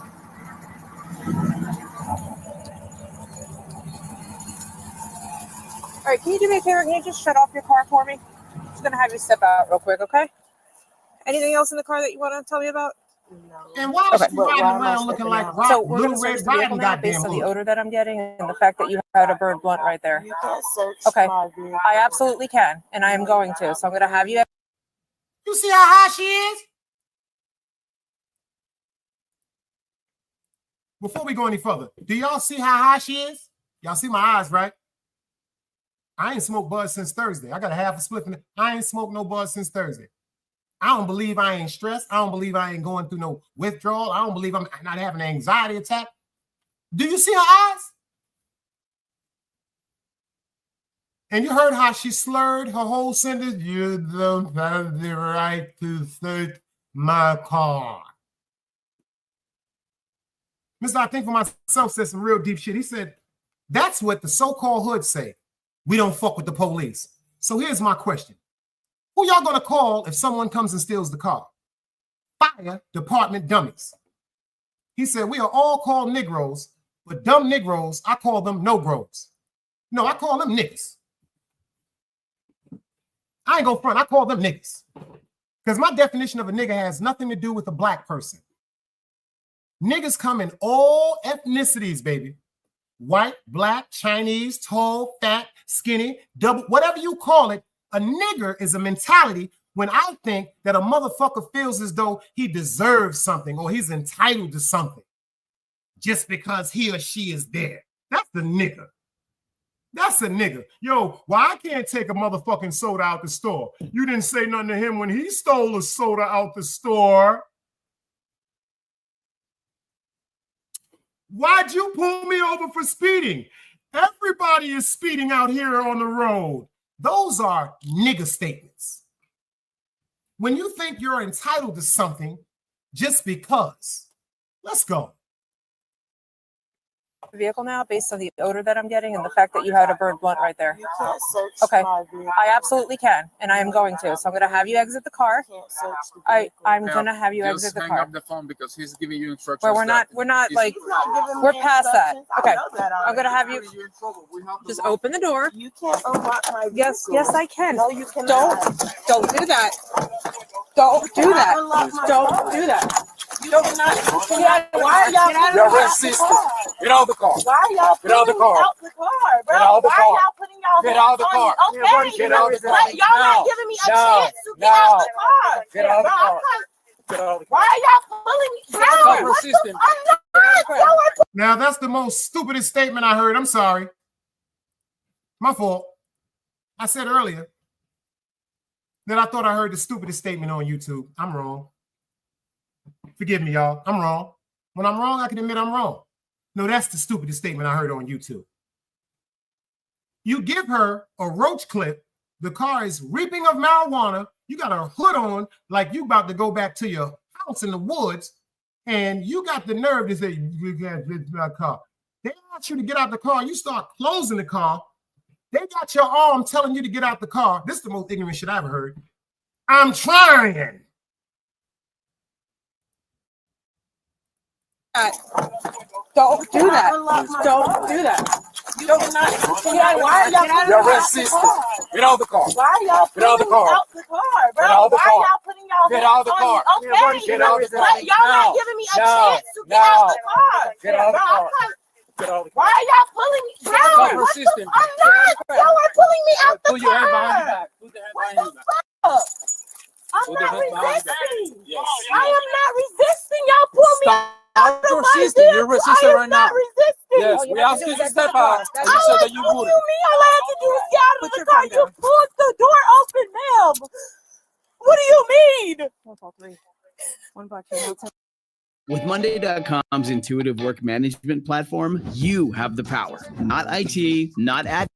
All right, can you do me a favor? Can you just shut off your car for me? I'm just gonna have you step out real quick, okay? Anything else in the car that you want to tell me about? No. And why is she riding around looking like So we're Little gonna search Red the vehicle Riding now Goddamn based on the Hood? odor that I'm getting and the fact that you had a bird blunt right there. You can't search Okay, my vehicle. I absolutely can, and I am going to. So I'm gonna have you. You see how high she is? Before we go any further, do y'all see how high she is? Y'all see my eyes, right? I ain't smoked bud since Thursday. I got a half a split. I ain't smoked no bud since Thursday. I don't believe I ain't stressed. I don't believe I ain't going through no withdrawal. I don't believe I'm not having an anxiety attack. Do you see her eyes? And you heard how she slurred her whole sentence. You don't have the right to search my car. Mr. I think for myself said some real deep shit. He said, that's what the so-called hood say. We don't fuck with the police. So here's my question. Who y'all gonna call if someone comes and steals the car? Fire department dummies. He said, we are all called Negroes, but dumb Negroes, I call them no-gros. No, I call them niggas. I ain't gonna front, I call them niggas. Because my definition of a nigga has nothing to do with a black person. Niggas come in all ethnicities, baby. White, black, Chinese, tall, fat, skinny, double, whatever you call it. A nigger is a mentality when I think that a motherfucker feels as though he deserves something or he's entitled to something just because he or she is there. That's the nigger. That's a nigga. Yo, why I can't take a motherfucking soda out the store? You didn't say nothing to him when he stole a soda out the store. Why'd you pull me over for speeding? Everybody is speeding out here on the road. Those are nigger statements. When you think you're entitled to something just because, let's go. Vehicle now based on the odor that I'm getting and the fact that you had a bird blunt right there. You can't search Okay, my vehicle. I absolutely can, and I am going to. So I'm gonna have you exit the car. You can't search the vehicle. I'm gonna have you Just exit the hang car. up the phone because he's giving you instructions. Where we're not like He's not giving we're me past that. instructions. I Okay, know that I'm gonna have you You're in trouble. We have to just lock open the door. You can't unlock my vehicle. Yes, I can. No, you cannot. Don't do that. Don't do that. Unlock my Don't car. do that. You cannot. Why are y'all putting You're me out racist. the car? Get out of the car. Why are y'all Get out of putting the me car. out the car, bro? Get out of the Why car. are y'all putting y'all Get hands out of the on car. me? Okay, Get out of the car. but y'all Now. not giving me a Now. chance to get out the car. Get out of the Bro, car. I can't- Get out of the car. Why are y'all pulling me? Bro, Stop what the resisting. I'm not. Y'all are Now, that's the most stupidest statement I heard. I'm sorry. My fault. I said earlier that I thought I heard the stupidest statement on YouTube. I'm wrong. Forgive me, y'all. I'm wrong. When I'm wrong, I can admit I'm wrong. No, that's the stupidest statement I heard on YouTube. You give her a roach clip. The car is reaping of marijuana. You got a hood on like you about to go back to your house in the woods. And you got the nerve to say, you can't get my car. They want you to get out the car. You start closing the car. They got your arm telling you to get out the car. This is the most ignorant shit I ever heard. I'm trying. Don't do that. Unlock my Don't car. do that. You cannot. Why are y'all putting You're me out racist. the car? Get out of the car. Why are y'all Get out of the pulling me car. out the car, bro? Get out of the Why car. are y'all putting y'all Get hands out of the on car. me? Okay, Get out of the car. but y'all Now. not giving me a Now. chance to get out the car. Get out of the Bro, I car. can't- Get out of the car. Why are y'all pulling me? Bro, Stop what the? resisting. I'm not. Y'all are pulling me out the Put your hand behind your car. back. Put your hand What behind the your back. fuck? I'm Put your not hand behind your back. resisting. Yes. I am not resisting. Y'all pull me out Stop of my resisting. You're vehicle. resisting I am right now. not resisting. Yes, we asked you to step out. And you said that you All wouldn't. you mean all I had to do is get out of Put the your car. phone You down. pulled the door open, ma'am. What do you mean? That's all three. One buck. With Monday.com's intuitive work management platform, you have the power. Not IT, not ad.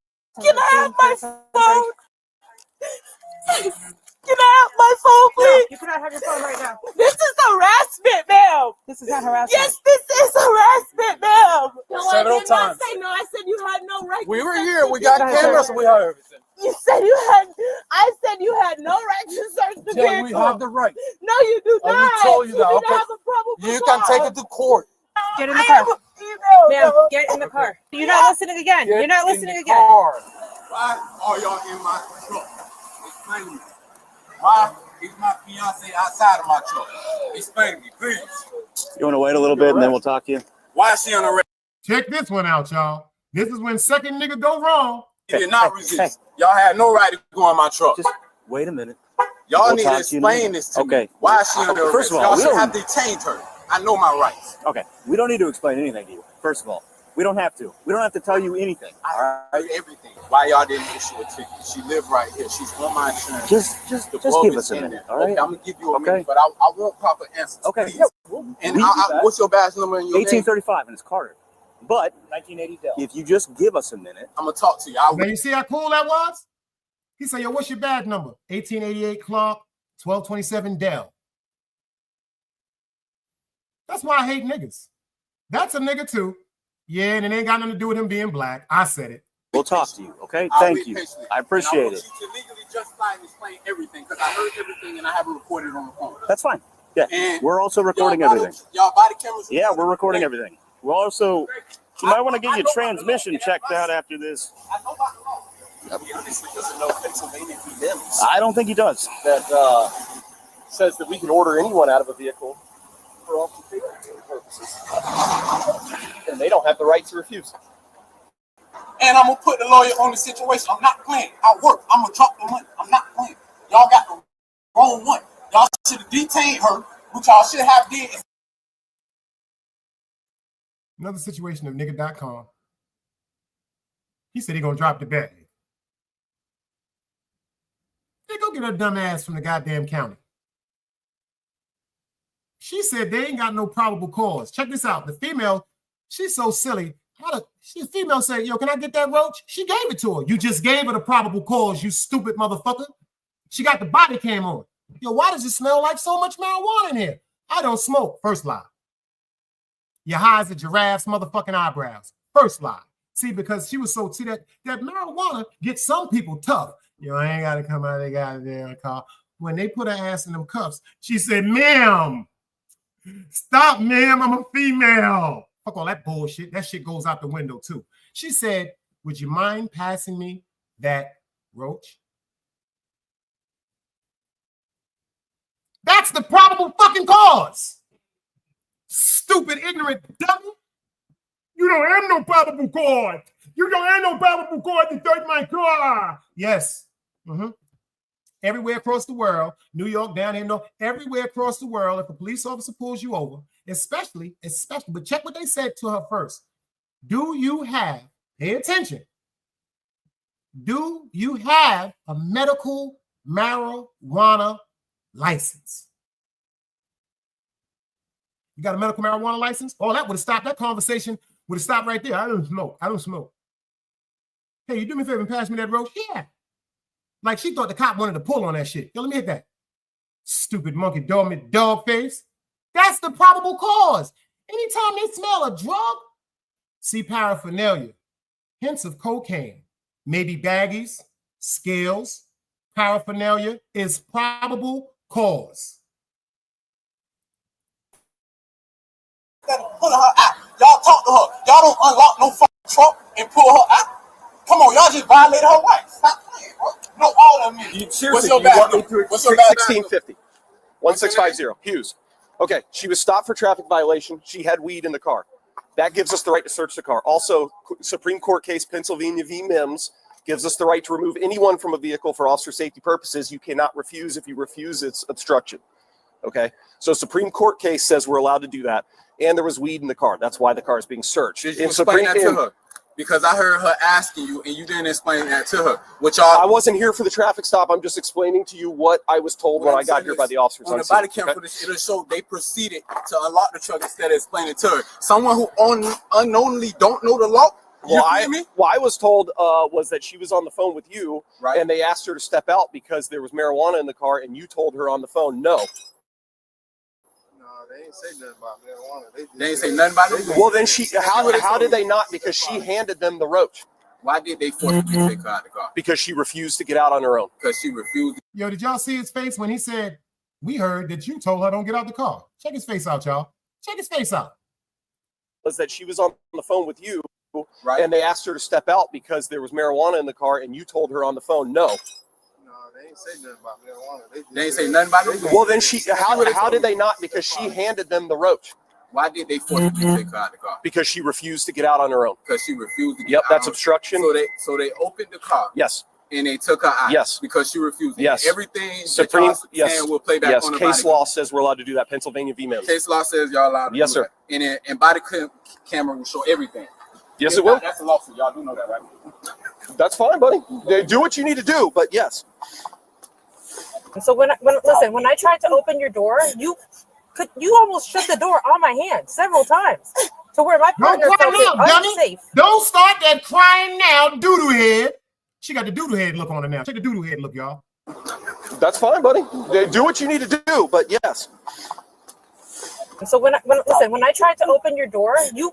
Can I have my phone? Can I have my phone, please? No, you cannot have your phone right now. This is harassment, ma'am. This is not harassment. Yes, this is harassment, ma'am. No, Several I did times. not say no. I said you had no right. We to were search here. the We got vehicle. cameras and we heard everything. You said you had. I said you had no right to search the Yeah, vehicle. we have the right. No, you do not. We told you that. do Okay. not have a problem with You can take it to court. Get in the car. Ma'am, get in the car. You're not listening again. You're not listening again. Why are y'all in my truck? Explain to me. Why is my fiance outside of my truck? Explain to me, please. You want to wait a little bit and then we'll talk to you? Why is she on the red? Check this one out, y'all. This is when second nigga go wrong. You did not resist. Y'all had no right to go in my truck. Just wait a minute. Y'all We'll need to talk to you explain this to Okay. me. Why is she under arrest? First of all, y'all we should don't- have detained her. I know my rights. Okay, we don't need to explain anything to you. First of all, we don't have to. We don't have to tell you anything. All right, everything. Why y'all didn't issue a ticket? She lived right here. She's on my insurance. Just The give bug us is a in minute, there. all right? Okay, I'm gonna give you a minute, but I want proper answers. Okay, please. yeah, we'll And do that. what's your badge number and your name? 1835, and it's Carter. But 1980 Dell. If you just give us a minute, I'm gonna talk to you. Now you see how cool that was? He said, yo, what's your badge number? 1888 Clark, 1227 Dell. That's why I hate niggas. That's a nigga too. Yeah, and it ain't got nothing to do with him being black. I said it. we'll talk to you. Okay, I'll thank wait you. patiently. I appreciate And I it. want you to legally justify and explain everything because I heard everything and I have it recorded on the phone. That's fine. Yeah, And we're also recording y'all body- everything. Y'all body cameras. Yeah, we're recording everything. We'll also, you might want to get your transmission checked out after this. I know about the law. He obviously doesn't know Pennsylvania demise. I don't think he does. That says that we can order anyone out of a vehicle for officer safety purposes, and they don't have the right to refuse. And I'm gonna put the lawyer on the situation. I'm not playing. I work. I'm gonna drop the money. I'm not playing. Y'all got the wrong one. Y'all should have detained her, which y'all should have did. Another situation of nigga.com. He said he gonna drop the bet. They go get her dumb ass from the goddamn county. She said they ain't got no probable cause. Check this out. The female, she's so silly. The female said, yo, can I get that roach? She gave it to her. You just gave her the probable cause, you stupid motherfucker. She got the body cam on. Yo, why does it smell like so much marijuana in here? I don't smoke. First lie. Your high as a giraffe's motherfucking eyebrows. First lie. See, because she was so, see that marijuana gets some people tough. Yo, I ain't got to come out of the goddamn car. When they put her ass in them cuffs, she said, ma'am, stop, ma'am, I'm a female. Fuck all that bullshit. That shit goes out the window, too. She said, would you mind passing me that roach? That's the probable fucking cause. Stupid, ignorant dummy. You don't have no probable cause. You don't have no probable cause to search my car. Yes. Everywhere across the world, New York, down here, everywhere across the world, if a police officer pulls you over, especially, but check what they said to her first. Do you have, pay attention, do you have a medical marijuana license? You got a medical marijuana license? Oh, that would have stopped, that conversation would have stopped right there. I don't smoke. Hey, you do me a favor and pass me that roach? Yeah. Like she thought the cop wanted to pull on that shit. Yo, let me hit that. Stupid monkey dog face. That's the probable cause. Anytime they smell a drug, see paraphernalia, hints of cocaine, maybe baggies, scales, paraphernalia is probable cause. Pull her out. Y'all talk to her. Y'all don't unlock no fucking trunk and pull her out. Come on, y'all just violated her rights. Stop playing, bro. No, all of them. What's your badge number? What's your badge 1650. 1650. Hughes. Okay, she was stopped for traffic violation. She had weed in the car. That gives us the right to search the car. Also, Supreme Court case Pennsylvania v. Mims gives us the right to remove anyone from a vehicle for officer safety purposes. You cannot refuse. If you refuse, it's obstruction. Okay, so Supreme Court case says we're allowed to do that. And there was weed in the car. That's why the car is being searched. Did you explain that to her? because I heard her asking you and you didn't explain that to her. Which y'all, I wasn't here for the traffic stop. I'm just explaining to you what I was told when I got here by the officers. On the body cam footage, it'll show they proceeded to unlock the truck instead of explaining it to her. Someone who unknowingly don't know the law. Well, I was told was that she was on the phone with you, right? And they asked her to step out because there was marijuana in the car, and you told her on the phone no. They ain't say nothing about marijuana. They ain't say nothing about it. Well, then how did they not? Because she handed them the roach. Why did they forcibly take her out of the car? Because she refused to get out on her own. Because she refused. Yo, did y'all see his face when he said, "We heard that you told her don't get out the car"? Check his face out, y'all. Check his face out. Was that she was on the phone with you, right? And they asked her to step out because there was marijuana in the car, and you told her on the phone no. They ain't say nothing about marijuana. They ain't say nothing about it. Well, then how did they not? Because she handed them the roach. Why did they forcibly take her out of the car? Because she refused to get out on her own. Because she refused to get Yep, out. that's obstruction. So they opened the car. Yes. And they took her out. Yes. Because she refused. Yes. Everything Supreme. Yes. Will play back on the case body law says we're allowed to do that. Pennsylvania v. Mims. Case law says y'all allowed to yes, do sir. That. And body camera will show everything. Yes, it will. That's a lawsuit. Y'all do know that, right? That's fine, buddy. Do what you need to do, but yes. So when I tried to open your door, you almost shut the door on my hand several times to where my partner felt it unsafe. Don't start that crying now, doo-doo head. She got the doo-doo head look on her now. Take the doo-doo head look, y'all. That's fine, buddy. Do what you need to do, but yes. So when I tried to open your door, you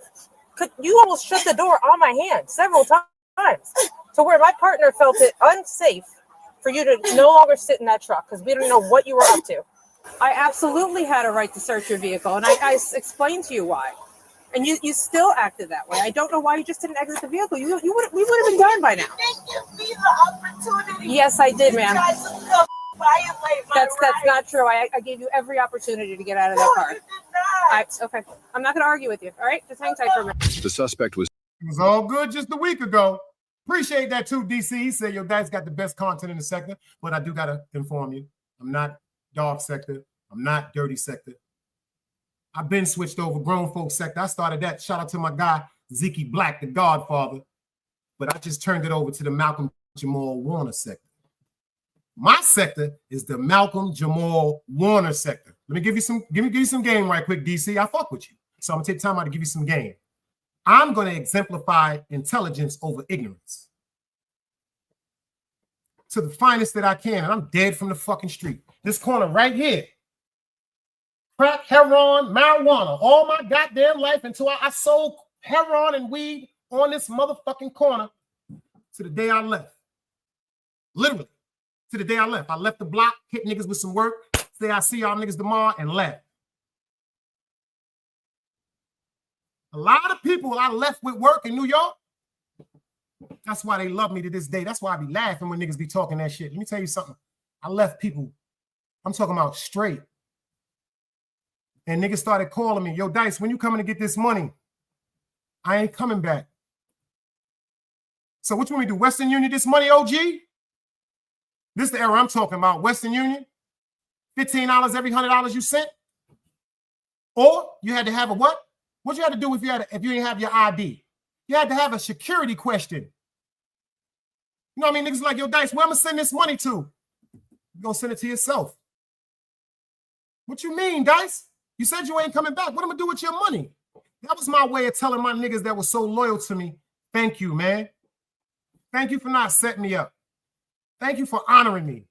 almost shut the door on my hand several times to where my partner felt it unsafe for you to no longer sit in that truck because we don't know what you were up to. I absolutely had a right to search your vehicle, and I explained to you why. And you still acted that way. I don't know why you just didn't exit the vehicle. We would have been done by now. Did you give me the opportunity? Yes, I did, ma'am. That's rights. not true. I gave you every opportunity to get out of that car. Okay, I'm not going to argue with you. All right, just hang tight for a minute. The suspect was. It was all good just a week ago. Appreciate that too, DC. He said your dad's got the best content in the sector, but I do gotta inform you, I'm not dog sector. I'm not dirty sector. I've been switched over grown folk sector. I started that. Shout out to my guy Zeke Black, the Godfather. But I just turned it over to the Malcolm Jamal Warner sector. My sector is the Malcolm Jamal Warner sector. Let me give you some game right quick, DC. I fuck with you, so I'm gonna take time out to give you some game. I'm going to exemplify intelligence over ignorance to the finest that I can, and I'm dead from the fucking street. This corner right here, crack, heroin, marijuana, all my goddamn life until I sold heroin and weed on this motherfucking corner to the day I left. Literally, to the day I left. I left the block, hit niggas with some work, say I see y'all niggas tomorrow, and left. A lot of people I left with work in New York. That's why they love me to this day. That's why I be laughing when niggas be talking that shit. Let me tell you something. I left people, I'm talking about straight. And niggas started calling me, yo, Dice, when you coming to get this money? I ain't coming back. So what you want me to do? Western Union this money, OG? This is the era I'm talking about. Western Union, $15 every $100 you sent? Or you had to have a what? What you had to do if you didn't have your ID? You had to have a security question. You know what I mean? Niggas like, yo, Dice, where I'm gonna send this money to? You're gonna send it to yourself. What you mean, Dice? You said you ain't coming back. What am I gonna do with your money? That was my way of telling my niggas that were so loyal to me, thank you, man. Thank you for not setting me up. Thank you for honoring me.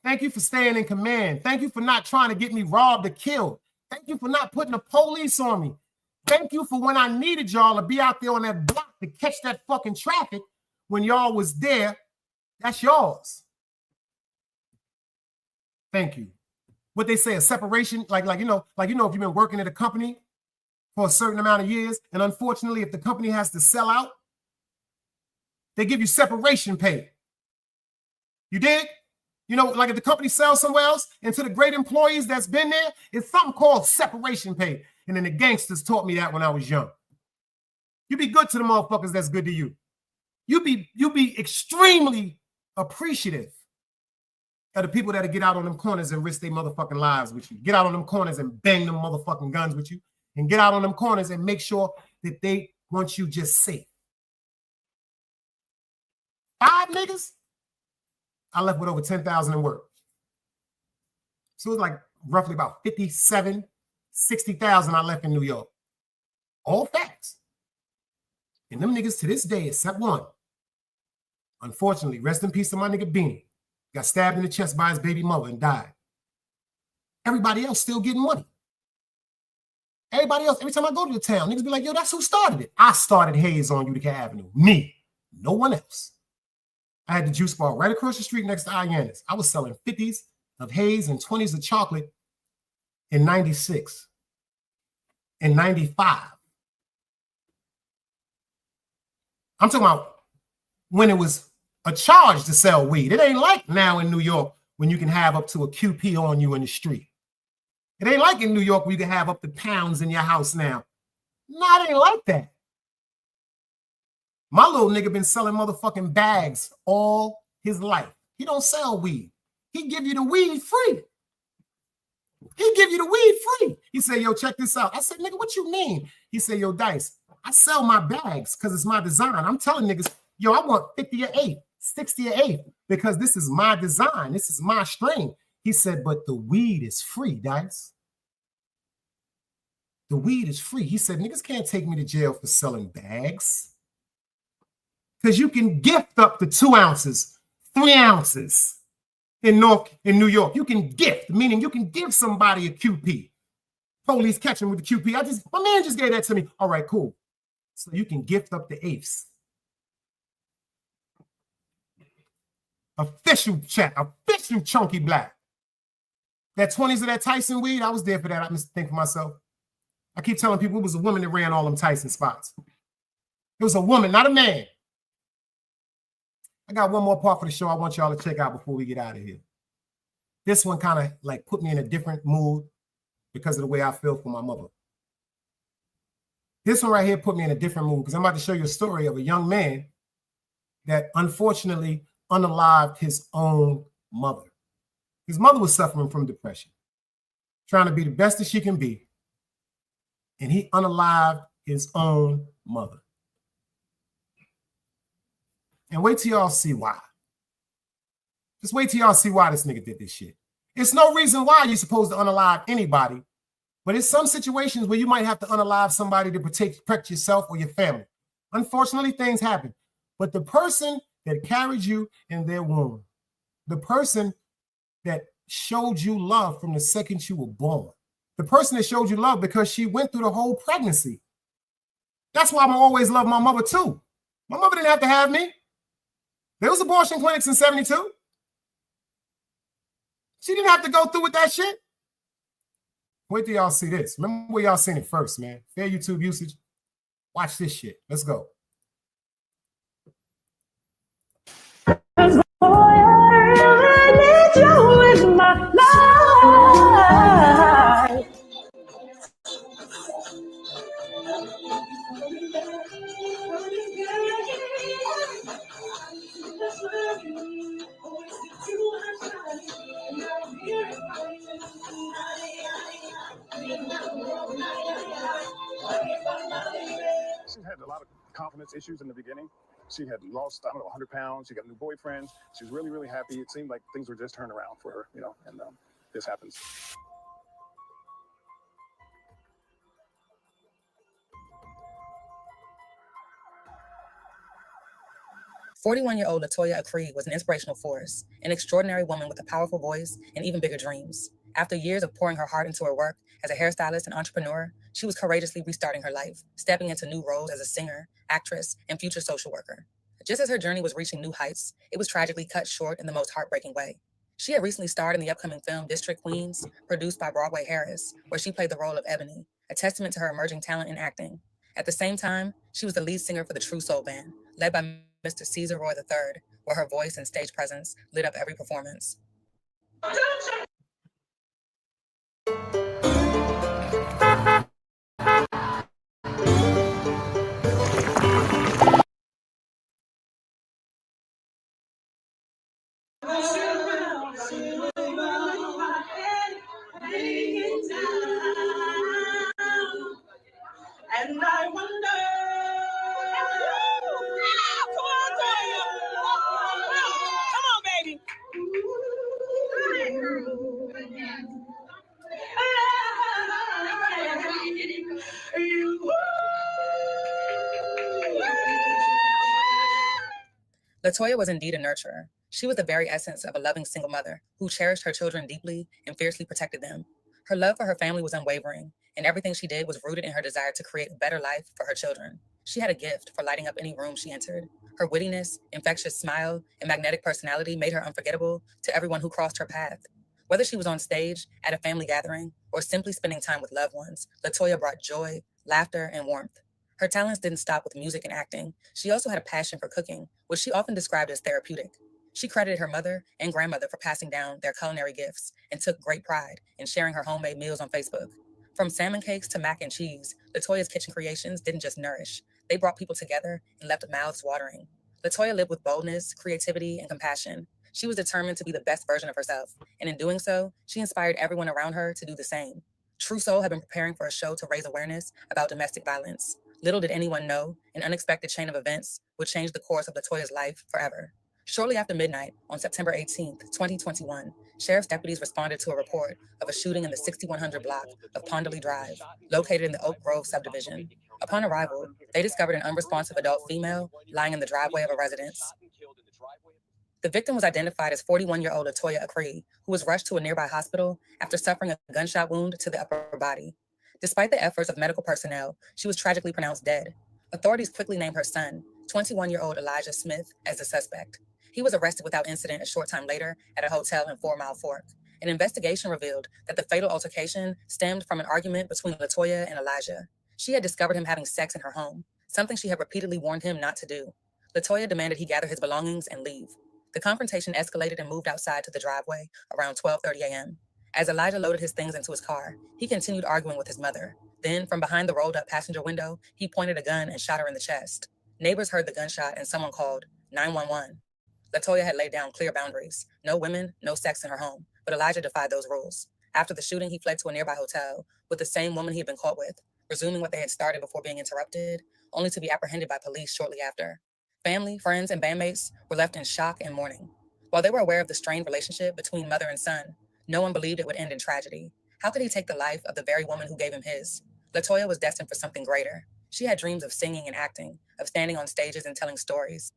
Thank you for staying in command. Thank you for not trying to get me robbed or killed. Thank you for not putting the police on me. Thank you for when I needed y'all to be out there on that block to catch that fucking traffic when y'all was there. That's yours. Thank you. What they say, a separation, like if you've been working at a company for a certain amount of years, and unfortunately, if the company has to sell out, they give you separation pay. You dig? You know, like if the company sells somewhere else, and to the great employees that's been there, it's something called separation pay. And then the gangsters taught me that when I was young. You be good to the motherfuckers that's good to you. You be extremely appreciative of the people that get out on them corners and risk their motherfucking lives with you. Get out on them corners and bang them motherfucking guns with you. And get out on them corners and make sure that they want you just safe. 5 niggas, I left with over 10,000 in work. So it was like roughly about 57, 60,000 I left in New York. All facts. And them niggas to this day, except one, unfortunately, rest in peace to my nigga Beanie, got stabbed in the chest by his baby mother and died. Everybody else still getting money. Everybody else, every time I go to the town, niggas be like, yo, that's who started it. I started Hayes on Utica Avenue. Me. No one else. I had the juice bar right across the street next to Ianna's. I was selling 50s of Hayes and 20s of chocolate in 96. In 95. I'm talking about when it was a charge to sell weed. It ain't like now in New York when you can have up to a QP on you in the street. It ain't like in New York where you can have up to pounds in your house now. No, it ain't like that. My little nigga been selling motherfucking bags all his life. He don't sell weed. He give you the weed free. He give you the weed free. He said, yo, check this out. I said, nigga, what you mean? He said, yo, Dice, I sell my bags because it's my design. I'm telling niggas, yo, I want 50 or 8, 60 or 8 because this is my design. This is my strain. He said, but the weed is free, Dice. The weed is free. He said, niggas can't take me to jail for selling bags. Because you can gift up to 2 ounces, 3 ounces in New York. You can gift, meaning you can give somebody a QP. Police catch him with the QP. My man just gave that to me. All right, cool. So you can gift up the 8ths. Official check, official chunky black. That 20s of that Tyson weed, I was there for that. I must think for myself. I keep telling people it was a woman that ran all them Tyson spots. It was a woman, not a man. I got one more part for the show I want y'all to check out before we get out of here. This one kind of like put me in a different mood because of the way I feel for my mother. This one right here put me in a different mood because I'm about to show you a story of a young man that unfortunately unalived his own mother. His mother was suffering from depression, trying to be the best that she can be, and he unalived his own mother. And wait till y'all see why. Just wait till y'all see why this nigga did this shit. It's no reason why you're supposed to unalive anybody, but it's some situations where you might have to unalive somebody to protect yourself or your family. Unfortunately, things happen. But the person that carried you in their womb, the person that showed you love from the second you were born, the person that showed you love because she went through the whole pregnancy. That's why I'm always love my mother too. My mother didn't have to have me. There was abortion clinics in 72. She didn't have to go through with that shit. Wait till y'all see this. Remember where y'all seen it first, man. Fair YouTube usage. Watch this shit. Let's go. She's had a lot of confidence issues in the beginning. She had lost, 100 pounds. She got a new boyfriend. She's really, really happy. It seemed like things were just turning around for her, and this happens. 41-year-old Latoya Creed was an inspirational force, an extraordinary woman with a powerful voice and even bigger dreams. After years of pouring her heart into her work as a hairstylist and entrepreneur, she was courageously restarting her life, stepping into new roles as a singer, actress, and future social worker. Just as her journey was reaching new heights, it was tragically cut short in the most heartbreaking way. She had recently starred in the upcoming film District Queens, produced by Broadway Harris, where she played the role of Ebony, a testament to her emerging talent in acting. At the same time, she was the lead singer for the True Soul Band, led by Mr. Caesar Roy III, where her voice and stage presence lit up every performance. And I wonder, come on, LaToya was indeed a nurturer. She was the very essence of a loving single mother who cherished her children deeply and fiercely protected them. Her love for her family was unwavering, and everything she did was rooted in her desire to create a better life for her children. She had a gift for lighting up any room she entered. Her wittiness, infectious smile, and magnetic personality made her unforgettable to everyone who crossed her path. Whether she was on stage, at a family gathering, or simply spending time with loved ones, LaToya brought joy, laughter, and warmth. Her talents didn't stop with music and acting. She also had a passion for cooking, which she often described as therapeutic. She credited her mother and grandmother for passing down their culinary gifts and took great pride in sharing her homemade meals on Facebook. From salmon cakes to mac and cheese, LaToya's kitchen creations didn't just nourish. They brought people together and left mouths watering. LaToya lived with boldness, creativity, and compassion. She was determined to be the best version of herself, and in doing so, she inspired everyone around her to do the same. True Soul had been preparing for a show to raise awareness about domestic violence. Little did anyone know, an unexpected chain of events would change the course of LaToya's life forever. Shortly after midnight, on September 18th, 2021, sheriff's deputies responded to a report of a shooting in the 6100 block of Ponderley Drive, located in the Oak Grove subdivision. Upon arrival, they discovered an unresponsive adult female lying in the driveway of a residence. The victim was identified as 41-year-old LaToya Acree, who was rushed to a nearby hospital after suffering a gunshot wound to the upper body. Despite the efforts of medical personnel, she was tragically pronounced dead. Authorities quickly named her son, 21-year-old Elijah Smith, as the suspect. He was arrested without incident a short time later at a hotel in 4 Mile Fork. An investigation revealed that the fatal altercation stemmed from an argument between LaToya and Elijah. She had discovered him having sex in her home, something she had repeatedly warned him not to do. LaToya demanded he gather his belongings and leave. The confrontation escalated and moved outside to the driveway around 12:30 a.m. As Elijah loaded his things into his car, he continued arguing with his mother. Then, from behind the rolled-up passenger window, he pointed a gun and shot her in the chest. Neighbors heard the gunshot and someone called 911. LaToya had laid down clear boundaries. No women, no sex in her home. But Elijah defied those rules. After the shooting, he fled to a nearby hotel with the same woman he had been caught with, resuming what they had started before being interrupted, only to be apprehended by police shortly after. Family, friends, and bandmates were left in shock and mourning. While they were aware of the strained relationship between mother and son, no one believed it would end in tragedy. How could he take the life of the very woman who gave him his? LaToya was destined for something greater. She had dreams of singing and acting, of standing on stages and telling stories.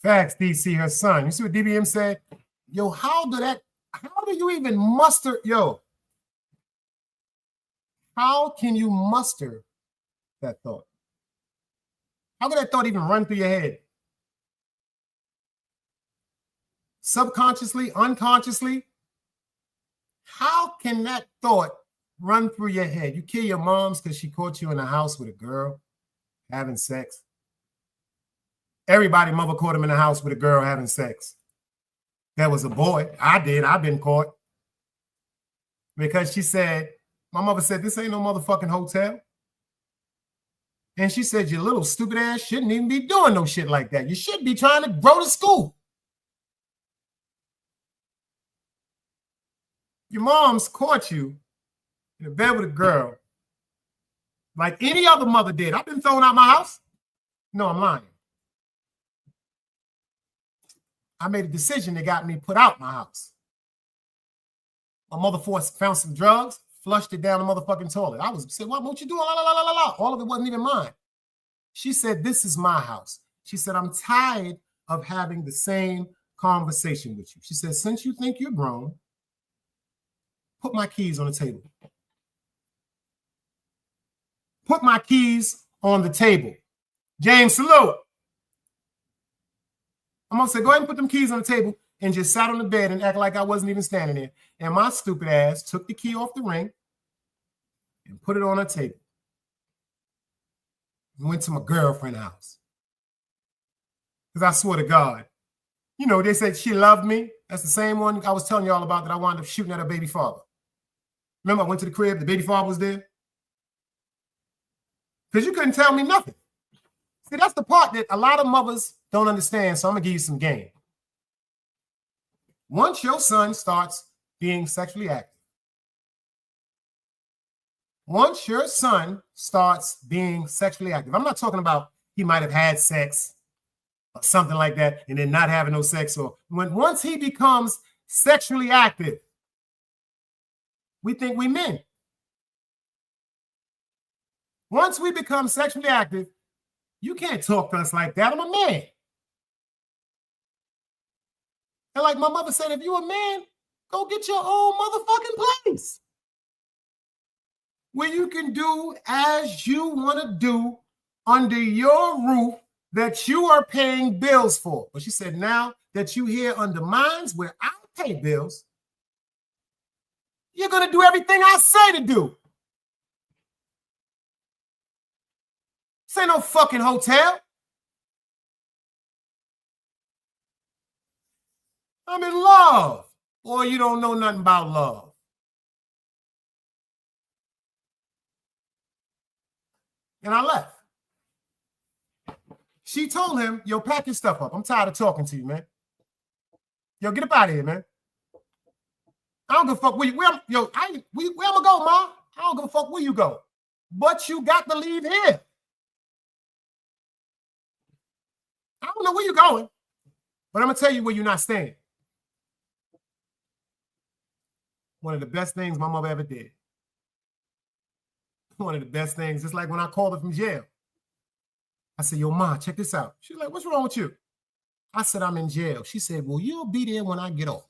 Facts, DC, her son. You see what DBM said? Yo, how do you even muster, how can you muster that thought? How could that thought even run through your head? Subconsciously, unconsciously? How can that thought run through your head? You kill your moms because she caught you in the house with a girl having sex. Everybody mother caught him in the house with a girl having sex. That was a boy. I did. I've been caught. Because she said, my mother said, this ain't no motherfucking hotel. And she said, your little stupid ass shouldn't even be doing no shit like that. You should be trying to go to school. Your mom's caught you in a bed with a girl like any other mother did. I've been thrown out my house. No, I'm lying. I made a decision that got me put out my house. My mother found some drugs, flushed it down the motherfucking toilet. I said, what you doing? La, la, la, la, la. All of it wasn't even mine. She said, this is my house. She said, I'm tired of having the same conversation with you. She said, since you think you're grown, put my keys on the table. Put my keys on the table. James, salute. I'm going to say, go ahead and put them keys on the table, and just sat on the bed and act like I wasn't even standing there. And my stupid ass took the key off the ring and put it on her table. And went to my girlfriend's house. Because I swear to God, they said she loved me. That's the same one I was telling y'all about that I wound up shooting at her baby father. Remember, I went to the crib, the baby father was there? Because you couldn't tell me nothing. See, that's the part that a lot of mothers don't understand, so I'm going to give you some game. Once your son starts being sexually active, I'm not talking about he might have had sex or something like that and then not having no sex. Or once he becomes sexually active, we think we men. Once we become sexually active, you can't talk to us like that. I'm a man. And like my mother said, if you a man, go get your own motherfucking place where you can do as you want to do under your roof that you are paying bills for. But she said, now that you here under mines where I pay bills, you're going to do everything I say to do. This ain't no fucking hotel. I'm in love. Boy, you don't know nothing about love. And I left. She told him, yo, pack your stuff up. I'm tired of talking to you, man. Yo, get up out of here, man. I don't give a fuck where you, where I'm going to go, Ma? I don't give a fuck where you go. But you got to leave here. I don't know where you're going, but I'm going to tell you where you're not staying. One of the best things my mother ever did. One of the best things, just like when I called her from jail. I said, yo, Ma, check this out. She's like, what's wrong with you? I said, I'm in jail. She said, well, you'll be there when I get off.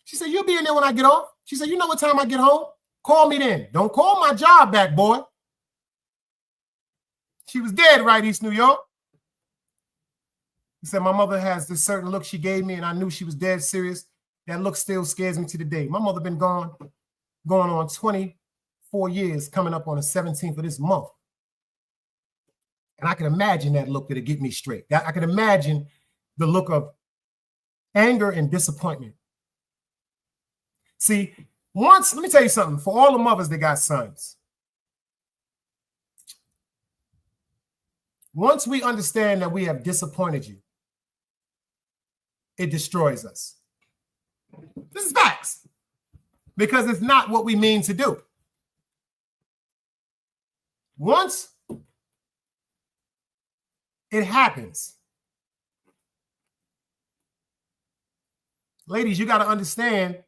She said, you'll be in there when I get off. She said, you know what time I get home? Call me then. Don't call my job back, boy. She was dead, right, East New York. He said, my mother has this certain look she gave me, and I knew she was dead serious. That look still scares me to the day. My mother been going on 24 years, coming up on the 17th of this month. And I can imagine that look that'll get me straight. I can imagine the look of anger and disappointment. See, let me tell you something, for all the mothers that got sons, once we understand that we have disappointed you, it destroys us. This is facts. Because it's not what we mean to do. Once it happens, ladies, you got to understand,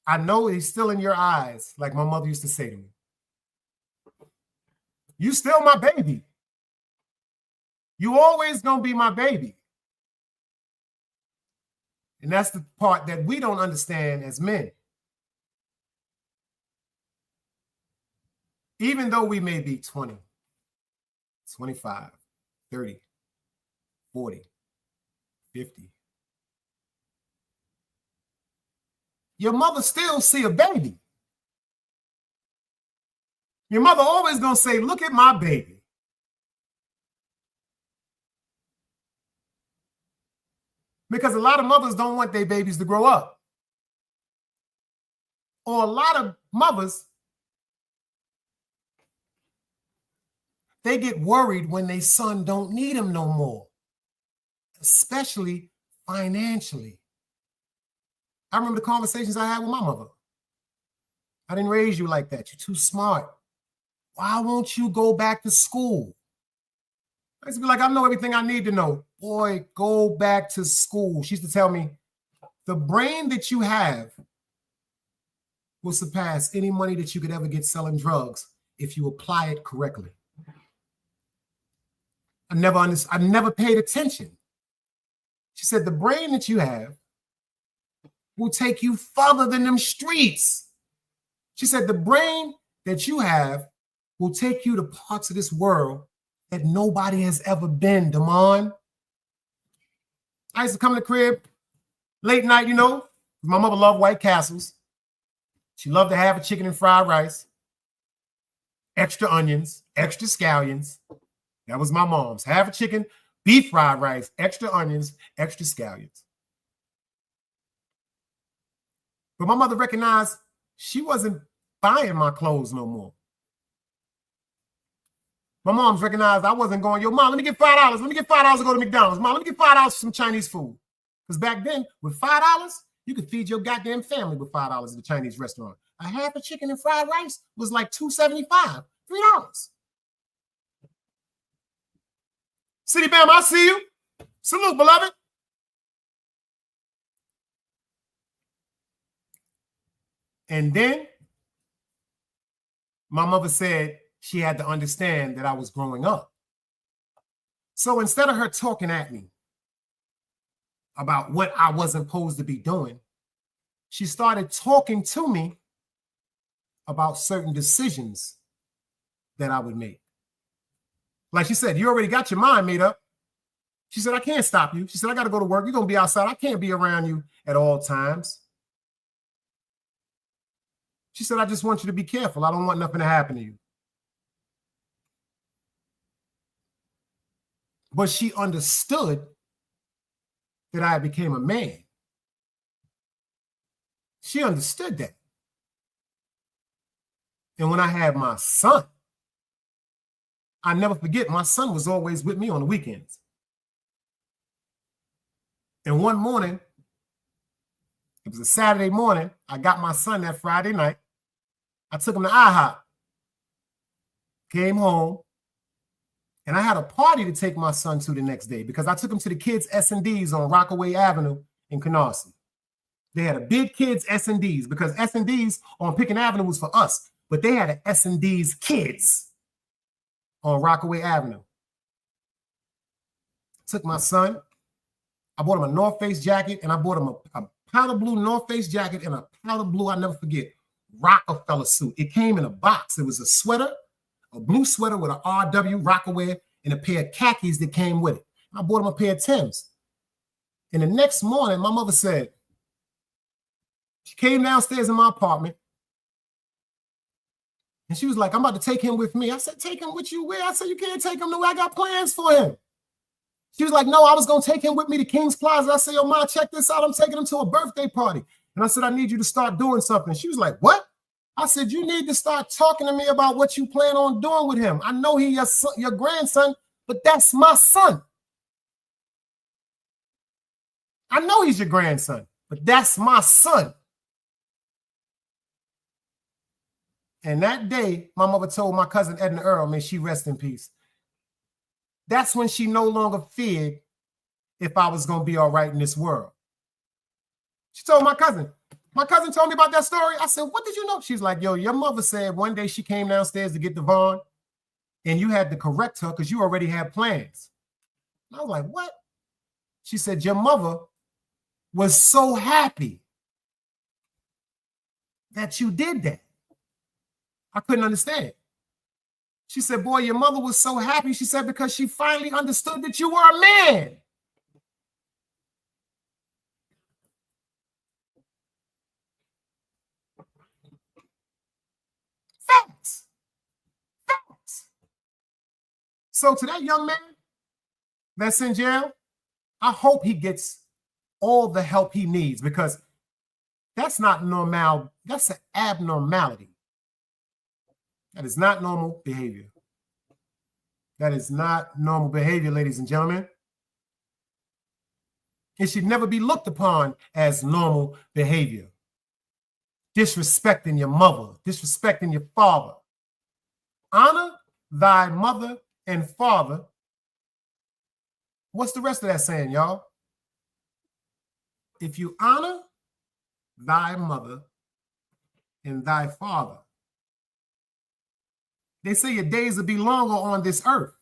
I know he's still in your eyes, like my mother used to say to me. You still my baby. You always gonna be my baby. And that's the part that we don't understand as men. Even though we may be 20, 25, 30, 40, 50, your mother still see a baby. Your mother always gonna say, look at my baby. Because a lot of mothers don't want their babies to grow up. Or a lot of mothers, they get worried when their son don't need them no more, especially financially. I remember the conversations I had with my mother. I didn't raise you like that. You're too smart. Why won't you go back to school? I used to be like, I know everything I need to know. Boy, go back to school. She used to tell me, the brain that you have will surpass any money that you could ever get selling drugs if you apply it correctly. I never paid attention. She said, the brain that you have will take you further than them streets. She said, the brain that you have will take you to parts of this world that nobody has ever been, Damon. I used to come to the crib late night, you know. My mother loved White Castles. She loved to have a chicken and fried rice, extra onions, extra scallions. That was my mom's. Half a chicken, beef fried rice, extra onions, extra scallions. But my mother recognized she wasn't buying my clothes no more. My mom's recognized I wasn't going, yo, Mom, let me get $5. Let me get $5 to go to McDonald's. Mom, let me get $5 for some Chinese food. Because back then, with $5, you could feed your goddamn family with $5 at the Chinese restaurant. A half a chicken and fried rice was like $2.75, $3. City Bam, I see you. Salute, beloved. And then my mother said she had to understand that I was growing up. So instead of her talking at me about what I wasn't supposed to be doing, she started talking to me about certain decisions that I would make. Like she said, you already got your mind made up. She said, I can't stop you. She said, I got to go to work. You're going to be outside. I can't be around you at all times. She said, I just want you to be careful. I don't want nothing to happen to you. But she understood that I became a man. She understood that. And when I had my son, I never forget, my son was always with me on the weekends. And one morning, it was a Saturday morning, I got my son that Friday night. I took him to IHOP, came home, and I had a party to take my son to the next day because I took him to the kids' S&Ds on Rockaway Avenue in Canarsie. They had a big kids S&Ds because S&Ds on Pickens Avenue was for us, but they had an S&Ds kids on Rockaway Avenue. Took my son. I bought him a North Face jacket, and I bought him a powder blue North Face jacket and a powder blue, I'll never forget, Rockefeller suit. It came in a box. It was a sweater, a blue sweater with an RW Rockaway and a pair of khakis that came with it. I bought him a pair of Timbs. And the next morning, my mother said, she came downstairs in my apartment, and she was like, I'm about to take him with me. I said, take him with you where? I said, you can't take him nowhere. I got plans for him. She was like, no, I was going to take him with me to King's Plaza. I said, yo, Ma, check this out. I'm taking him to a birthday party. And I said, I need you to start doing something. She was like, what? I said, you need to start talking to me about what you plan on doing with him. I know he's your grandson, but that's my son. I know he's your grandson, but that's my son. And that day, my mother told my cousin Edna Earl, may she rest in peace. That's when she no longer feared if I was going to be all right in this world. She told my cousin. My cousin told me about that story. I said, what did you know? She's like, yo, your mother said one day she came downstairs to get Devon, and you had to correct her because you already had plans. And I was like, what? She said, your mother was so happy that you did that. I couldn't understand. She said, boy, your mother was so happy. She said, because she finally understood that you were a man. Facts. Facts. So to that young man that's in jail, I hope he gets all the help he needs because that's not normal. That's an abnormality. That is not normal behavior. That is not normal behavior, ladies and gentlemen. It should never be looked upon as normal behavior. Disrespecting your mother, disrespecting your father. Honor thy mother and father. What's the rest of that saying, y'all? If you honor thy mother and thy father, they say your days will be longer on this earth.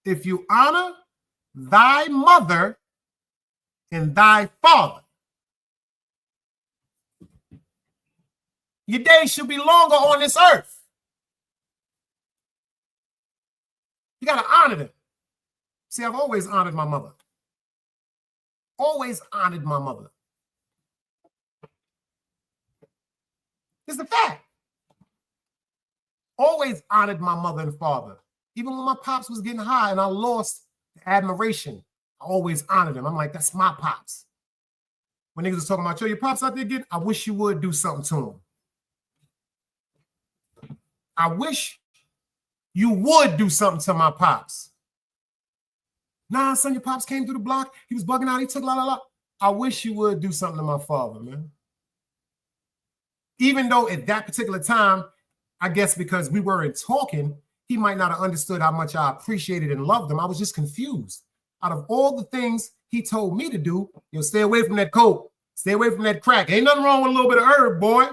If you honor thy mother and thy father, your days should be longer on this earth. You got to honor them. See, I've always honored my mother. Always honored my mother. It's a fact. Always honored my mother and father. Even when my pops was getting high and I lost admiration, I always honored him. I'm like, that's my pops. When niggas was talking about, yo, your pops out there getting, I wish you would do something to him. I wish you would do something to my pops. Nah, son, your pops came through the block. He was bugging out. He took la. I wish you would do something to my father, man. Even though at that particular time, I guess because we weren't talking, he might not have understood how much I appreciated and loved him. I was just confused. Out of all the things he told me to do, stay away from that coke. Stay away from that crack. Ain't nothing wrong with a little bit of herb, boy.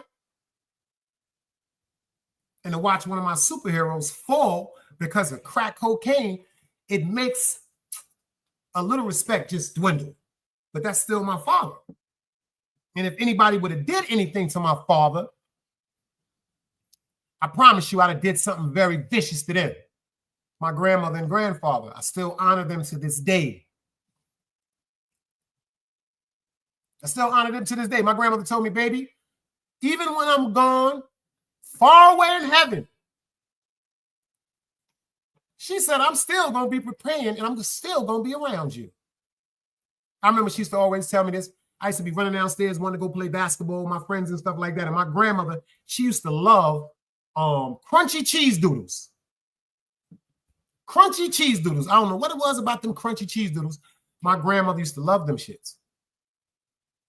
And to watch one of my superheroes fall because of crack cocaine, it makes a little respect just dwindle. But that's still my father. And if anybody would have did anything to my father, I promise you I'd have did something very vicious to them. My grandmother and grandfather, I still honor them to this day. I still honor them to this day. My grandmother told me, baby, even when I'm gone, far away in heaven, she said, I'm still going to be preparing and I'm still going to be around you. I remember she used to always tell me this. I used to be running downstairs, wanting to go play basketball with my friends and stuff like that. And my grandmother, she used to love crunchy cheese doodles. Crunchy cheese doodles. I don't know what it was about them crunchy cheese doodles. My grandmother used to love them shits.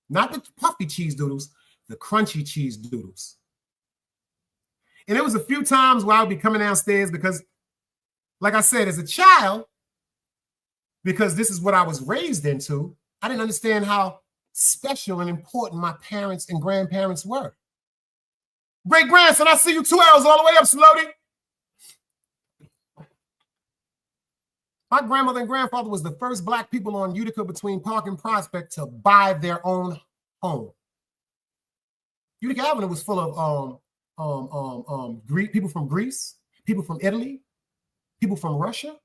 Not the puffy cheese doodles, the crunchy cheese doodles. And there was a few times where I would be coming downstairs because, like I said, as a child, because this is what I was raised into, I didn't understand how special and important my parents and grandparents were. Great grandson, I see you 2 hours all the way up, Slody. My grandmother and grandfather was the first Black people on Utica between Park and Prospect to buy their own home. Utica Avenue was full of people from Greece, people from Italy, people from Russia.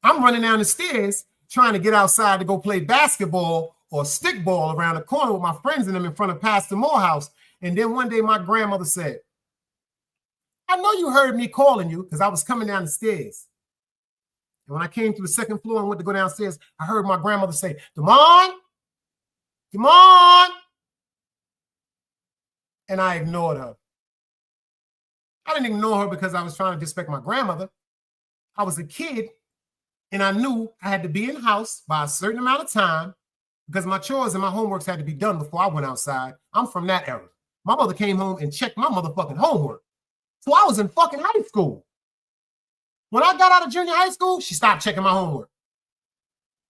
I'm running down the stairs trying to get outside to go play basketball or stickball around the corner with my friends and them in front of Pastor Morehouse. And then one day my grandmother said, I know you heard me calling you because I was coming down the stairs. And when I came to the second floor and went to go downstairs, I heard my grandmother say, Damon, Damon. And I ignored her. I didn't ignore her because I was trying to disrespect my grandmother. I was a kid and I knew I had to be in the house by a certain amount of time because my chores and my homeworks had to be done before I went outside. I'm from that era. My mother came home and checked my motherfucking homework. So I was in fucking high school. When I got out of junior high school, she stopped checking my homework.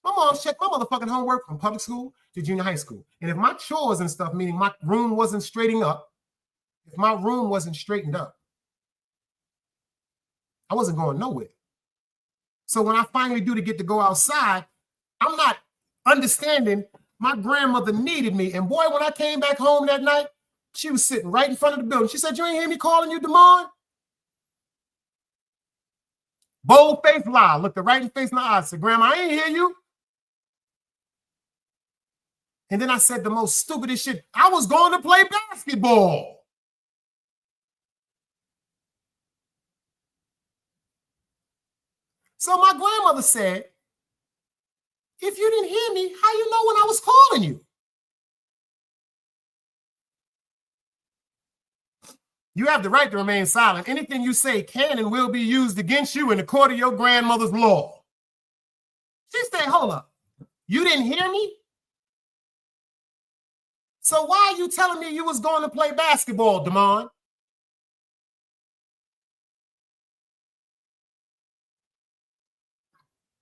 My mom checked my motherfucking homework from public school to junior high school. And if my chores and stuff, meaning my room wasn't straightened up, if my room wasn't straightened up, I wasn't going nowhere. So when I finally do to get to go outside, I'm not understanding my grandmother needed me. And boy, when I came back home that night, she was sitting right in front of the building. She said, you ain't hear me calling you, Damon? Bold-faced lie. Looked her right in the face in the eyes. Said, Grandma, I ain't hear you. And then I said the most stupidest shit. I was going to play basketball. So my grandmother said, if you didn't hear me, how you know when I was calling you? You have the right to remain silent. Anything you say can and will be used against you in the court of your grandmother's law. She said, hold up. You didn't hear me? So why are you telling me you was going to play basketball, Damon?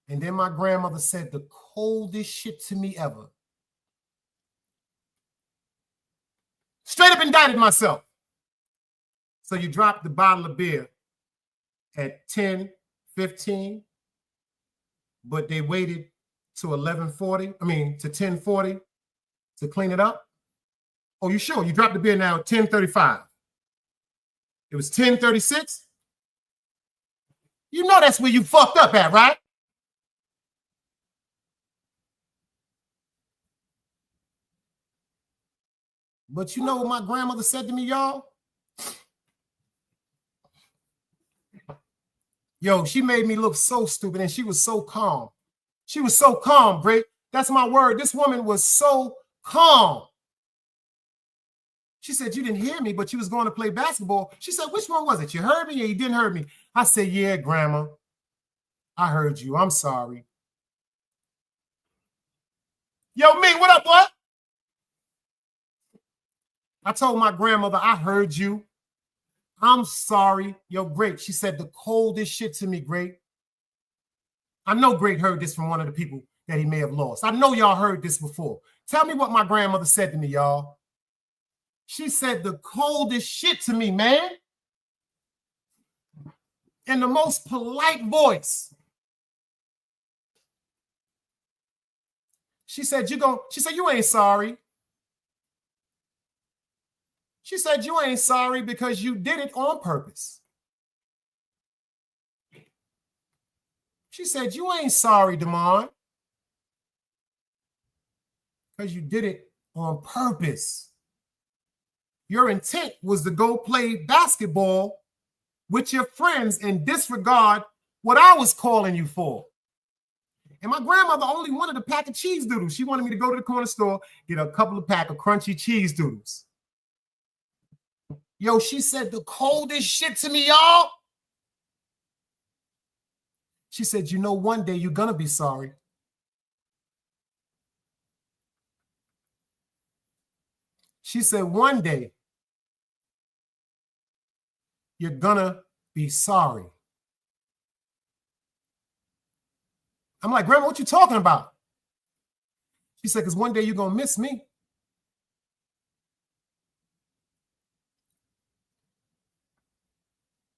And then my grandmother said the coldest shit to me ever. Straight up indicted myself. So you dropped the bottle of beer at 10:15, but they waited to 11:40, to 10:40 to clean it up? Oh, you sure? You dropped the beer now at 10:35. It was 10:36? You know that's where you fucked up at, right? But you know what my grandmother said to me, y'all? Yo, she made me look so stupid and she was so calm. She was so calm, Great. That's my word. This woman was so calm. She said, you didn't hear me, but you was going to play basketball. She said, which one was it? You heard me or you didn't hear me? I said, yeah, Grandma. I heard you. I'm sorry. Yo, me, what up, boy? I told my grandmother, I heard you. I'm sorry. Yo, Great. She said the coldest shit to me, Great. I know Great heard this from one of the people that he may have lost. I know y'all heard this before. Tell me what my grandmother said to me, y'all. She said the coldest shit to me, man. In the most polite voice. She said, you ain't sorry. She said, you ain't sorry because you did it on purpose. She said, you ain't sorry, Damon, because you did it on purpose. Your intent was to go play basketball with your friends and disregard what I was calling you for. And my grandmother only wanted a pack of cheese doodles. She wanted me to go to the corner store, get a couple of pack of crunchy cheese doodles. Yo, she said the coldest shit to me, y'all. She said, you know, one day you're going to be sorry. She said, one day you're going to be sorry. I'm like, Grandma, what you talking about? She said, because one day you're going to miss me.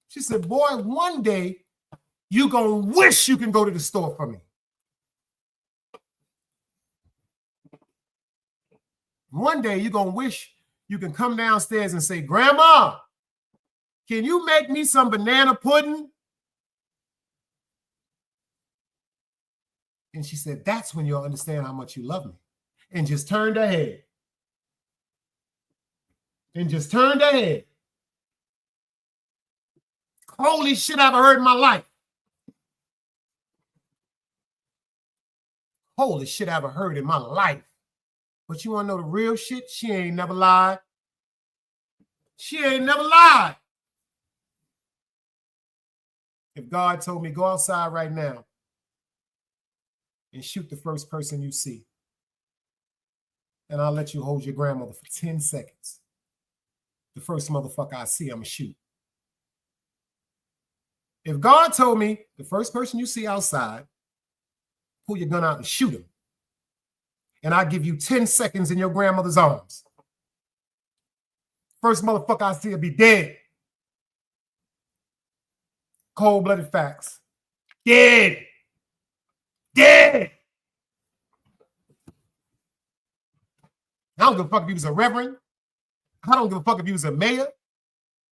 She said, boy, one day you're going to wish you can go to the store for me. One day you're going to wish you can come downstairs and say, Grandma, can you make me some banana pudding? And she said, that's when you'll understand how much you love me. And just turned her head. And just turned her head. Holy shit I've ever heard in my life. Holy shit I've ever heard in my life. But you want to know the real shit? She ain't never lied. She ain't never lied. If God told me, go outside right now and shoot the first person you see, and I'll let you hold your grandmother for 10 seconds. The first motherfucker I see, I'm going to shoot. If God told me the first person you see outside, pull your gun out and shoot him, and I give you 10 seconds in your grandmother's arms, first motherfucker I see will be dead. Cold-blooded facts. Dead. Dead. I don't give a fuck if you was a reverend. I don't give a fuck if you was a mayor.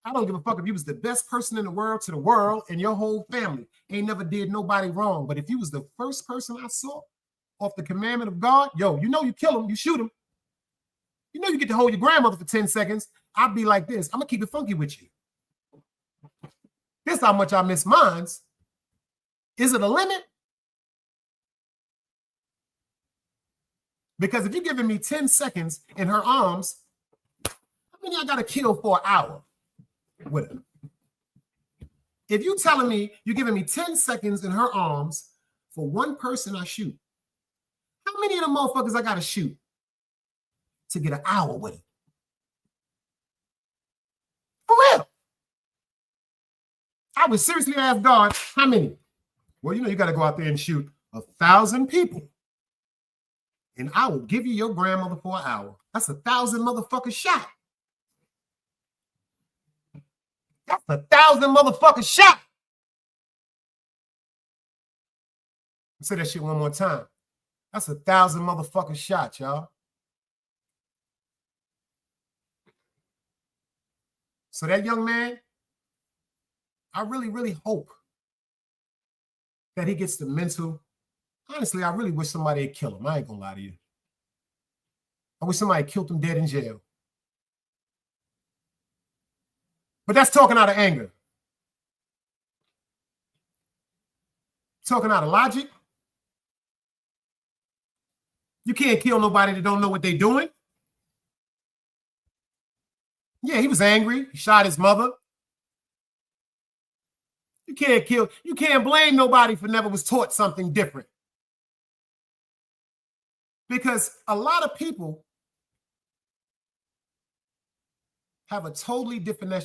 I don't give a fuck if you was the best person in the world to the world and your whole family ain't never did nobody wrong. But if you was the first person I saw off the commandment of God, yo, you know you kill him, you shoot him. You know you get to hold your grandmother for 10 seconds. I'd be like this. I'm going to keep it funky with you. This how much I miss mines. Is it a limit? Because if you're giving me 10 seconds in her arms, how many I got to kill for an hour with her? If you telling me you're giving me 10 seconds in her arms for one person I shoot, how many of them motherfuckers I got to shoot to get an hour with her? For real. I would seriously ask God, how many? Well, you know, you got to go out there and shoot 1,000 people. And I will give you your grandmother for an hour. That's 1,000 motherfuckers shot. That's 1,000 motherfuckers shot. I'll say that shit one more time. That's 1,000 motherfuckers shot, y'all. So that young man, I really, really hope that he gets the mental. Honestly, I really wish somebody would kill him. I ain't gonna lie to you. I wish somebody killed him dead in jail. But that's talking out of anger. Talking out of logic. You can't kill nobody that don't know what they're doing. Yeah, he was angry. He shot his mother. You can't blame nobody for never was taught something different. Because a lot of people have a totally different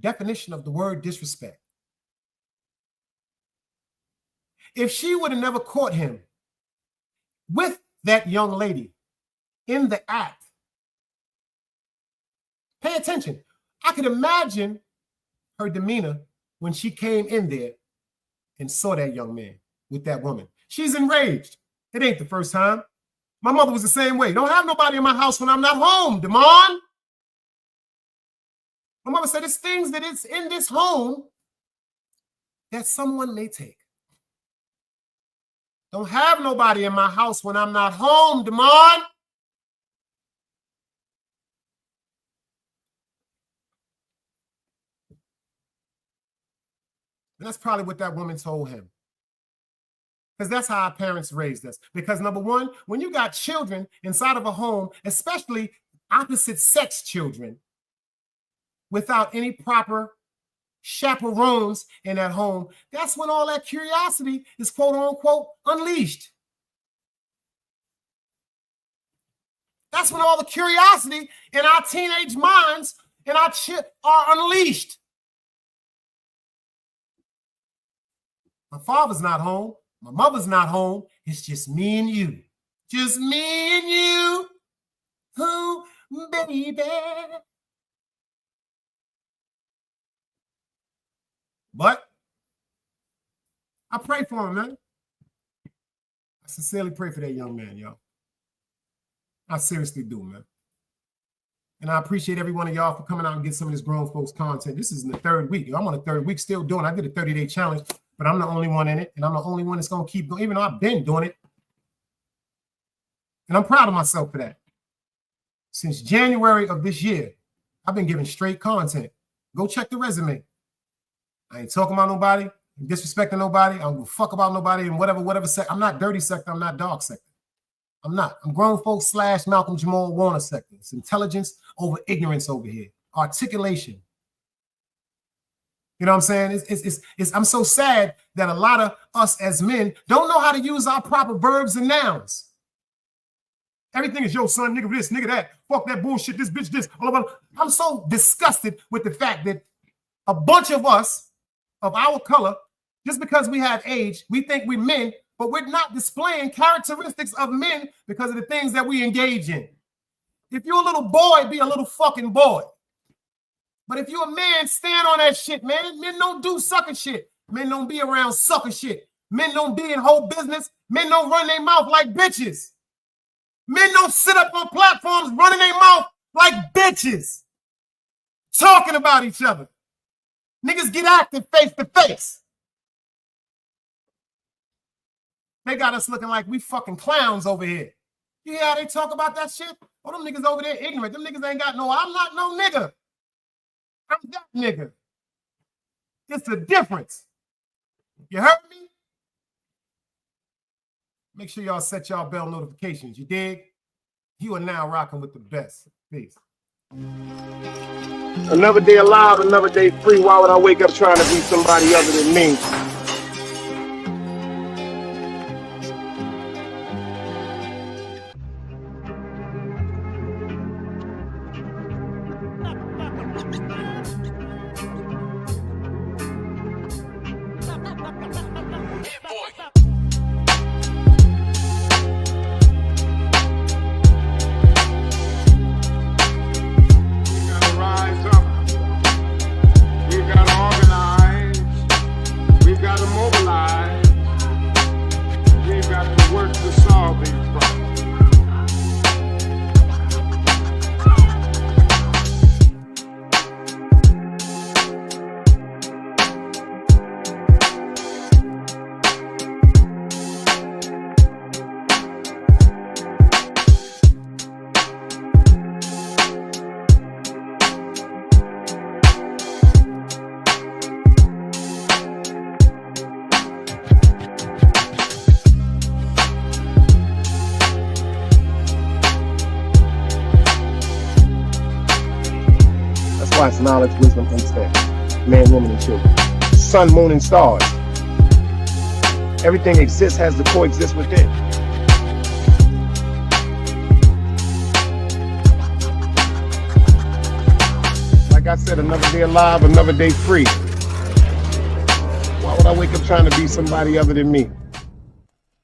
definition of the word disrespect. If she would have never caught him with that young lady in the act, pay attention. I could imagine her demeanor when she came in there and saw that young man with that woman. She's enraged. It ain't the first time. My mother was the same way. Don't have nobody in my house when I'm not home, Damon. My mother said, there's things that is in this home that someone may take. Don't have nobody in my house when I'm not home, Damon. And that's probably what that woman told him. Because that's how our parents raised us. Because number one, when you got children inside of a home, especially opposite sex children, without any proper chaperones in that home, that's when all that curiosity is quote unquote unleashed. That's when all the curiosity in our teenage minds and our are unleashed. My father's not home. My mother's not home. It's just me and you. Just me and you. Oh, baby. But I pray for him, man. I sincerely pray for that young man, y'all. I seriously do, man. And I appreciate every one of y'all for coming out and get some of this grown folks content. This is in the third week. I'm on the third week still doing it. I did a 30-day challenge, but I'm the only one in it. And I'm the only one that's going to keep going, even though I've been doing it. And I'm proud of myself for that. Since January of this year, I've been giving straight content. Go check the resume. I ain't talking about nobody, disrespecting nobody. I don't give a fuck about nobody in whatever sector. I'm not dirty sector. I'm not dark sector. I'm not. I'm grown folks / Malcolm Jamal Warner sector. It's intelligence over ignorance over here. Articulation. You know what I'm saying? I'm so sad that a lot of us as men don't know how to use our proper verbs and nouns. Everything is, yo, son, nigga this, nigga that. Fuck that bullshit, this bitch, this. I'm so disgusted with the fact that a bunch of us of our color, just because we have age, we think we're men, but we're not displaying characteristics of men because of the things that we engage in. If you're a little boy, be a little fucking boy. But if you're a man, stand on that shit, man. Men don't do sucker shit. Men don't be around sucker shit. Men don't be in whole business. Men don't run their mouth like bitches. Men don't sit up on platforms running their mouth like bitches, talking about each other. Niggas get active face to face. They got us looking like we fucking clowns over here. You hear how they talk about that shit? Oh, them niggas over there ignorant. Them niggas ain't got no, I'm not no nigga. I'm that nigga. It's a difference. You heard me? Make sure y'all set y'all bell notifications. You dig? You are now rocking with the best. Peace. Another day alive, another day free. Why would I wake up trying to be somebody other than me? Knowledge, wisdom, understanding. Man, woman, and children. Sun, moon, and stars. Everything exists, has to coexist within. Like I said, another day alive, another day free. Why would I wake up trying to be somebody other than me?